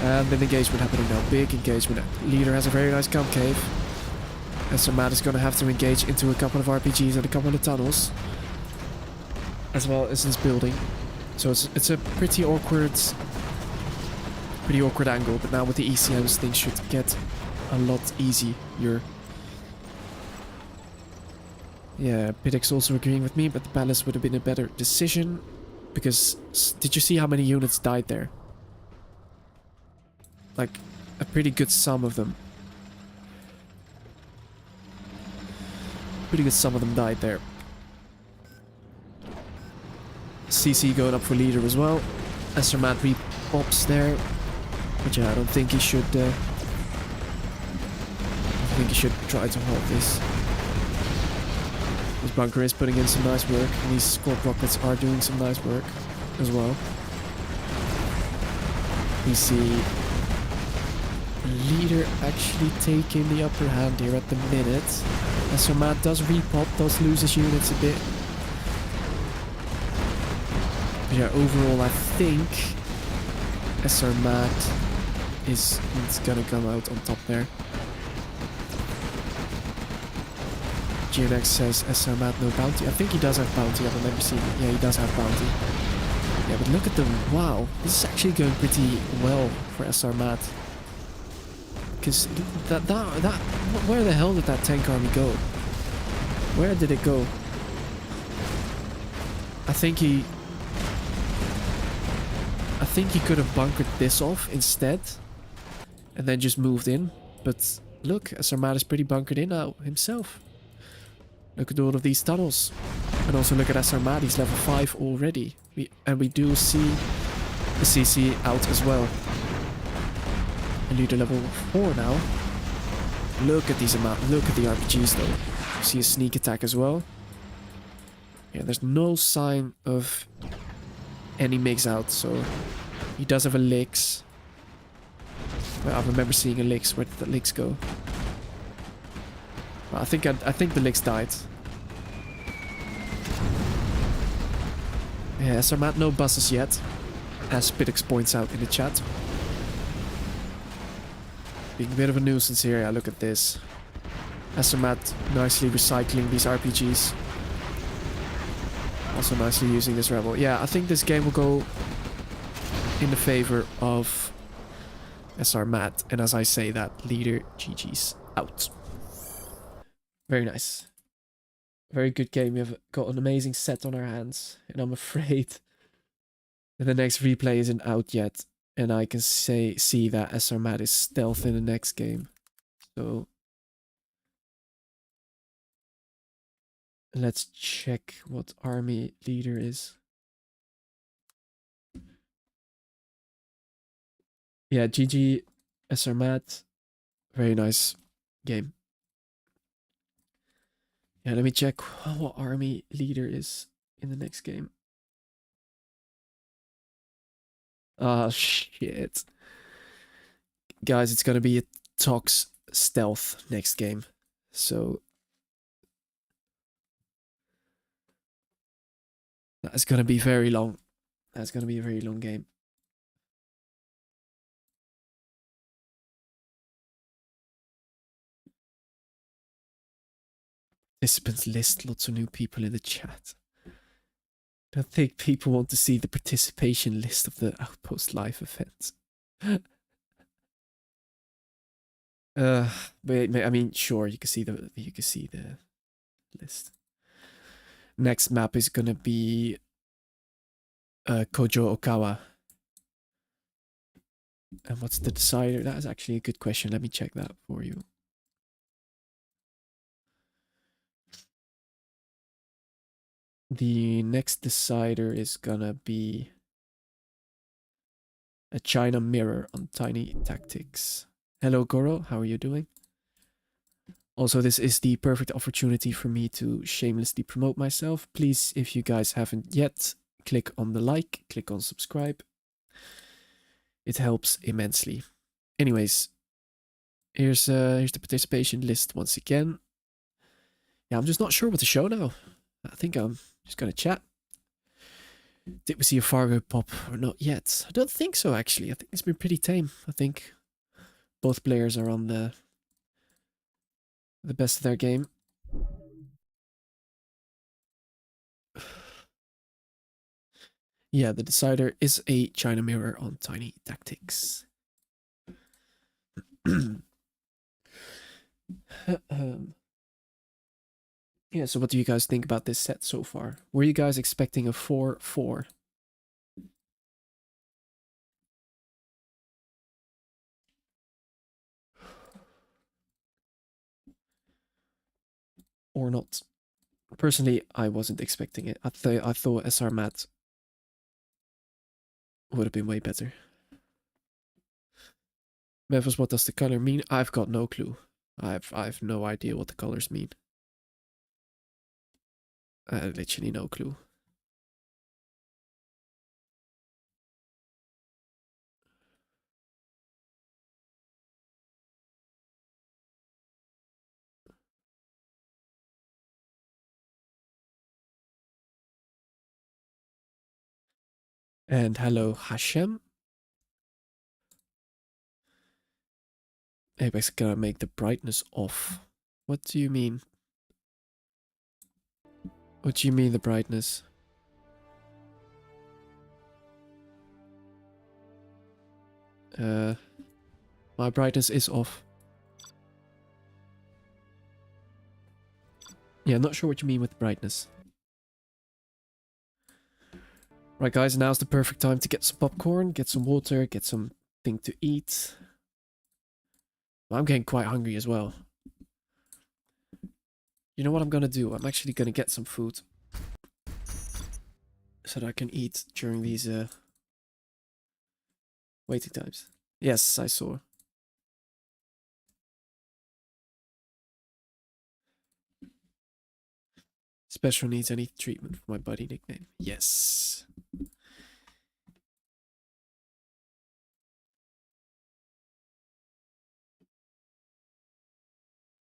And an engagement happening now. Big engagement. Leader has a very nice concave. And so Matt is gonna have to engage into a couple of RPGs and a couple of tunnels. As well as this building. So it's a pretty awkward angle, but now with the ECMs things should get a lot easier. Yeah, Pidix also agreeing with me, but the palace would have been a better decision. Because, did you see how many units died there? Like, a pretty good sum of them. Pretty good sum of them died there. CC going up for leader as well. Sir Matt re-pops there. But yeah, I don't think he should... I think he should try to hold this. This bunker is putting in some nice work, and these scorp rockets are doing some nice work as well. We see leader actually taking the upper hand here at the minute. As so Matt does repop, does lose his units a bit. But yeah, overall I think SR Matt is gonna come out on top there. GNX says SR Matt no bounty. I think he does have bounty. I've never seen it. Yeah, he does have bounty. Yeah, but look at them. Wow, this is actually going pretty well for SR Matt. Because that where the hell did that tank army go? Where did it go? I think he could have bunkered this off instead, and then just moved in. But look, SR Matt is pretty bunkered in now himself. Look at all of these tunnels. And also look at SR Matt, he's level 5 already. We do see the CC out as well. And leader level 4 now. Look at these look at the RPGs though. You see a sneak attack as well. Yeah, there's no sign of any mix out, so he does have a Lix. Well, I remember seeing a Lix. Where did the Lix go? Well, I think the Lix died. Yeah, SR Matt, no buses yet, as Pidix points out in the chat. Being a bit of a nuisance here. Yeah, look at this. SR Matt nicely recycling these RPGs. Also nicely using this rebel. Yeah, I think this game will go in the favor of SR Matt. And as I say that, leader GG's out. Very nice. Very good game. We have got an amazing set on our hands. And I'm afraid that the next replay isn't out yet. And I can see that SR Matt is stealth in the next game. So let's check what army leader is. Yeah, GG SR Matt. Very nice game. Yeah, let me check what army leader is in the next game. Ah, shit. Guys, it's gonna be a Tox stealth next game. So that's gonna be very long. That's gonna be a very long game. Participants list, lots of new people in the chat. I think people want to see the participation list of the Outpost live events. But I mean, sure, you can see the list. Next map is gonna be Kojo Okawa. And what's the decider? That is actually a good question. Let me check that for you. The next decider is gonna be a China mirror on Tiny Tactics. Hello Goro, how are you doing? Also, this is the perfect opportunity for me to shamelessly promote myself. Please, if you guys haven't yet, click on the like, click on subscribe. It helps immensely. Anyways, here's the participation list once again. Yeah, I'm just not sure what to show now. I think I'm just gonna chat. Did we see a Fargo pop or not yet? I don't think so, actually. I think it's been pretty tame. I think both players are on the best of their game. Yeah, the decider is a China mirror on Tiny Tactics. Yeah, so what do you guys think about this set so far? Were you guys expecting a 4-4? Or not? Personally, I wasn't expecting it. I thought SR Mat would have been way better. Memphis, what does the color mean? I've got no clue. I've no idea what the colors mean. Literally no clue. And hello, Hashem. Apex gonna make the brightness off. What do you mean? What do you mean the brightness? My brightness is off. Yeah, not sure what you mean with brightness. Right, guys, now's the perfect time to get some popcorn, get some water, get something to eat. I'm getting quite hungry as well. You know what I'm gonna do? I'm actually gonna get some food. So that I can eat during these waiting times. Yes, I saw. Special needs, I need treatment for my buddy nickname. Yes.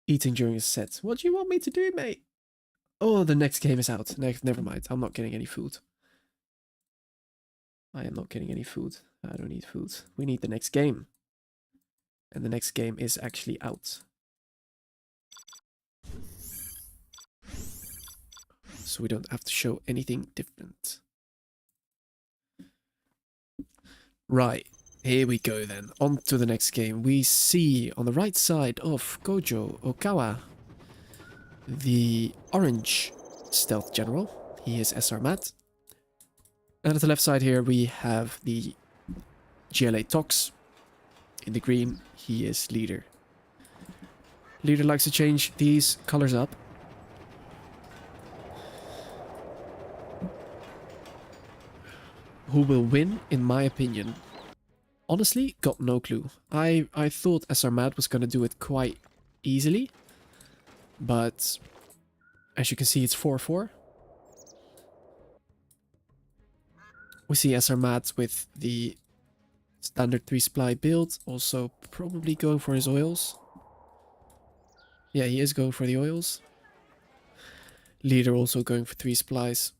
Eating during a set. What do you want me to do, mate? Oh, the next game is out. Never mind. I'm not getting any food. I am not getting any food. I don't need food. We need the next game. And the next game is actually out. So we don't have to show anything different. Right. Here we go then. On to the next game. We see on the right side of Kojo Okawa the orange stealth general. He is SR Mat. And at the left side here we have the GLA Tox. In the green, he is leader. Leader likes to change these colors up. Who will win, in my opinion? Honestly, got no clue. I thought SR Mat was gonna do it quite easily. But as you can see, it's 4-4. We see SR Mat with the standard 3-supply build, also probably going for his oils. Yeah, he is going for the oils. Leader also going for 3 supplies.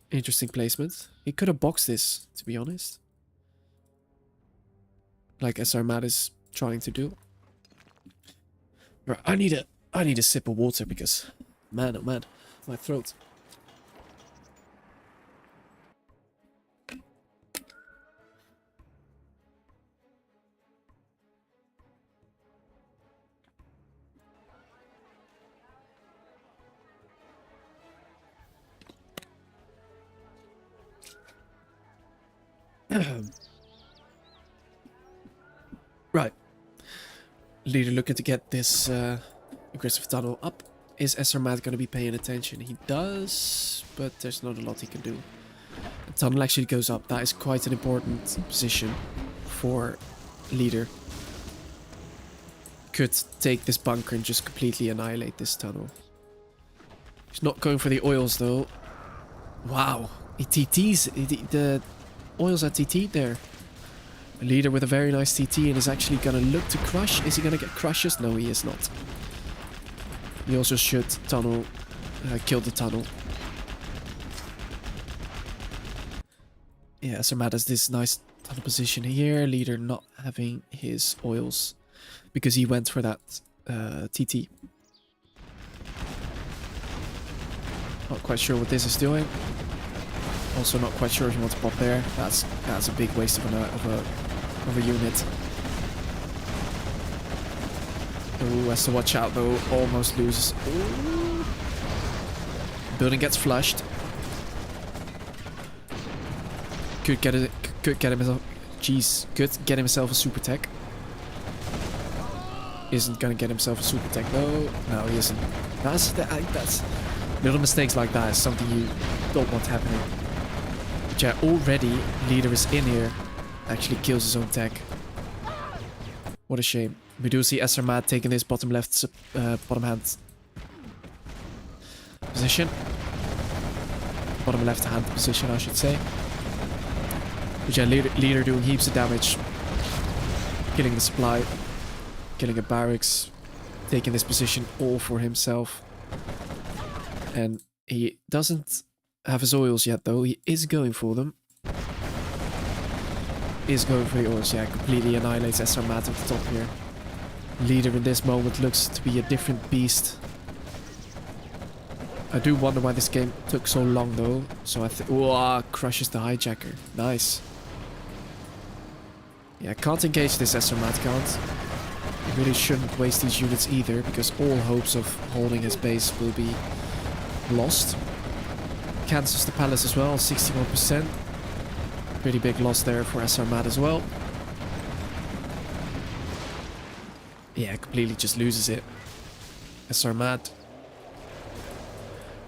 Interesting placement. He could have boxed this, to be honest. Like SR Mat is trying to do. Right, I need a sip of water because, man oh man, my throat. Right. Leader looking to get this aggressive tunnel up. Is SR Mat going to be paying attention? He does, but there's not a lot he can do. The tunnel actually goes up. That is quite an important position for Leader. Could take this bunker and just completely annihilate this tunnel. He's not going for the oils though. Wow. He TTs. The oils are TT'd there. Leader with a very nice TT and is actually gonna look to crush. Is he gonna get crushes? No, he is not. He also should tunnel, kill the tunnel. Yeah, Sarmat has this nice tunnel position here. Leader not having his oils because he went for that TT. Not quite sure what this is doing. Also not quite sure if you want to pop there. That's a big waste of a unit. Oh, has to watch out though. Almost loses. Ooh. Building gets flushed. Could get himself. Jeez, could get himself a super tech. Isn't gonna get himself a super tech though. No, he isn't. That's little mistakes like that is something you don't want happening. But yeah, already Leader is in here. Actually kills his own tech. What a shame. We do see Sarmat taking this bottom left, bottom hand position. Bottom left hand position, I should say. But yeah, Leader doing heaps of damage. Killing the supply. Killing a barracks. Taking this position all for himself. And he doesn't have his oils yet though. He is going for them. Is going for the oils, yeah. Completely annihilates Sarmat at the top here. Leader in this moment looks to be a different beast. I do wonder why this game took so long though. So I think... Whoa, crushes the hijacker. Nice. Yeah, can't engage this Sarmat, can't. You really shouldn't waste these units either, because all hopes of holding his base will be lost. Cancels the palace as well, 61%. Pretty big loss there for Sarmat as well. Yeah, completely just loses it. Sarmat.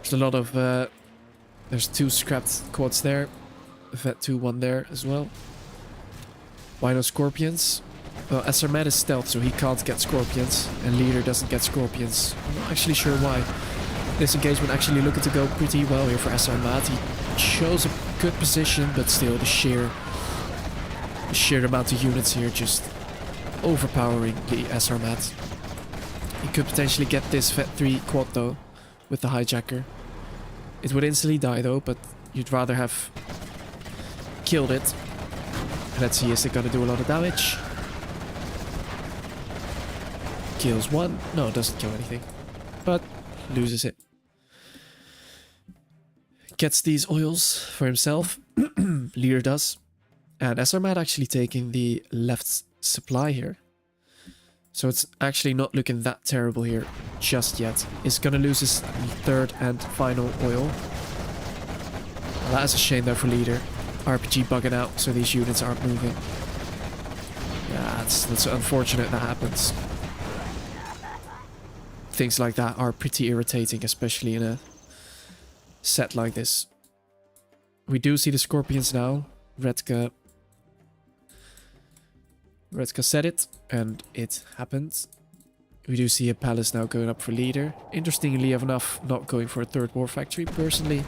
There's a lot of... there's 2 scrapped quads there. Vet 2-1 there as well. Why no scorpions? Well, Sarmat is stealth, so he can't get scorpions. And Leader doesn't get scorpions. I'm not actually sure why. This engagement actually looking to go pretty well here for Sarmat. He shows a good position, but still the sheer amount of units here just overpowering the Sarmat. He could potentially get this Vet 3 quad though, with the hijacker. It would instantly die though, but you'd rather have killed it. Let's see, is it gonna do a lot of damage? Kills 1. No, it doesn't kill anything. But loses it. Gets these oils for himself. Leader does. And Sarmat actually taking the left supply here. So it's actually not looking that terrible here just yet. He's gonna lose his 3rd and final oil. Well, that is a shame there for Leader. RPG bugging out so these units aren't moving. Yeah, that's unfortunate that happens. Things like that are pretty irritating, especially in a set like this. We do see the scorpions now. Redka said it, and it happened. We do see a palace now going up for Leader. Interestingly enough, not going for a 3rd war factory. Personally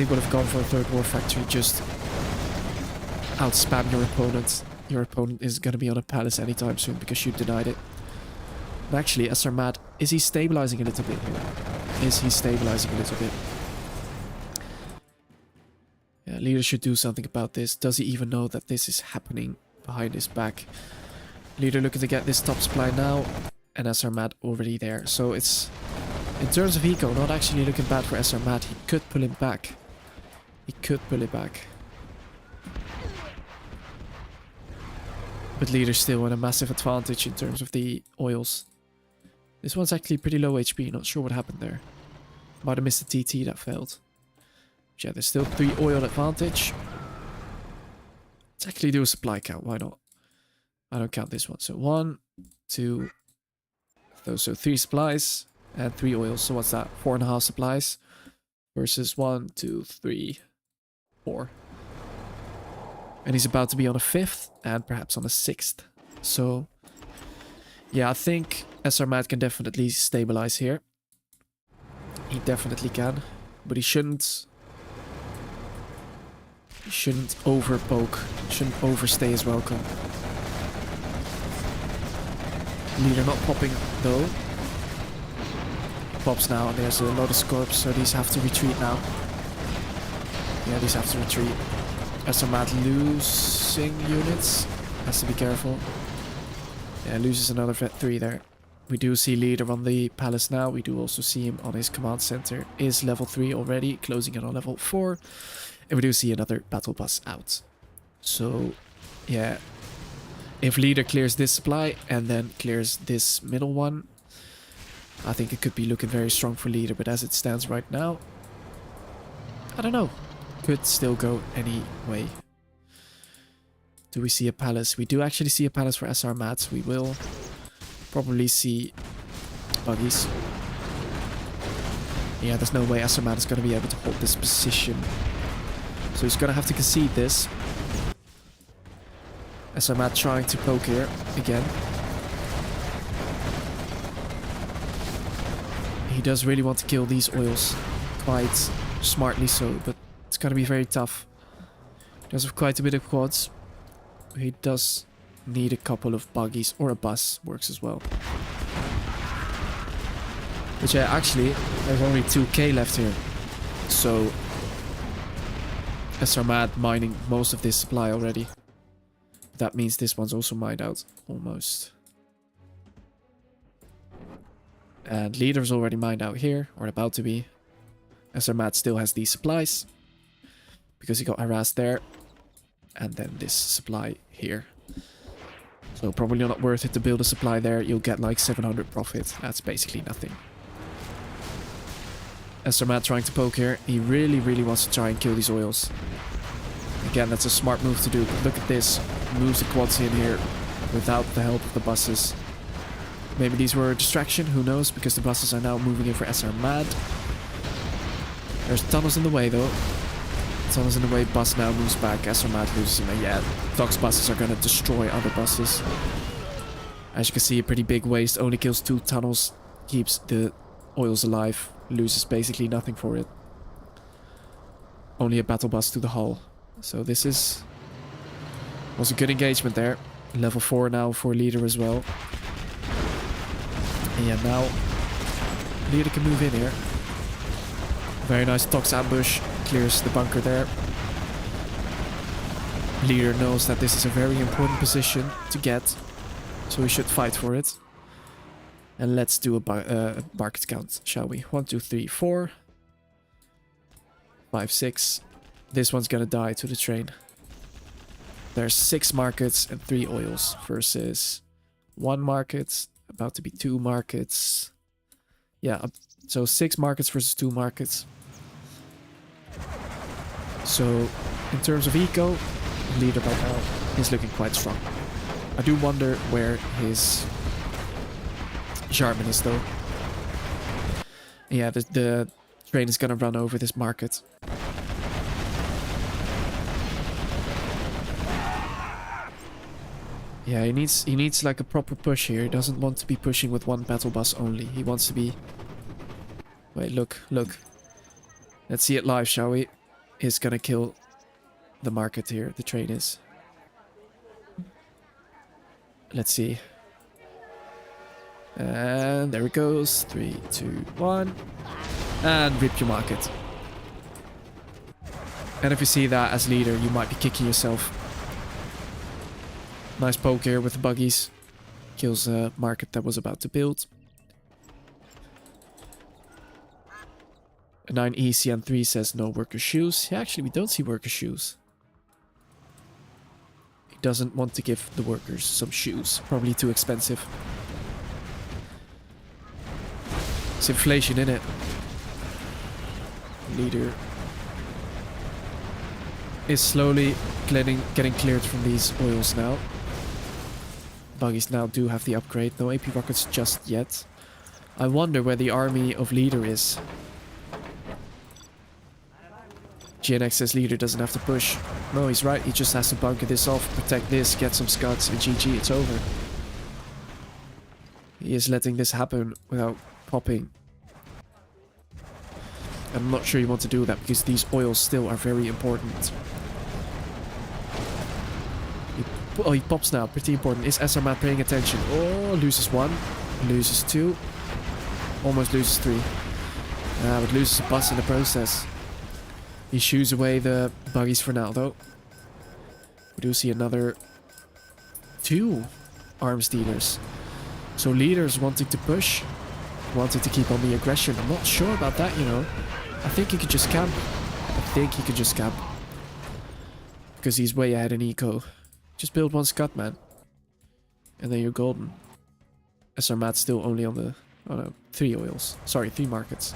would have gone for a 3rd war factory. Just outspam your opponent. Your opponent is going to be on a palace anytime soon because you denied it. But actually, Sarmat, is he stabilizing a little bit here? Is he stabilizing a little bit? Yeah, Leader should do something about this. Does he even know that this is happening behind his back? Leader looking to get this top supply now, and Sarmat already there. So it's, in terms of eco, not actually looking bad for Sarmat. He could pull him back. He could pull it back. But Leader's still in a massive advantage in terms of the oils. This one's actually pretty low HP. Not sure what happened there. Might have missed the TT that failed. But yeah, there's still 3 oil advantage. Let's actually do a supply count. Why not? I don't count this one. So 1, 2, those are 3 supplies and 3 oils. So what's that? 4.5 supplies versus 1, 2, 3, 4. And he's about to be on a 5th and perhaps on a 6th. So yeah, I think Sarmat can definitely stabilize here. He definitely can, but he shouldn't Shouldn't over poke. Shouldn't overstay his welcome. Leader not popping though. Pops now, and there's a lot of scorps, so these have to retreat now. Yeah, these have to retreat. Mad losing units. Has to be careful. Yeah, loses another vet 3 there. We do see Leader on the palace now. We do also see him on his command center. Is level 3 already, closing in on level 4. And we do see another battle bus out. So, yeah. If Leader clears this supply and then clears this middle one, I think it could be looking very strong for Leader. But as it stands right now, I don't know. Could still go any way. Do we see a palace? We do actually see a palace for SR Mats. We will probably see buggies. Yeah, there's no way SR Mat is going to be able to hold this position. So he's going to have to concede this. SR Mat trying to poke here again. He does really want to kill these oils. Quite smartly so, but it's going to be very tough. He does have quite a bit of quads. He does need a couple of buggies, or a bus works as well. But yeah, actually, there's only 2k left here. So, SR Mad mining most of this supply already. That means this one's also mined out, almost. And Leader's already mined out here, or about to be. SR Mad still has these supplies, because he got harassed there. And then this supply here. So probably not worth it to build a supply there. You'll get like 700 profit. That's basically nothing. SR Mad trying to poke here. He really wants to try and kill these oils. Again, that's a smart move to do. But look at this. Moves the quads in here without the help of the buses. Maybe these were a distraction. Who knows? Because the buses are now moving in for SR Mad. There's tunnels in the way though. Tunnels in the way, bus now moves back. SR Mad loses him. And yeah, Doc's buses are going to destroy other buses. As you can see, a pretty big waste. Only kills 2 tunnels. Keeps the oils alive. Loses basically nothing for it. Only a battle bus to the hull. So this was a good engagement there. Level 4 now for Leader as well. And yeah, now Leader can move in here. Very nice Doc's ambush. Clears the bunker there. Leader knows that this is a very important position to get. So we should fight for it. And let's do a market count, shall we? 1, 2, 3, 4. 5, 6. This one's gonna die to the train. There's 6 markets and 3 oils versus 1 market. About to be 2 markets. Yeah, so 6 markets versus 2 markets. So, in terms of eco, Leader by now is looking quite strong. I do wonder where his Jarman is though. Yeah, the train is gonna run over this market. Yeah, he needs like a proper push here. He doesn't want to be pushing with 1 battle bus only. He wants to be... Wait, look. Let's see it live, shall we? Is gonna kill the market here. The train is. Let's see. And there it goes. 3, 2, 1. And rip your market. And if you see that as Leader, you might be kicking yourself. Nice poke here with the buggies. Kills a market that was about to build. 9 ECN3 says no worker shoes. Yeah, actually we don't see worker shoes. He doesn't want to give the workers some shoes. Probably too expensive. It's inflation in it. Leader is slowly getting cleared from these oils now. Buggies now do have the upgrade. No AP rockets just yet. I wonder where the army of Leader is. GNX says Leader doesn't have to push. No, he's right. He just has to bunker this off, protect this, get some scuds, and GG, it's over. He is letting this happen without popping. I'm not sure you want to do that because these oils still are very important. Oh, he pops now. Pretty important. Is SR paying attention? Oh, loses 1. Loses 2. Almost loses 3. But loses a bus in the process. He shoos away the buggies for now, though. We do see another 2 arms dealers. So leaders wanting to push. Wanting to keep on the aggression. I'm not sure about that, you know. I think he could just camp. Because he's way ahead in eco. Just build 1 Scud, man. And then you're golden. SR Matt's still only on the... Oh no, 3 oils. Sorry, 3 markets.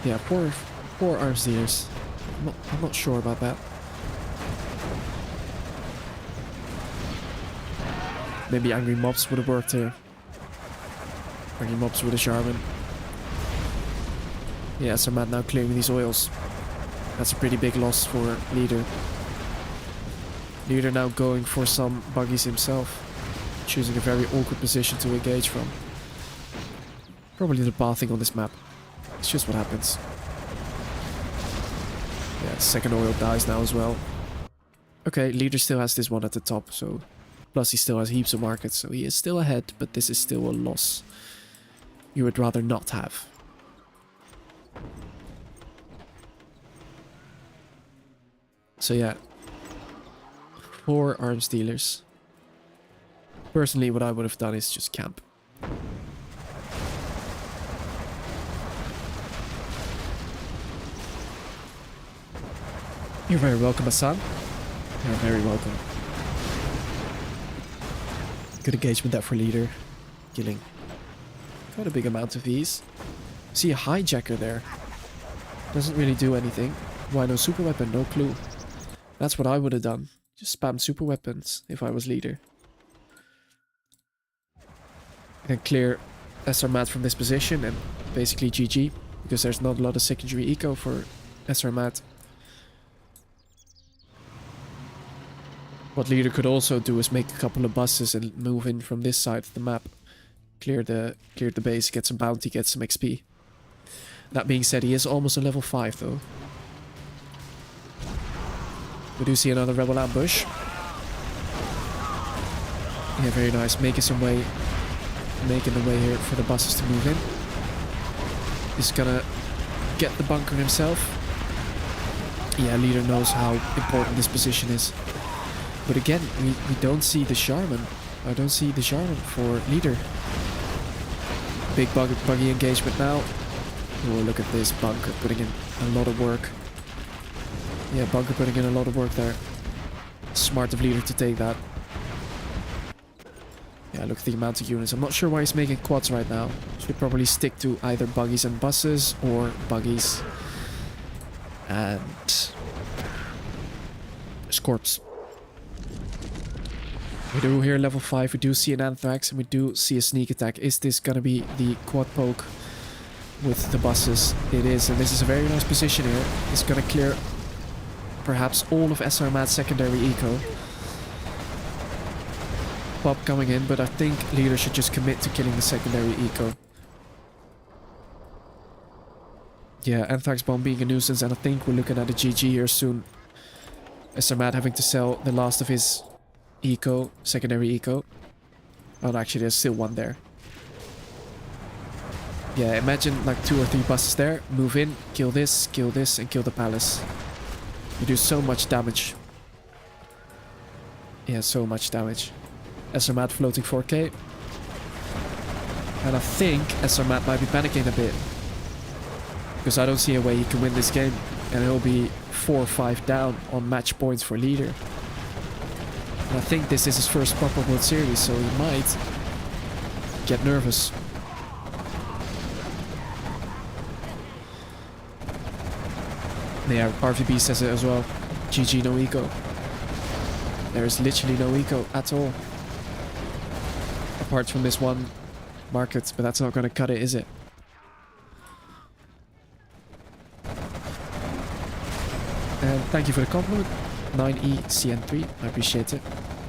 Yeah, poor arms dealers. I'm not sure about that. Maybe angry mobs would have worked here. Angry mobs with a Charmin. Yeah, so Matt now clearing these oils. That's a pretty big loss for Leader. Leader now going for some buggies himself. Choosing a very awkward position to engage from. Probably the pathing on this map. It's just what happens. Yeah, second oil dies now as well. Okay, Leader still has this one at the top, so... Plus he still has heaps of markets, so he is still ahead, but this is still a loss you would rather not have. So yeah, 4 arms dealers. Personally, what I would have done is just camp. You're very welcome, Hassan. You're very welcome. Good engagement there for Leader. Killing quite a big amount of these. See a hijacker there. Doesn't really do anything. Why no super weapon? No clue. That's what I would have done. Just spam super weapons if I was Leader. And clear SR Mat from this position and basically GG. Because there's not a lot of secondary eco for SR Mat. What Leader could also do is make a couple of buses and move in from this side of the map. Clear the base, get some bounty, get some XP. That being said, he is almost a level 5 though. We do see another rebel ambush. Yeah, very nice. Making the way here for the buses to move in. He's gonna get the bunker himself. Yeah, Leader knows how important this position is. But again, we don't see the Charmin. I don't see the Charmin for Leader. Big buggy engagement now. Oh, look at this bunker putting in a lot of work. Yeah, bunker putting in a lot of work there. Smart of Leader to take that. Yeah, look at the amount of units. I'm not sure why he's making quads right now. Should probably stick to either buggies and buses or buggies and Scorps. We do here level 5, we do see an Anthrax and we do see a sneak attack. Is this gonna be the quad poke with the buses? It is, and this is a very nice position here. It's gonna clear perhaps all of SR Mat's secondary eco. Pop coming in, but I think Leader should just commit to killing the secondary eco. Yeah, Anthrax bomb being a nuisance, and I think we're looking at a GG here soon. SR Mat having to sell the last of his eco, secondary eco. Oh, no, actually there's still one there. Yeah, imagine like 2 or 3 buses there. Move in, kill this, and kill the palace. You do so much damage. Yeah, so much damage. SR Mat floating 4k. And I think SR Mat might be panicking a bit. Because I don't see a way he can win this game. And he'll be 4 or 5 down on match points for Leader. And I think this is his first proper World Series, so he might get nervous. Yeah, RVB says it as well. GG, no eco. There is literally no eco at all. Apart from this one market, but that's not going to cut it, is it? And thank you for the compliment. 9ECN3, I appreciate it.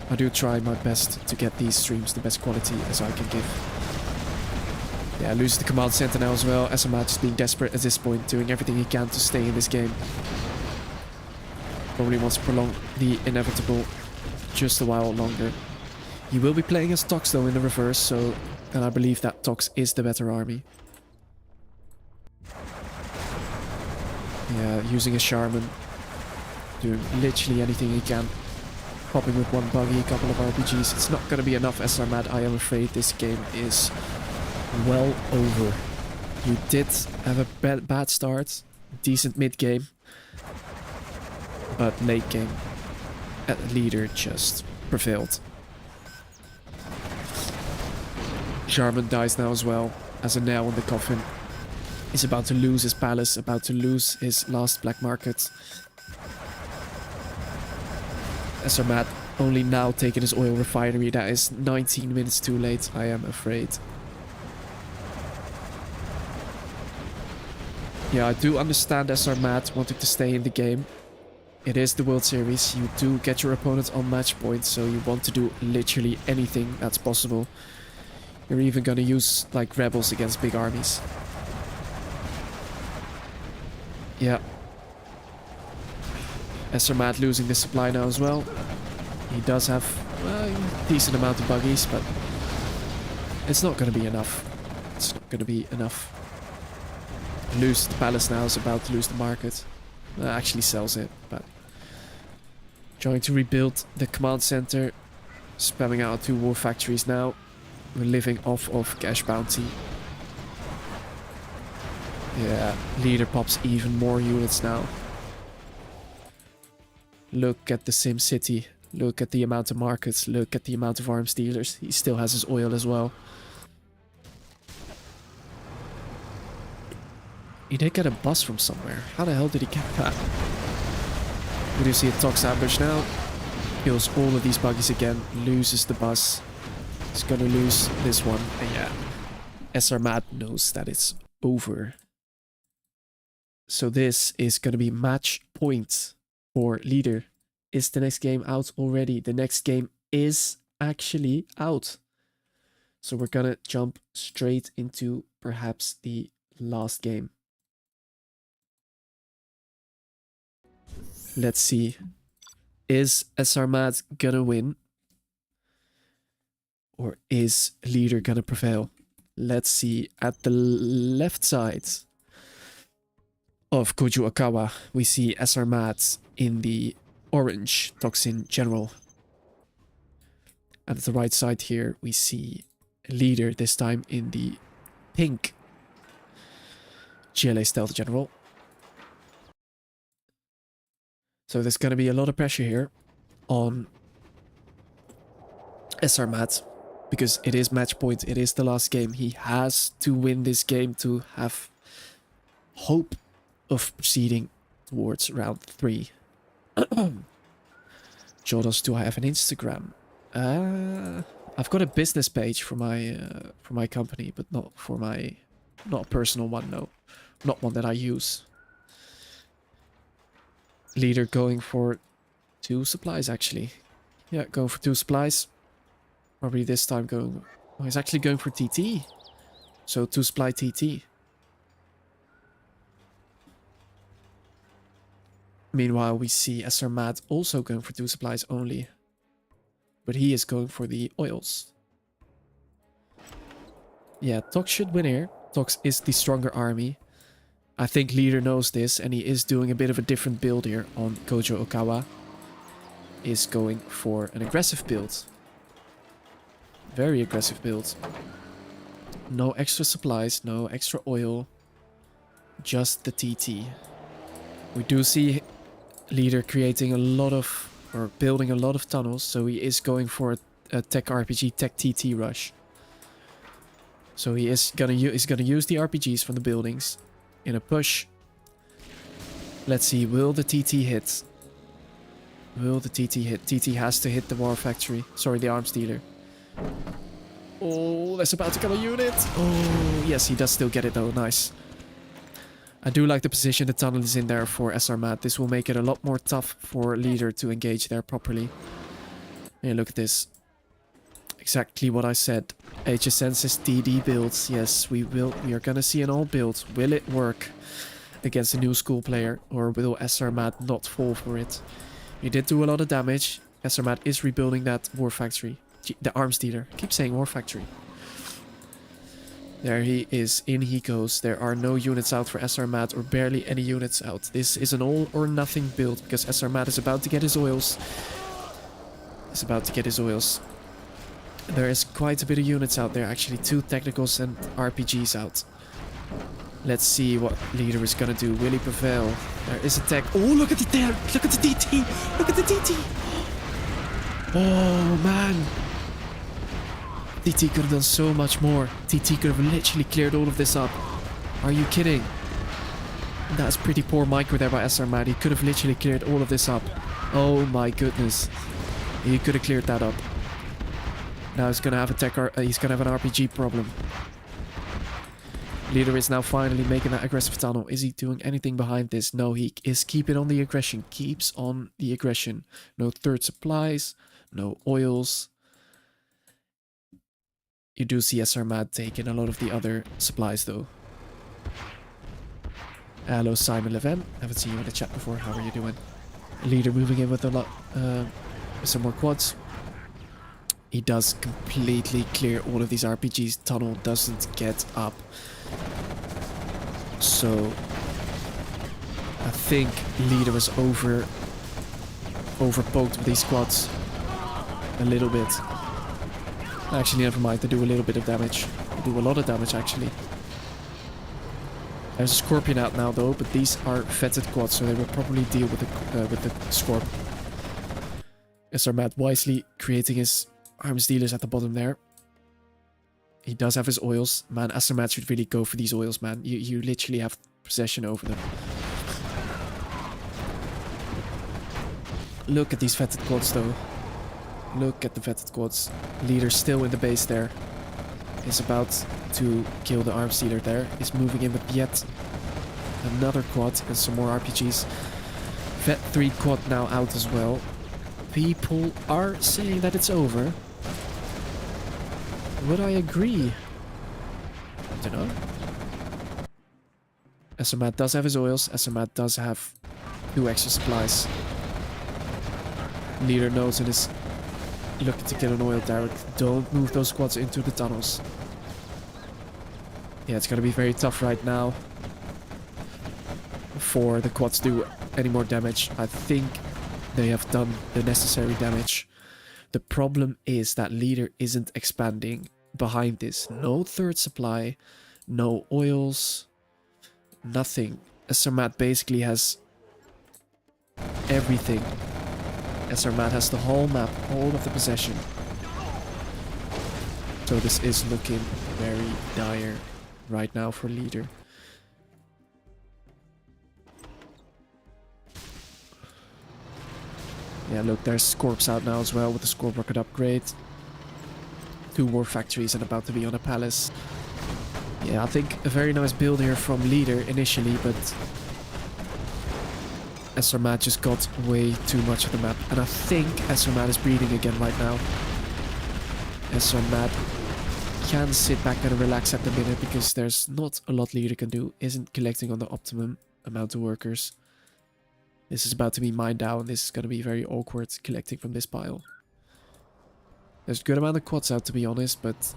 I do try my best to get these streams the best quality as I can give. Yeah, loses the command center now as well. SRMAT just being desperate at this point, doing everything he can to stay in this game. Probably wants to prolong the inevitable just a while longer. He will be playing as Tox though in the reverse, so... And I believe that Tox is the better army. Yeah, using a Shaman. Doing literally anything he can. Popping with one buggy, a couple of RPGs. It's not going to be enough SRMAT. I am afraid this game is well over. You did have a bad start. Decent mid game. But late game, leader just prevailed. Jarman dies now as well, as a nail in the coffin. He's about to lose his palace, about to lose his last black market. SRMAT only now taking his oil refinery. That is 19 minutes too late, I am afraid. Yeah, I do understand SRMAT wanting to stay in the game. It is the World Series. You do get your opponent on match point, so you want to do literally anything that's possible. You're even gonna use, like, rebels against big armies. Yeah. SRMAT losing the supply now as well. He does have a decent amount of buggies, but it's not gonna be enough. It's not gonna be enough. Lose the palace now, is about to lose the market. Actually sells it, but... Trying to rebuild the command center. Spamming out 2 war factories now. We're living off of cash bounty. Yeah, leader pops even more units now. Look at the Sim City. Look at the amount of markets. Look at the amount of arms dealers. He still has his oil as well. He did get a bus from somewhere. How the hell did he get that? We do see a Tox ambush now. Kills all of these buggies again. Loses the bus. He's gonna lose this one. And yeah, SRMAT knows that it's over. So this is gonna be match point for leader. Is the next game out already? The next game is actually out. So we're gonna jump straight into perhaps the last game. Let's see. Is SRMAT gonna win? Or is leader gonna prevail? Let's see. At the left side of Koju Okawa, we see SRMAT in the orange Toxin General. And at the right side here, we see leader, this time in the pink GLA Stealth General. So there's going to be a lot of pressure here on SRMAT, because it is match point, it is the last game. He has to win this game to have hope of proceeding towards round 3. Jodos, do I have an Instagram? I've got a business page for my company, but not a personal one, no. Not one that I use. Leader going for 2 supplies, actually. Yeah, going for 2 supplies. Probably this time going... Oh, he's actually going for TT. So 2 supply TT. Meanwhile, we see SRMAT also going for 2 supplies only. But he is going for the oils. Yeah, Tox should win here. Tox is the stronger army. I think leader knows this, and he is doing a bit of a different build here on Kojo Okawa. Is going for an aggressive build. Very aggressive build. No extra supplies, no extra oil. Just the TT. We do see leader creating a lot of, or building a lot of tunnels, so he is going for a tech RPG, tech TT rush. So he is gonna use the RPGs from the buildings in a push. Let's see, will the TT hit? Will the TT hit? TT has to hit the war factory. Sorry, the arms dealer. Oh, there's about to come a unit. Oh, yes, he does still get it though. Nice. I do like the position the tunnel is in there for SRMAT. This will make it a lot more tough for leader to engage there properly. Hey, look at this. Exactly what I said. HSN says DD builds. Yes, we will. We are gonna see an all build. Will it work against a new school player, or will SRMAT not fall for it? He did do a lot of damage. SRMAT is rebuilding that war factory. The arms dealer. I keep saying war factory. There he is. In he goes. There are no units out for SRMAT, or barely any units out. This is an all or nothing build because SRMAT is about to get his oils. Is about to get his oils. There is quite a bit of units out there, actually. 2 technicals and RPGs out. Let's see what leader is gonna do. Will he prevail? There is a tech. Oh, look at the there! Look at the DT! Look at the DT! Oh man! DT could have done so much more. DT could have literally cleared all of this up. Are you kidding? That's pretty poor micro there by SRMAT. He could have literally cleared all of this up. Oh my goodness. He could have cleared that up. Now he's gonna have a he's gonna have an RPG problem. Leader is now finally making that aggressive tunnel. Is he doing anything behind this? No, he is keeping on the aggression. Keeps on the aggression. No third supplies. No oils. You do see SRMAT taking a lot of the other supplies though. Hello Simon Leven. Haven't seen you in the chat before. How are you doing? Leader moving in with a lot, some more quads. He does completely clear all of these RPGs. Tunnel doesn't get up. So I think Leader was overpoked with these squads a little bit. Actually, never mind. They do a little bit of damage. They do a lot of damage, actually. There's a Scorpion out now, though, but these are vetted quads, so they will probably deal with the Scorp. SRMAT wisely creating his arms dealers at the bottom there. He does have his oils. Man, SRMAT should really go for these oils, man. You literally have possession over them. Look at these vetted quads, though. Look at the vetted quads. Leader still in the base there. Is about to kill the arms dealer there. Is moving in with yet another quad and some more RPGs. Vet 3 quad now out as well. People are saying that it's over. Would I agree? I don't know. SRMAT does have his oils. SRMAT does have 2 extra supplies. Leader knows and is looking to get an oil, Derek. Don't move those squads into the tunnels. Yeah, it's gonna be very tough right now for the quads to do any more damage. I think they have done the necessary damage. The problem is that Leader isn't expanding behind this. No third supply, no oils, nothing. SRMAT basically has everything. SRMAT has the whole map, all of the possession. So this is looking very dire right now for Leader. Yeah, look, there's Scorps out now as well with the Scorp rocket upgrade. 2 war factories and about to be on a palace. Yeah, I think a very nice build here from Leader initially, but SRMAT just got way too much of the map. And I think SRMAT is breathing again right now. SRMAT can sit back and relax at the minute because there's not a lot Leader can do. Isn't collecting on the optimum amount of workers. This is about to be mined down. This is going to be very awkward collecting from this pile. There's a good amount of quads out, to be honest, but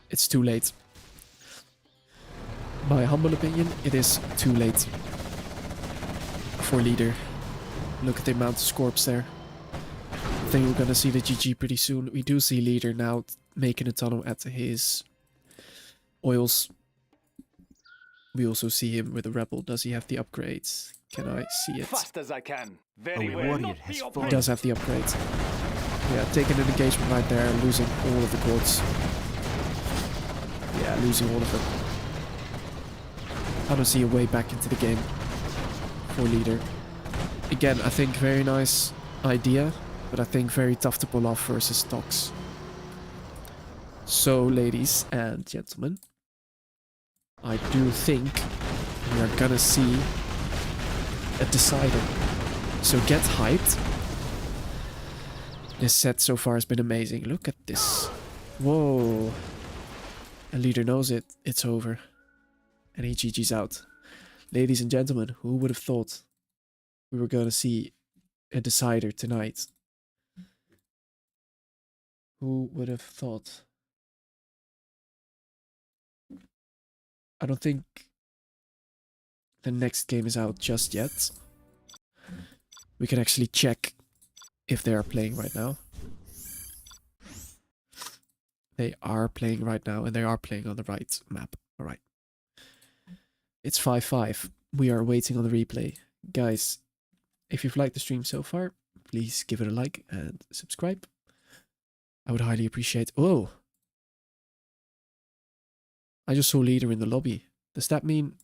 it's too late. My humble opinion, it is too late for Leader. Look at the amount of Scorps there. I think we're going to see the GG pretty soon. We do see Leader now making a tunnel at his oils. We also see him with a rebel. Does he have the upgrades? Can I see it? Fast as I can. A Very well. warrior has He fallen. does have the upgrades. Yeah, taking an engagement right there, losing all of the quads. Yeah, losing all of them. I don't see a way back into the game for Leader. Again, I think very nice idea, but I think very tough to pull off versus Tox. So, ladies and gentlemen, I do think we are gonna see a decider. So get hyped. This set so far has been amazing. Look at this. Whoa. A leader knows it. It's over. And he GG's out. Ladies and gentlemen, who would have thought we were going to see a decider tonight? Who would have thought? I don't think the next game is out just yet. We can actually check if they are playing right now. They are playing right now, and they are playing on the right map. Alright. It's 5-5. We are waiting on the replay. Guys, if you've liked the stream so far, please give it a like and subscribe. I would highly appreciate... Whoa! I just saw leader in the lobby. Does that mean...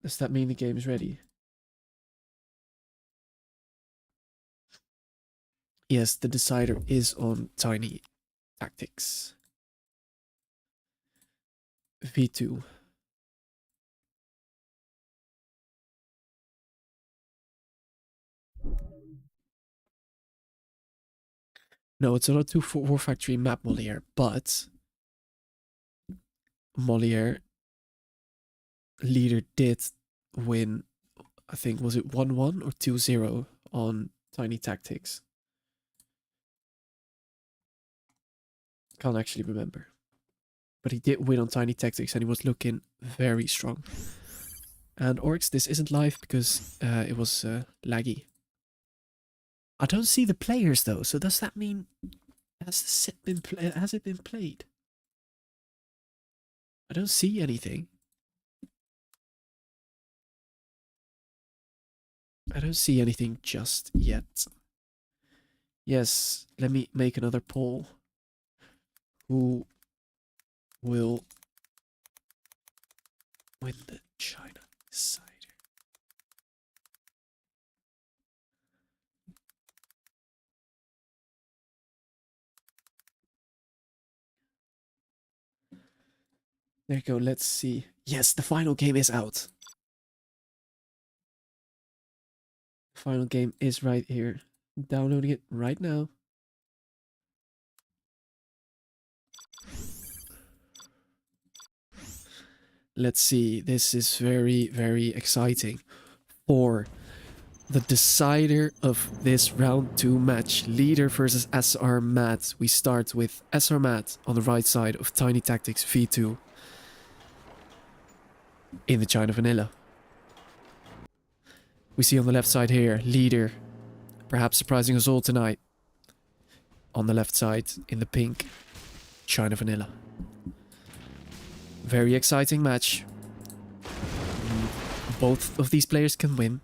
Does that mean the game is ready? Yes, the decider is on Tiny Tactics. V2. No, it's not a 2-4 factory map, Moliere, but Moliere leader did win, I think, was it 1-1 or 2-0 on Tiny Tactics? Can't actually remember. But he did win on Tiny Tactics and he was looking very strong. And Orcs, this isn't live because it was laggy. I don't see the players though, so does that mean has the set been has it been played? I don't see anything. I don't see anything just yet. Yes, let me make another poll. Who will win the China Decider? There you go, let's see. Yes, the final game is out. The final game is right here. Downloading it right now. Let's see, this is very, very exciting for the decider of this round 2 match. Leader versus SR Matt. We start with SR Matt on the right side of Tiny Tactics V2 in the China Vanilla. We see on the left side here, Leader, perhaps surprising us all tonight. On the left side, in the pink, China Vanilla. Very exciting match. Both of these players can win.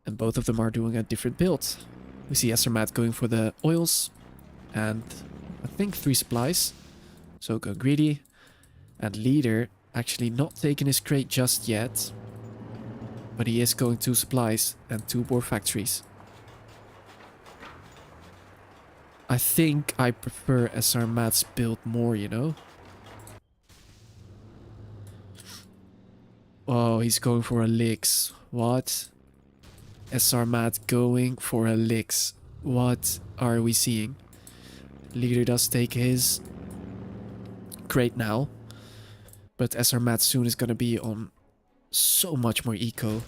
And both of them are doing a different build. We see SR Matt going for the oils. And I think 3 supplies. So go greedy. And Leader actually not taking his crate just yet. But he is going 2 supplies and 2 more factories. I think I prefer SR Matt's build more, you know? Oh, he's going for a Licks. What? SR Matt going for a Licks. What are we seeing? Leader does take his crate now. But SR Matt soon is gonna be on so much more eco.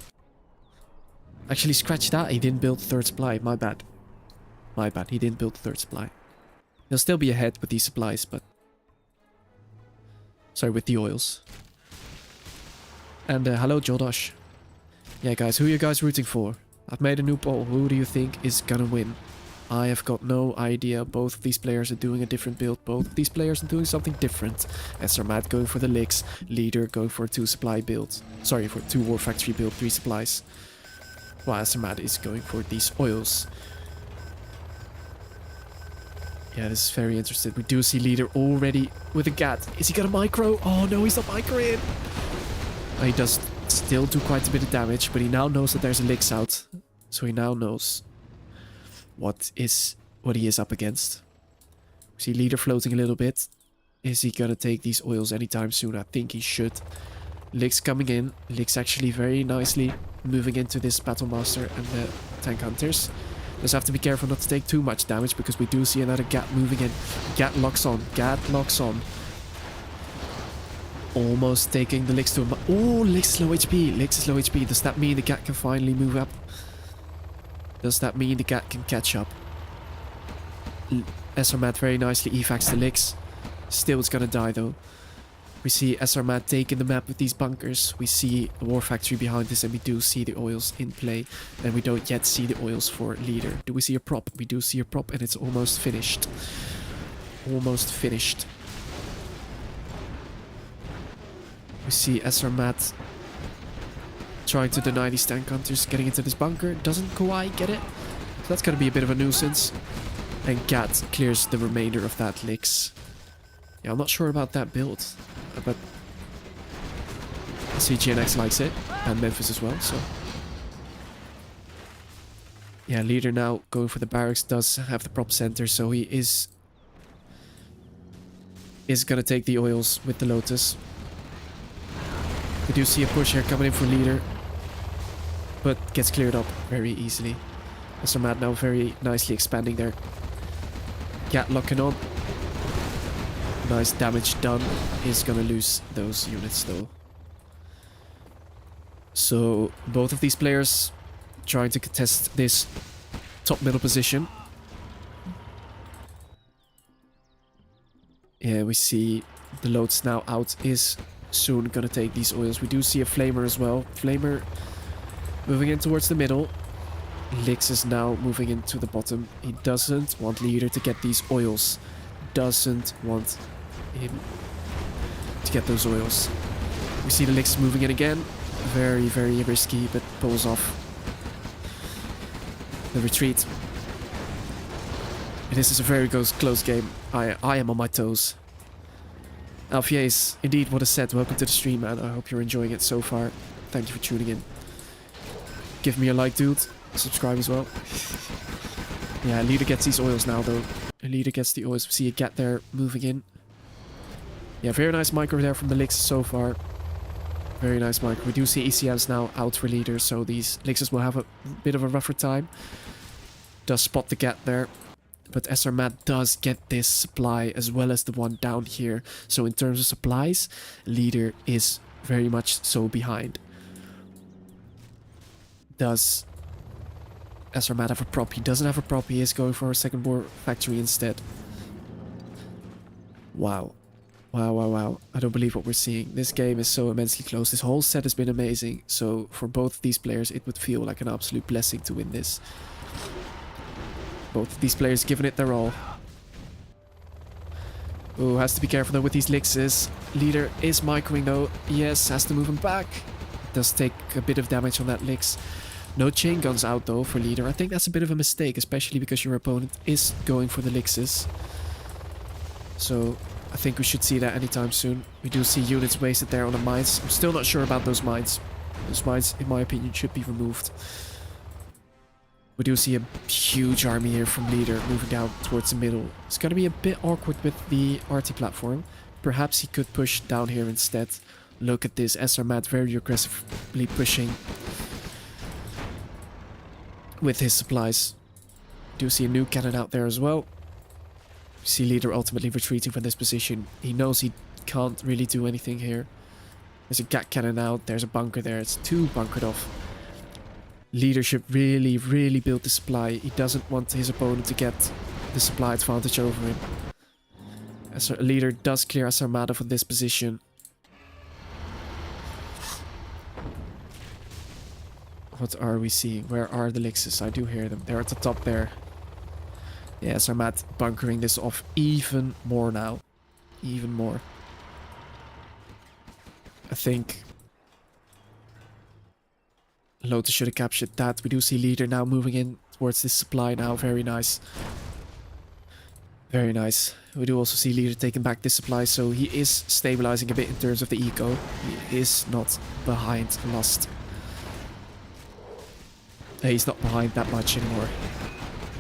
Actually, scratch that. He didn't build 3rd supply. My bad. My bad. He didn't build 3rd supply. He'll still be ahead with these supplies, but... Sorry, with the oils. And hello, Jodosh. Yeah, guys, who are you guys rooting for? I've made a new poll. Who do you think is gonna win? I have got no idea. Both of these players are doing a different build. Both of these players are doing something different. SR Matt going for the Licks. Leader going for a 2 supply build. Sorry, for 2 war factory build, 3 supplies. While SR Matt is going for these oils. Yeah, this is very interesting. We do see Leader already with a GAT. Is he gonna micro? Oh no, he's not microing. He does still do quite a bit of damage, but he now knows that there's a Licks out. So he now knows what he is up against. We see Leader floating a little bit. Is he gonna take these oils anytime soon? I think he should. Licks coming in. Licks actually very nicely moving into this Battle Master and the Tank Hunters. Just have to be careful not to take too much damage because we do see another Gat moving in. Gat locks on. Gat locks on. Almost taking the Licks to him. Oh, Licks is low HP. Licks is low HP. Does that mean the Gat can finally move up? Does that mean the Gat can catch up? SRMAT very nicely evacs the Licks. Still it's gonna die though. We see SRMAT taking the map with these bunkers. We see a war factory behind this and we do see the oils in play. And we don't yet see the oils for leader. Do we see a prop? We do see a prop and it's almost finished. Almost finished. We see SRMAT trying to deny these tank hunters getting into this bunker. Doesn't Kawhi get it? So that's gonna be a bit of a nuisance. And Gat clears the remainder of that Licks. Yeah, I'm not sure about that build, but I see GNX likes it, and Memphis as well, so. Yeah, leader now going for the barracks, does have the prop center, so he is gonna take the oils with the Lotus. We do see a push here coming in for leader, but gets cleared up very easily. SRMAT now very nicely expanding there. Gat locking on. Nice damage done. Is gonna lose those units though. So both of these players trying to contest this top middle position. Yeah, we see the Lotus now out is soon gonna take these oils. We do see a Flamer as well. Flamer moving in towards the middle. Licks is now moving into the bottom. He doesn't want leader to get these oils. Doesn't want him to get those oils. We see the Licks moving in again. Very, very risky, but pulls off the retreat. And this is a very close game. I am on my toes. Alfies, indeed, what a set. Welcome to the stream, man. I hope you're enjoying it so far. Thank you for tuning in. Give me a like, dude. Subscribe as well. Yeah, leader gets these oils now, though. Leader gets the oils. We see a Gat there moving in. Yeah, very nice micro there from the Licks so far. Very nice micro. We do see ECMs now out for leader, so these Lickses will have a bit of a rougher time. Does spot the Gat there. But SRMAT does get this supply as well as the one down here. So in terms of supplies, leader is very much so behind. Does SRMAT have a prop? He doesn't have a prop. He is going for a second war factory instead. Wow. Wow. I don't believe what we're seeing. This game is so immensely close. This whole set has been amazing. So for both of these players, it would feel like an absolute blessing to win this. Both of these players giving it their all. Oh, has to be careful though with these Lickses. Leader is microing though. Yes, has to move him back. Does take a bit of damage on that Licks. No chain guns out though for leader. I think that's a bit of a mistake, especially because your opponent is going for the Lickses. So I think we should see that anytime soon. We do see units wasted there on the mines. I'm still not sure about those mines. Those mines, in my opinion, should be removed. We do see a huge army here from leader moving down towards the middle. It's going to be a bit awkward with the RT platform. Perhaps he could push down here instead. Look at this, SRMAT very aggressively pushing with his supplies. Do see a new cannon out there as well. We see leader ultimately retreating from this position. He knows he can't really do anything here. There's a Gat cannon out. There's a bunker there. It's too bunkered off. Leadership really built the supply. He doesn't want his opponent to get the supply advantage over him. As a leader does clear SRMAT from this position. What are we seeing? Where are the Lickses? I do hear them. They're at the top there. Yeah, SRMAT bunkering this off even more now. Even more. I think Lotus should have captured that. We do see leader now moving in towards this supply now. Very nice. Very nice. We do also see leader taking back this supply, so he is stabilizing a bit in terms of the eco. He is not behind Lust. He's not behind that much anymore.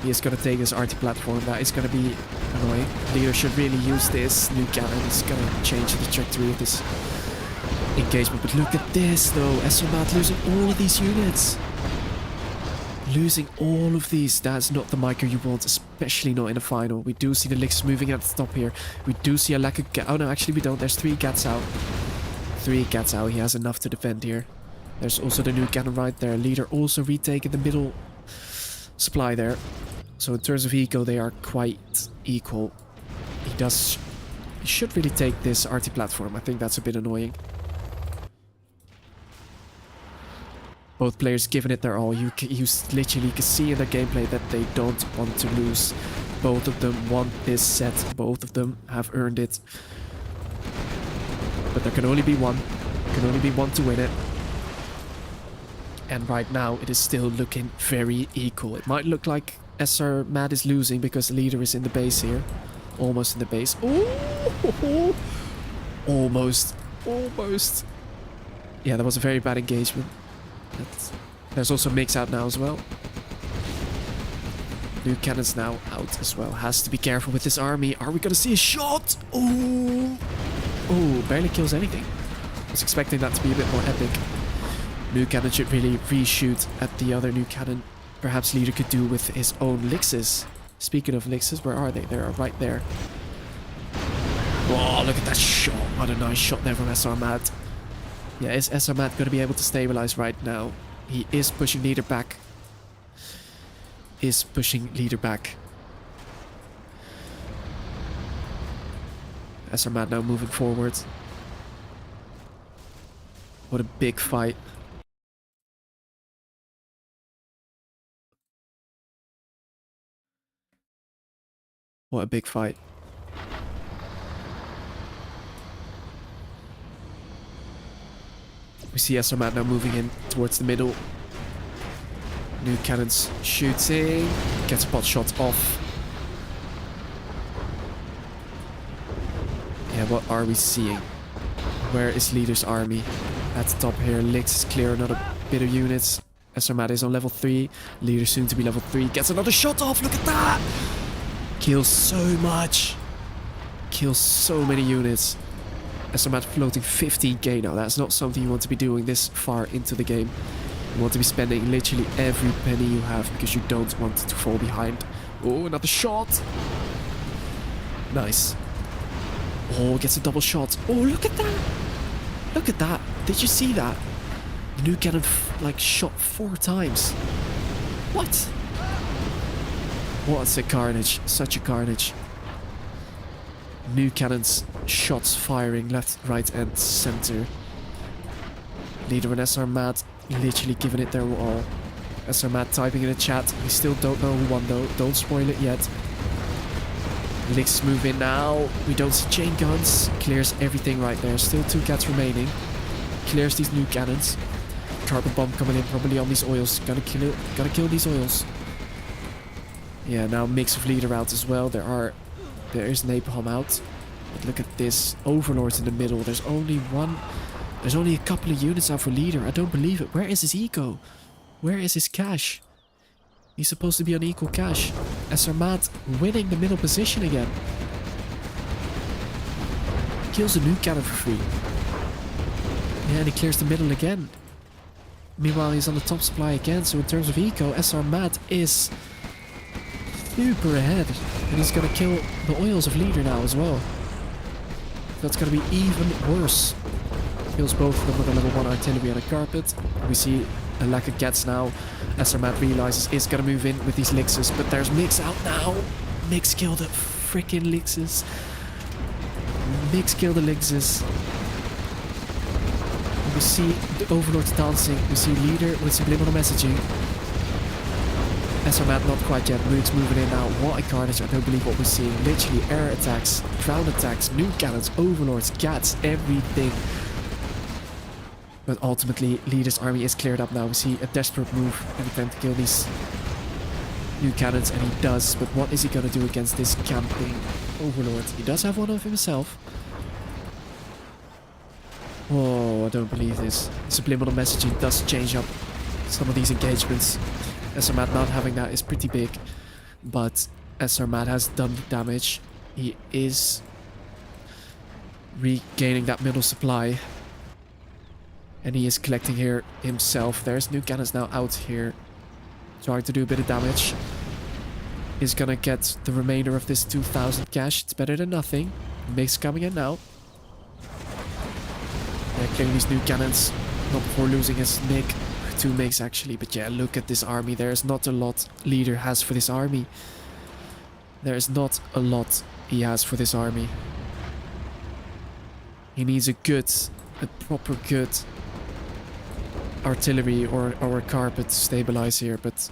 He is going to take this RT platform. That is going to be annoying. Leader should really use this new cannon. It's going to change the trajectory of this engagement. But look at this though. SRMAT losing all of these units. Losing all of these. That's not the micro you want, especially not in a final. We do see the Licks moving at the top here. We do see a lack of... Oh no, actually we don't. There's 3 Gats out. 3 Gats out. He has enough to defend here. There's also the new cannon right there. Leader also retaking the middle supply there. So in terms of eco, they are quite equal. He should really take this RT platform. I think that's a bit annoying. Both players giving it their all. You literally can see in their gameplay that they don't want to lose. Both of them want this set. Both of them have earned it. But there can only be one. There can only be one to win it. And right now it is still looking very equal. It might look like SRMAT is losing because the leader is in the base here. Almost in the base. Ooh! Almost. Almost. Yeah, that was a very bad engagement. There's also Mix out now as well. New cannons now out as well. Has to be careful with this army. Are we gonna see a shot? Oh! Oh, barely kills anything. I was expecting that to be a bit more epic. New cannon should really reshoot at the other new cannon. Perhaps leader could do with his own Lixes. Speaking of Lixes, where are they? They are right there. Oh, look at that shot. What a nice shot there from SRMAT. Yeah, is SRMAT going to be able to stabilize right now? He is pushing leader back. SRMAT now moving forward. What a big fight. What a big fight. We see SRMAT now moving in towards the middle. New cannons shooting. Gets a pot shot off. Yeah, what are we seeing? Where is leader's army? At the top here, Lix is clear another bit of units. SRMAT is on level 3. Leader soon to be level 3. Gets another shot off. Look at that! Kills so much. Kills so many units. SRMAT floating 15k now. That's not something you want to be doing this far into the game. You want to be spending literally every penny you have because you don't want to fall behind. Oh, another shot. Nice. Oh, gets a double shot. Oh, look at that. Look at that. Did you see that? The new cannon like shot 4 times. What? What's a carnage. Such a carnage. New cannons, shots firing left, right and center. Leader and SRMAT literally giving it their all. SRMAT typing in the chat. We still don't know who won though. Don't spoil it yet. Lix move in now. We don't see chain guns. Clears everything right there. Still 2 cats remaining. Clears these new cannons. Carpet bomb coming in probably on these oils. Gotta kill these oils. Yeah, now mix of leader out as well. There is napalm out. But look at this. Overlords in the middle. There's only a couple of units out for leader. I don't believe it. Where is his eco? Where is his cash? He's supposed to be on equal cash. SRMAT winning the middle position again. Kills a new cannon for free. Yeah, and he clears the middle again. Meanwhile, he's on the top supply again. So in terms of eco, SRMAT is super ahead. And he's gonna kill the oils of leader now as well. That's gonna be even worse. Kills both of them with a level 1 artillery on a carpet. We see a lack of gets now. SRMAT realizes it's gonna move in with these Lixes, but there's Mix out now. Mix killed the freaking Lixes. Mix killed the Lixes. We see the Overlords dancing. We see leader with subliminal messaging. SRMAT not quite yet. Mix moving in now. What a carnage. I don't believe what we're seeing. Literally air attacks, ground attacks, new cannons, Overlords, Gats, everything. But ultimately, leader's army is cleared up now. We see a desperate move and attempt to kill these new cannons, and he does. But what is he going to do against this camping Overlord? He does have one of himself. Oh, I don't believe this. Subliminal messaging does change up some of these engagements. SRMAT not having that is pretty big. But SRMAT has done the damage. He is regaining that middle supply. And he is collecting here himself. There's Nuke Cannons now out here, trying to do a bit of damage. He's gonna get the remainder of this 2,000 cash. It's better than nothing. Mix coming in now. Yeah, killing these Nuke Cannons. Not before losing his Nick. 2 MiGs actually. But yeah, look at this army. There's not a lot Leader has for this army. There's not a lot he has for this army. He needs a proper good artillery or a carpet to stabilize here, but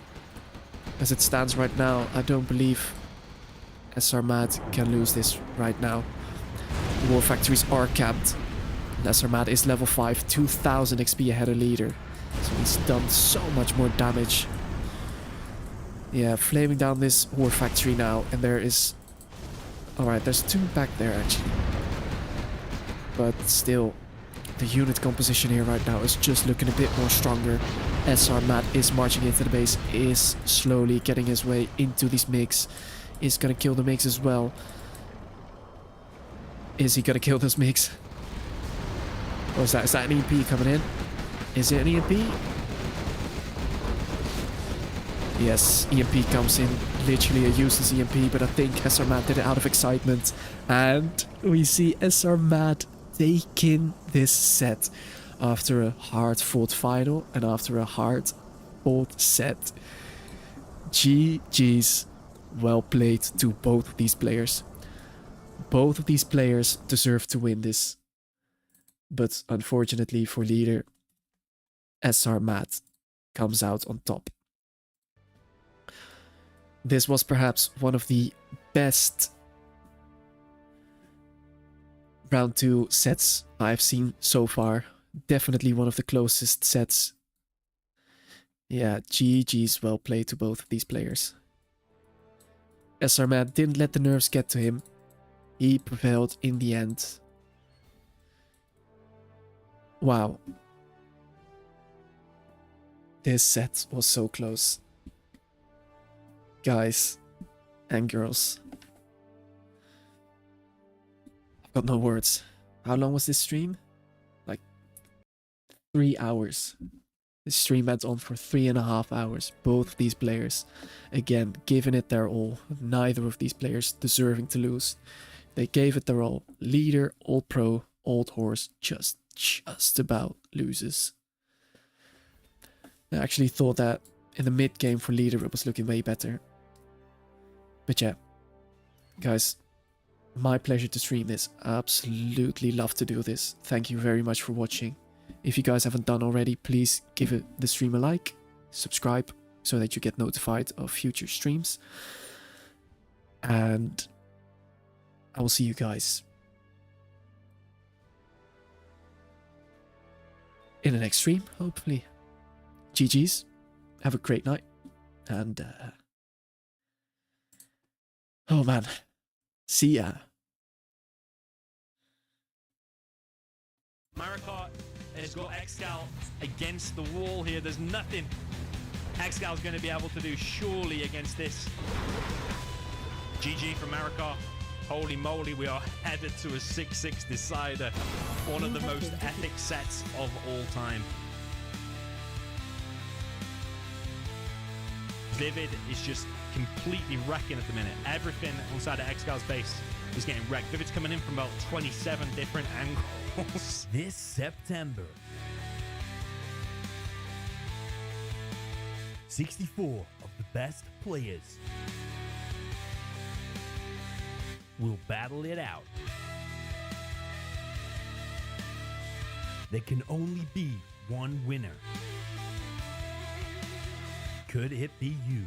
as it stands right now, I don't believe SR Mad can lose this right now. The war factories are capped. And SR Mad is level 5, 2000 XP ahead of Leader. So he's done so much more damage. Yeah, flaming down this war factory now, and there is... Alright, there's 2 back there actually. But still, the unit composition here right now is just looking a bit more stronger. SR Mad is marching into the base, is slowly getting his way into these MiGs. Is gonna kill the MiGs as well. Is he gonna kill those MiGs? Or is that an EMP coming in? Is it an EMP? Yes, EMP comes in. Literally a useless EMP, but I think SR Mad did it out of excitement. And we see SR Mad taking this set after a hard-fought final and after a hard-fought set. GG's. Well played to both of these players. Both of these players deserve to win this. But unfortunately for Leader, SR Mad comes out on top. This was perhaps one of the best round 2 sets I've seen so far. Definitely one of the closest sets. Yeah, GG's, well played to both of these players. SR Mad didn't let the nerves get to him. He prevailed in the end. Wow. This set was so close. Guys and girls. I've got no words. How long was this stream? Like 3 hours. This stream went on for 3.5 hours. Both of these players, again, giving it their all. Neither of these players deserving to lose. They gave it their all. Leader, Old Pro, Old Horse, just about loses. I actually thought that in the mid game for Leader it was looking way better. But yeah, guys, my pleasure to stream this. Absolutely love to do this. Thank you very much for watching. If you guys haven't done already, please give the stream a like, subscribe, so that you get notified of future streams. And I will see you guys in the next stream, hopefully. GG's. Have a great night. And, oh man. See ya. Marika has got Excal against the wall here. There's nothing Excal's going to be able to do surely against this. GG from Marika. Holy moly, we are headed to a 6-6 decider. One of the most epic sets of all time. Vivid is just completely wrecking at the minute. Everything inside of Excal's base is getting wrecked. Vivid's coming in from about 27 different angles. This September, 64 of the best players will battle it out. There can only be one winner. Could it be you?